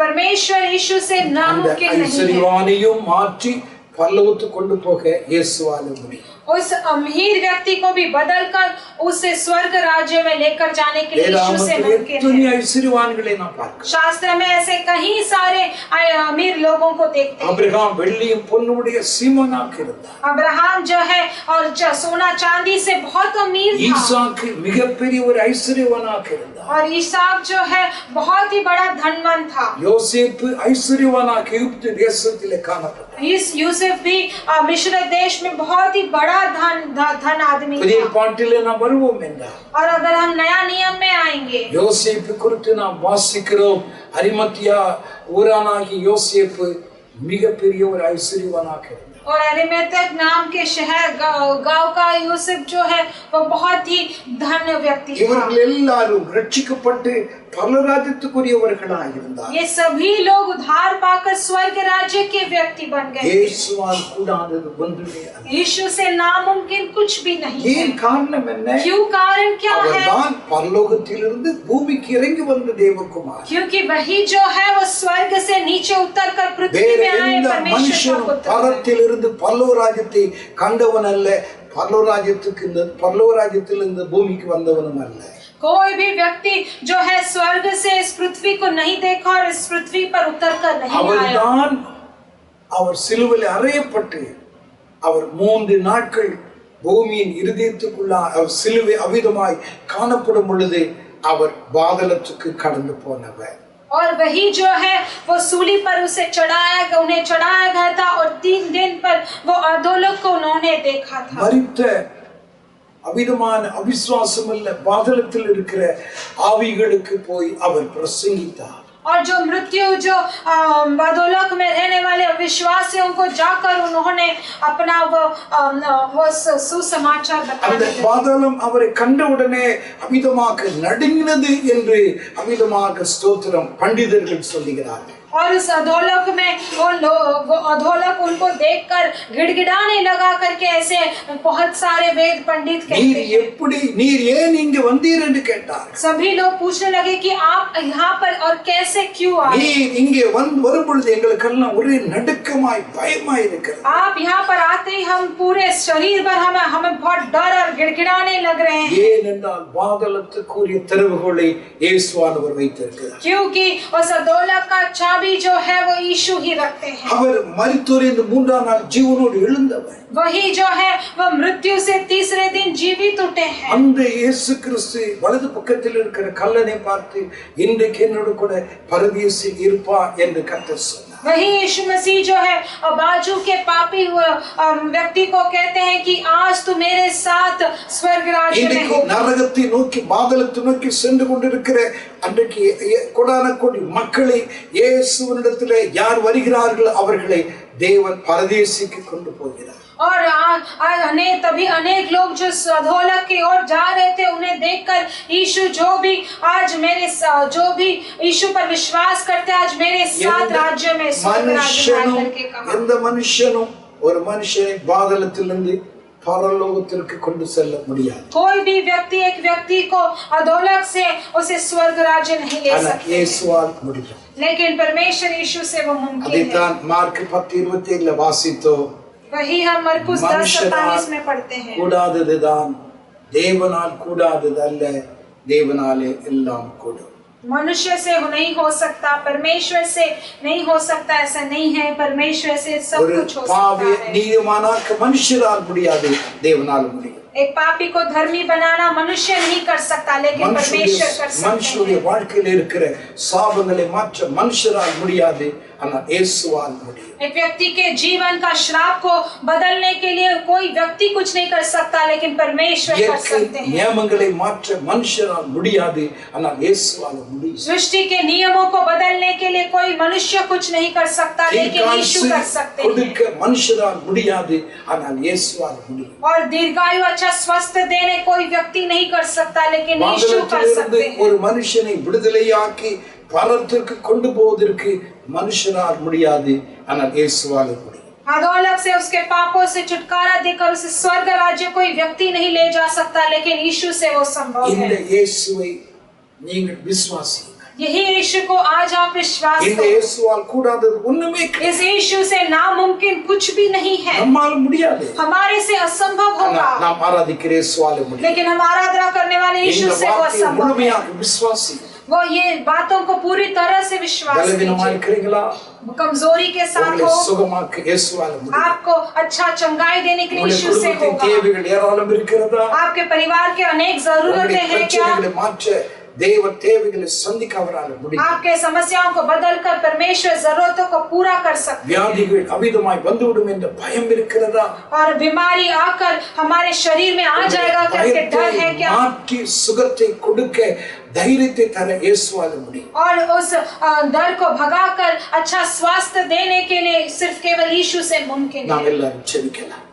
परमेश्वर यीशु से அந்த नामुमकिन नहीं है। ஐஸ்வர்யவானையும் மாற்றி பரலோகத்துக்கு கொண்டு போக இயேசுவாலே முடியும். उस अमीर व्यक्ति को भी बदलकर उसे स्वर्ग राज्य में लेकर जाने के लिए यीशु से मुमकिन है। ஐஸ்வர்யவான்களை நாம் பார்க்கிறோம். शास्त्र में ऐसे कई सारे अमीर लोगों को देखते हैं। அபிரகாம் வெள்ளியும் பொன்னுடைய சீமோனாக இருந்தார். अब्राहम जो है और सोना चांदी से बहुत अमीर था, ஈசாக்கு மிகப்பெரிய ஒரு ஐஸ்வர்யவானாக இருந்தார். और ईसाक जो है बहुत ही बड़ा धनवान था। யோசேப்பு ஐஸ்வர்யவானாக எகிப்து தேசத்திலே காணப்பட்டார். इस यूसुफ भी मिस्र देश में बहुत ही बड़ा धन आदमी புதிய था। பாட்டிலே நாம் வருவோம் என்றால் और अगर हम नया नियम में आएंगे, யோசேப்பு குறித்து நாம் வாசிக்கிறோம். அரிமத்தியா ஊரானாகி யோசேப்பு மிகப்பெரிய ஒரு ஐஸ்வர்யவானாக இருந்தார். और अरिमतिया नाम के शहर गांव का यूसुफ जो है वो बहुत ही धन्य व्यक्ति था। இவர்கள் எல்லாரும் ரட்சிக்கப்பட்டு பரலோகத்துக்குரியவர்களாக இருந்தார். ये सभी लोग उद्धार पाकर स्वर्ग राज्य के व्यक्ति बन गए। இயேசுவால் கூடாதது ஒன்றுமே அல்ல. यीशु से नामुमकिन कुछ भी नहीं है। ஏன் காரணம் என்ன? क्यों? कारण क्या है? அவர்தான் பரலோகத்திலிருந்து பூமிக்கு இறங்கி வந்த தேவகுமாரன். क्योंकि वही जो है वो स्वर्ग से नीचे उतरकर पृथ्वी में आए परमेश्वर का पुत्र। பரத்திலிருந்து பரலோகராஜ்யத்தை கண்டவன் அல்ல, பரலோகராஜ்யத்திலிருந்து பூமிக்கு வந்தவனும் அல்ல. कोई भी व्यक्ति जो है स्वर्ग से इस पृथ्वी को नहीं देखा और इस पृथ्वी पर उतरकर नहीं आया। அவர்தான் அவர் சிலுவையில் அறையப்பட்டு அவர் 3 நாட்கள் பூமியின் இருதயத்துக்குள்ள அவர் சிலுவை அவிதமாய் காணப்படும் பொழுது அவர் பாதாளத்துக்கு கடந்து போனவர். और वही जो है वो सूली पर उन्हें चढ़ाया गया था और 3 दिन पर वो अधोलोक को उन्होंने देखा था। மரித்த அவிதமான அவிசுவாசம் அல்ல, பாதாளத்தில் இருக்கிற ஆவிகளுக்கு போய் அவர் பிரசங்கித்தார். और जो मृत्यु जो अधोलोक में रहने वाले अविश्वासियों को जाकर उन्होंने अपना वो सुसमाचार அந்த बताया। பாதாளம் அவரை கண்டவுடனே அமிதமாக நடுங்கினது என்று அமிதமாக ஸ்தோத்திரம் பண்டிதர்கள் சொல்லுகிறார்கள். और उस अधोलोक में वो अधोलोक उनको देखकर गिड़गिड़ाने लगा करके ऐसे बहुत सारे वेद पंडित कहते हैं। நீர் ஏன் இங்க வந்தீர் என்று கேட்டார். सभी लोग पूछने लगे कि आप यहाँ पर और कैसे क्यों आए? நீர் இங்கே வரும் பொழுது எங்களுக்கெல்லாம் ஒரே நடுக்கமாய் பயமாய் இருக்கிறது. आप यहाँ पर आते ही हम पूरे शरीर पर हमें बहुत डर और गिड़गिड़ाने लग रहे हैं। ஏனென்றால் பாதாளத்துக்குரிய திறவுகோலை இயேசுவானவர் வைத்திருக்கிறார். क्योंकि उस अधोलोक का चाबी जो है वो यीशु ही रखते हैं। அவர் மரித்தோரின் 3ஆம் நாள் ஜீவனோடு எழுந்தவர். वही जो है वो मृत्यु से तीसरे दिन जीवित उठे हैं। அந்த இயேசு கிறிஸ்து வலது பக்கத்தில் இருக்கிற கல்லனை பார்த்து இன்றைக்கு என்னோடு கூட பரதேசில் இருப்பார் என்று கர்த்தர் சொன்னார். वही यीशु मसीह जो है बाजू के पापी व्यक्ति को कहते हैं कि आज तू मेरे साथ स्वर्ग राज्य में हो। நரகத்தை நோக்கி பாதாளத்தை நோக்கி சென்று கொண்டிருக்கிற அன்றைக்கு கோடான கோடி மக்களை இயேசுவினிடத்திலே யார் வருகிறார்கள் அவர்களை தேவன் பரதேசிக்கு கொண்டு போகிறார். और तभी अनेक लोग जो अधोलोक की ओर जा रहे थे उन्हें देखकर यीशु जो भी यीशु पर विश्वास करते आज मेरे साथ राज्य में स्वर्ग राज्य में करके कहा। எந்த மனுஷனும் ஒரு மனுஷனை பாதாளத்திலிருந்து பரலோகத்திற்கு கொண்டு செல்ல முடியாது. कोई भी व्यक्ति एक व्यक्ति को अधोलोक से उसे स्वर्ग राज्य नहीं ले सकते। இயேசுவால் முடியும். लेकिन परमेश्वर यीशु से वो मुमकिन है। அதைத்தான் மார்க் 10:27 வாசித்தோம். वही हम मरकुस 10:47 में पढ़ते हैं। கூடாததுதான் தேவனால் கூடாதது அல்ல, தேவனாலே எல்லாம் கூடும். मनुष्य से नहीं हो सकता, परमेश्वर से नहीं हो सकता, ऐसा नहीं है। परमेश्वर से सब कुछ हो सकता है। நீதிமானாக்க மனுஷரால் முடியாது, தேவனால் முடியும். एक पापी को धर्मी बनाना मनुष्य नहीं कर सकता, लेकिन परमेश्वर कर सकते हैं। மனுஷனுடைய வாழ்க்கையில் இருக்கிற சாபங்களை மாற்ற மனுஷரால் முடியாது, ஆனால் இயேசுவால் முடியும். एक व्यक्ति के जीवन का श्राप को बदलने के लिए कोई व्यक्ति कुछ नहीं कर सकता, लेकिन परमेश्वर कर सकते हैं। नियमங்களை மாற்ற மனுஷரால் முடியாது, ஆனால் இயேசுவால் முடியும். सृष्टि के नियमों को बदलने के लिए कोई मनुष्य कुछ नहीं कर सकता, लेकिन यीशु कर सकते हैं। கொடுக்க மனுஷரால் முடியாது, ஆனால் இயேசுவால் முடியும். और दीर्घायु अच्छा स्वस्थ देने कोई व्यक्ति नहीं कर सकता, लेकिन यीशु कर सकते हैं। ஒரு மனுஷனை விடுதலையாக்கி பரத்திற்கு கொண்டு போவதற்கு மனுஷரால் முடியாது, ஆனால் இயேசுவால் முடியும். अधोलोक से उसके पापों से छुटकारा देकर उसे स्वर्ग राज्य कोई व्यक्ति नहीं ले जा सकता, लेकिन यीशु से वो संभव है। இந்த இயேசுவை நீங்கள் விசுவாசியுங்கள். यही यीशु को आज आप विश्वास இந்த करो। இயேசுவால் கூடாதது ஒண்ணுமே கிடையாது. इस यीशु से नामुमकिन कुछ भी नहीं है। நம்மால் முடியாது, हमारे से असंभव होगा, நாம் ஆராதிக்கிற இயேசுவால் முடியும். लेकिन हम आराधना करने वाले यीशु से वो असंभव है। முழுமையாக விசுவாசியுங்கள். वो ये बातों को पूरी तरह से विश्वास பலவீனமாக कीजिए। இருக்கிறீங்களா? कमजोरी के साथ உங்களை हो, சுகமாக்க இயேசுவால் முடியும். आपको अच्छा चंगाई देने के लिए உங்களுடைய यीशु से குடும்பத்தின் होगा। தேவைகள் ஏராளம் இருக்கிறதா? आपके परिवार के अनेक जरूरतें हैं क्या? பிரச்சனைகளை மாற்ற தேவ தேவைகளை சந்திக்க அவரால் முடியும். आपके समस्याओं को बदलकर परमेश्वर जरूरतों को पूरा कर सकते हैं। வியாதிகள் அவிதமாய் வந்துவிடும் என்ற பயம் இருக்கிறதா? और बीमारी आकर हमारे शरीर में आ जाएगा करके डर है क्या? மாற்றி சுகத்தை கொடுக்க தைரியத்தை தர இயேசுவால முடியும். और उस डर को भगाकर अच्छा स्वास्थ्य देने के लिए सिर्फ केवल यीशु से मुमकिन நாம் है। எல்லாரும் ஜெபிக்கலாம்.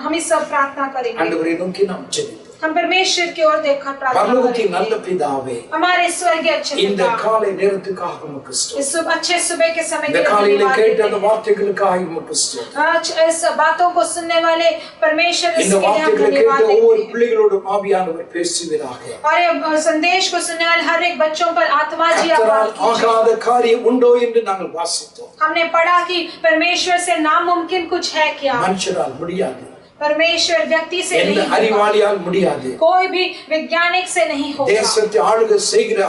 हम ही सब प्रार्थना करेंगे। ஆண்டவரை நோக்கி நாம் ஜெபிப்போம். हम परमेश्वर की ओर देखकर प्रार्थना பரலோகத்தின் करेंगे। நல்ல பிதாவே, हमारे स्वर्गीय अच्छे இந்த पिता, காலை நேரத்துக்காக உமக்கு ஸ்தோத்திரம். इस अच्छे सुबह के समय இந்த के लिए காலையில धन्यवाद கேட்ட देते அந்த हैं। வார்த்தைகளுக்காக உமக்கு ஸ்தோத்திரம். आज इस बातों को सुनने वाले परमेश्वर இந்த इसके लिए हम வார்த்தைகளை धन्यवाद கேட்ட देते ஒவ்வொரு हैं। பிள்ளைகளோடும் ஆவியானவர் பேசுவீராக. और ये संदेश को सुनने वाले हर एक बच्चों पर आत्मा जी आप கர்த்தரால் बात कीजिए। ஆகாத காரியம் உண்டோ என்று நாங்கள் வாசித்தோம். हमने पढ़ा कि परमेश्वर से नामुमकिन कुछ है क्या? மனுஷரால் முடியாது, परमेश्वर व्यक्ति से எந்த नहीं होगा, அறிவாளியால் முடியாது, कोई भी वैज्ञानिक से नहीं होगा, தேசத்தை ஆளுகை செய்கிற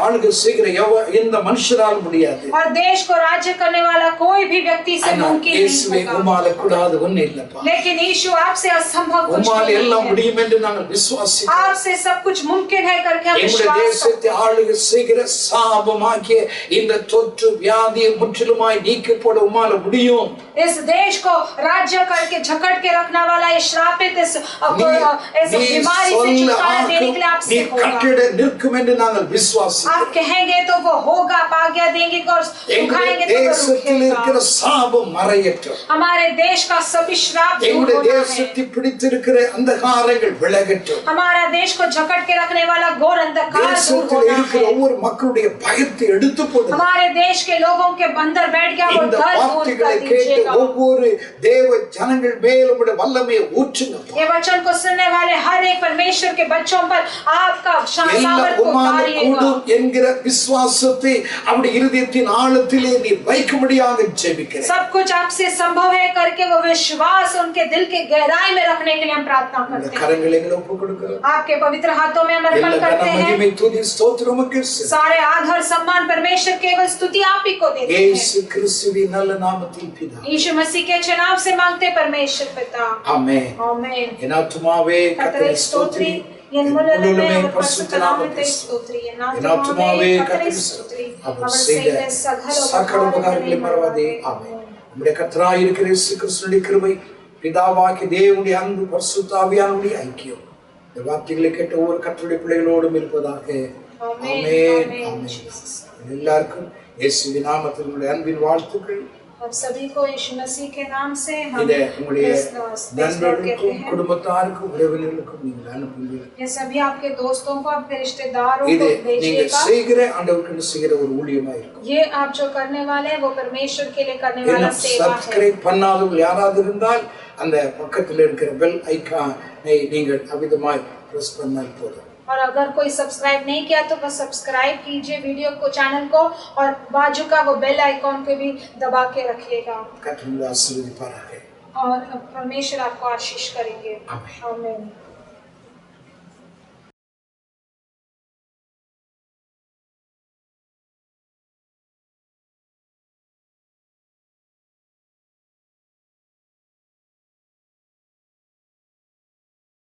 எந்த மனுஷரால் முடியாது. और देश को राज्य करने वाला कोई भी व्यक्ति से ஆனால் मुमकिन இயேசுவே नहीं होगा। உம்மால கூடாது ஒண்ணு இல்லப்பா. लेकिन यीशु आपसे असंभव कुछ உம்மால नहीं எல்லாம் है। முடியும் என்று நாங்கள் விசுவாசிக்கிறோம். आपसे सब कुछ मुमकिन है करके हम எங்களுடைய विश्वास करते தேசத்தை ஆளுகை செய்கிற சாபமாகிய இந்த தொற்று வியாதியை முற்றிலுமாய் நீக்கப்பட உம்மால முடியும். हैं। इस देश को राज्य करके झकट के रखने वाला ये श्रापित इस बीमारी से छुटकारा देने के लिए आपसे होगा। கட்டிட நிற்கும் என்று நாங்கள் விசுவாசிக்கிறோம். आप कहेंगे तो वो होगा, आप आज्ञा देंगे और सुखाएंगे तो वो தேசத்தில் இருக்கிற रुकेगा। சாபம் மறையட்டும். हमारे देश का सभी श्राप दूर எங்களுடைய होना है। தேசத்தை பிடித்திருக்கிற अंधகாரங்கள் விலகட்டும். हमारा देश को झकट के रखने वाला घोर अंधकार दूर தேசத்தில் होना இருக்கிற है। ஒவ்வொரு மக்களுடைய பயத்தை எடுத்து போடுங்க. हमारे देश के लोगों के अंदर बैठ गया वो இந்த डर दूर வார்த்தைகளை कर கேட்டு दीजिएगा। ஒவ்வொரு தேவ ஜனங்கள் மேல் உம்முடைய வல்லமையை ஊற்றுங்கப்பா. ये वचन को सुनने वाले हर एक परमेश्वर के बच्चों पर आपका எல்லாம் सामर्थ को உம்மால उतारिएगा। கூடும் என்கிற விசுவாசத்தை அவருடைய இருதயத்தின் ஆழத்திலே நீ வைக்கும்படியாக ஜெபிக்கிறேன். सब कुछ आपसे संभव है करके वो विश्वास उनके दिल के गहराई में रखने के लिए हम प्रार्थना இந்த करते हैं। கரங்களை எங்களை ஒப்புக் கொடுக்கிறோம். आपके पवित्र हाथों में हम अर्पण எல்லா करते கன हैं। மகிமை துதி ஸ்தோத்திரம் உமக்கு செலுத்துகிறோம். सारे आदर सम्मान परमेश्वर केवल स्तुति आप ही को देते हैं। இயேசு கிறிஸ்துவின் நல்ல நாமத்தில் பிதாவே. यीशु मसीह के चुनाव से मांगते परमेश्वर पिता, ஆமென். आमीन। என் ஆத்துமாவே கர்த்தரை ஸ்தோத்திரி, என் என் முழுவதுமே முழுமே அவர் பரிசுத்த பரிசுத்த நாமத்தை நாமத்தை ஸ்தோத்திரி. என் என் ஆத்துமாவே கர்த்தரை கர்த்தரை ஸ்தோத்திரி. ஸ்தோத்திரி. அவர் அவர் செய்த செய்த சகல சகல உபகாரங்களை மறவாதே. ஆமென். நம்முடைய கர்த்தராய் இருக்கிற இயேசு கிறிஸ்துவின் கிருபை, பிதாவாகிய தேவனுடைய அன்பு, பரிசுத்த ஆவியானவருடைய ஐக்கியம் இந்த வார்த்தைகளை கேட்ட ஒவ்வொரு கர்த்தருடைய பிள்ளைகளோடும் இருப்பதாக. ஆமென். ஆமென். எல்லாருக்கும் இயேசுவின் நாமத்தில் உங்களுடைய அன்பின் வாழ்த்துக்கள். आप सभी को यीशु मसीह के नाम से हम இதை உங்களுடைய कहते நண்பர்களுக்கும் हैं। குடும்பத்தாருக்கும் உறவினர்களுக்கும் நீங்கள் அனுப்புங்கள். ये सभी आपके दोस्तों को, आपके रिश्तेदारों இது को நீங்க भेजिएगा। செய்கிற ஆண்டவருக்கு செய்கிற ஒரு ஊழியமா இருக்கும். ये आप जो करने वाले हैं वो परमेश्वर के लिए करने वाला இன்னும் सेवा है। சப்ஸ்கிரைப் பண்ணாதவங்க யாராவது இருந்தால் அந்த பக்கத்தில் இருக்கிற பெல் ஐகானை நீங்கள் அவிதமாய் பிரஸ் பண்ணால் போதும். और अगर कोई सब्सक्राइब नहीं किया तो बस सब्सक्राइब कीजिए वीडियो को, चैनल को, और बाजू का वो बेल आइकॉन को भी दबा के रखिएगा। கர்த்தர் உங்களை ஆசீர்வதிப்பாராக. और परमेश्वर आपको आशीष करेंगे। आमीन। आमीन।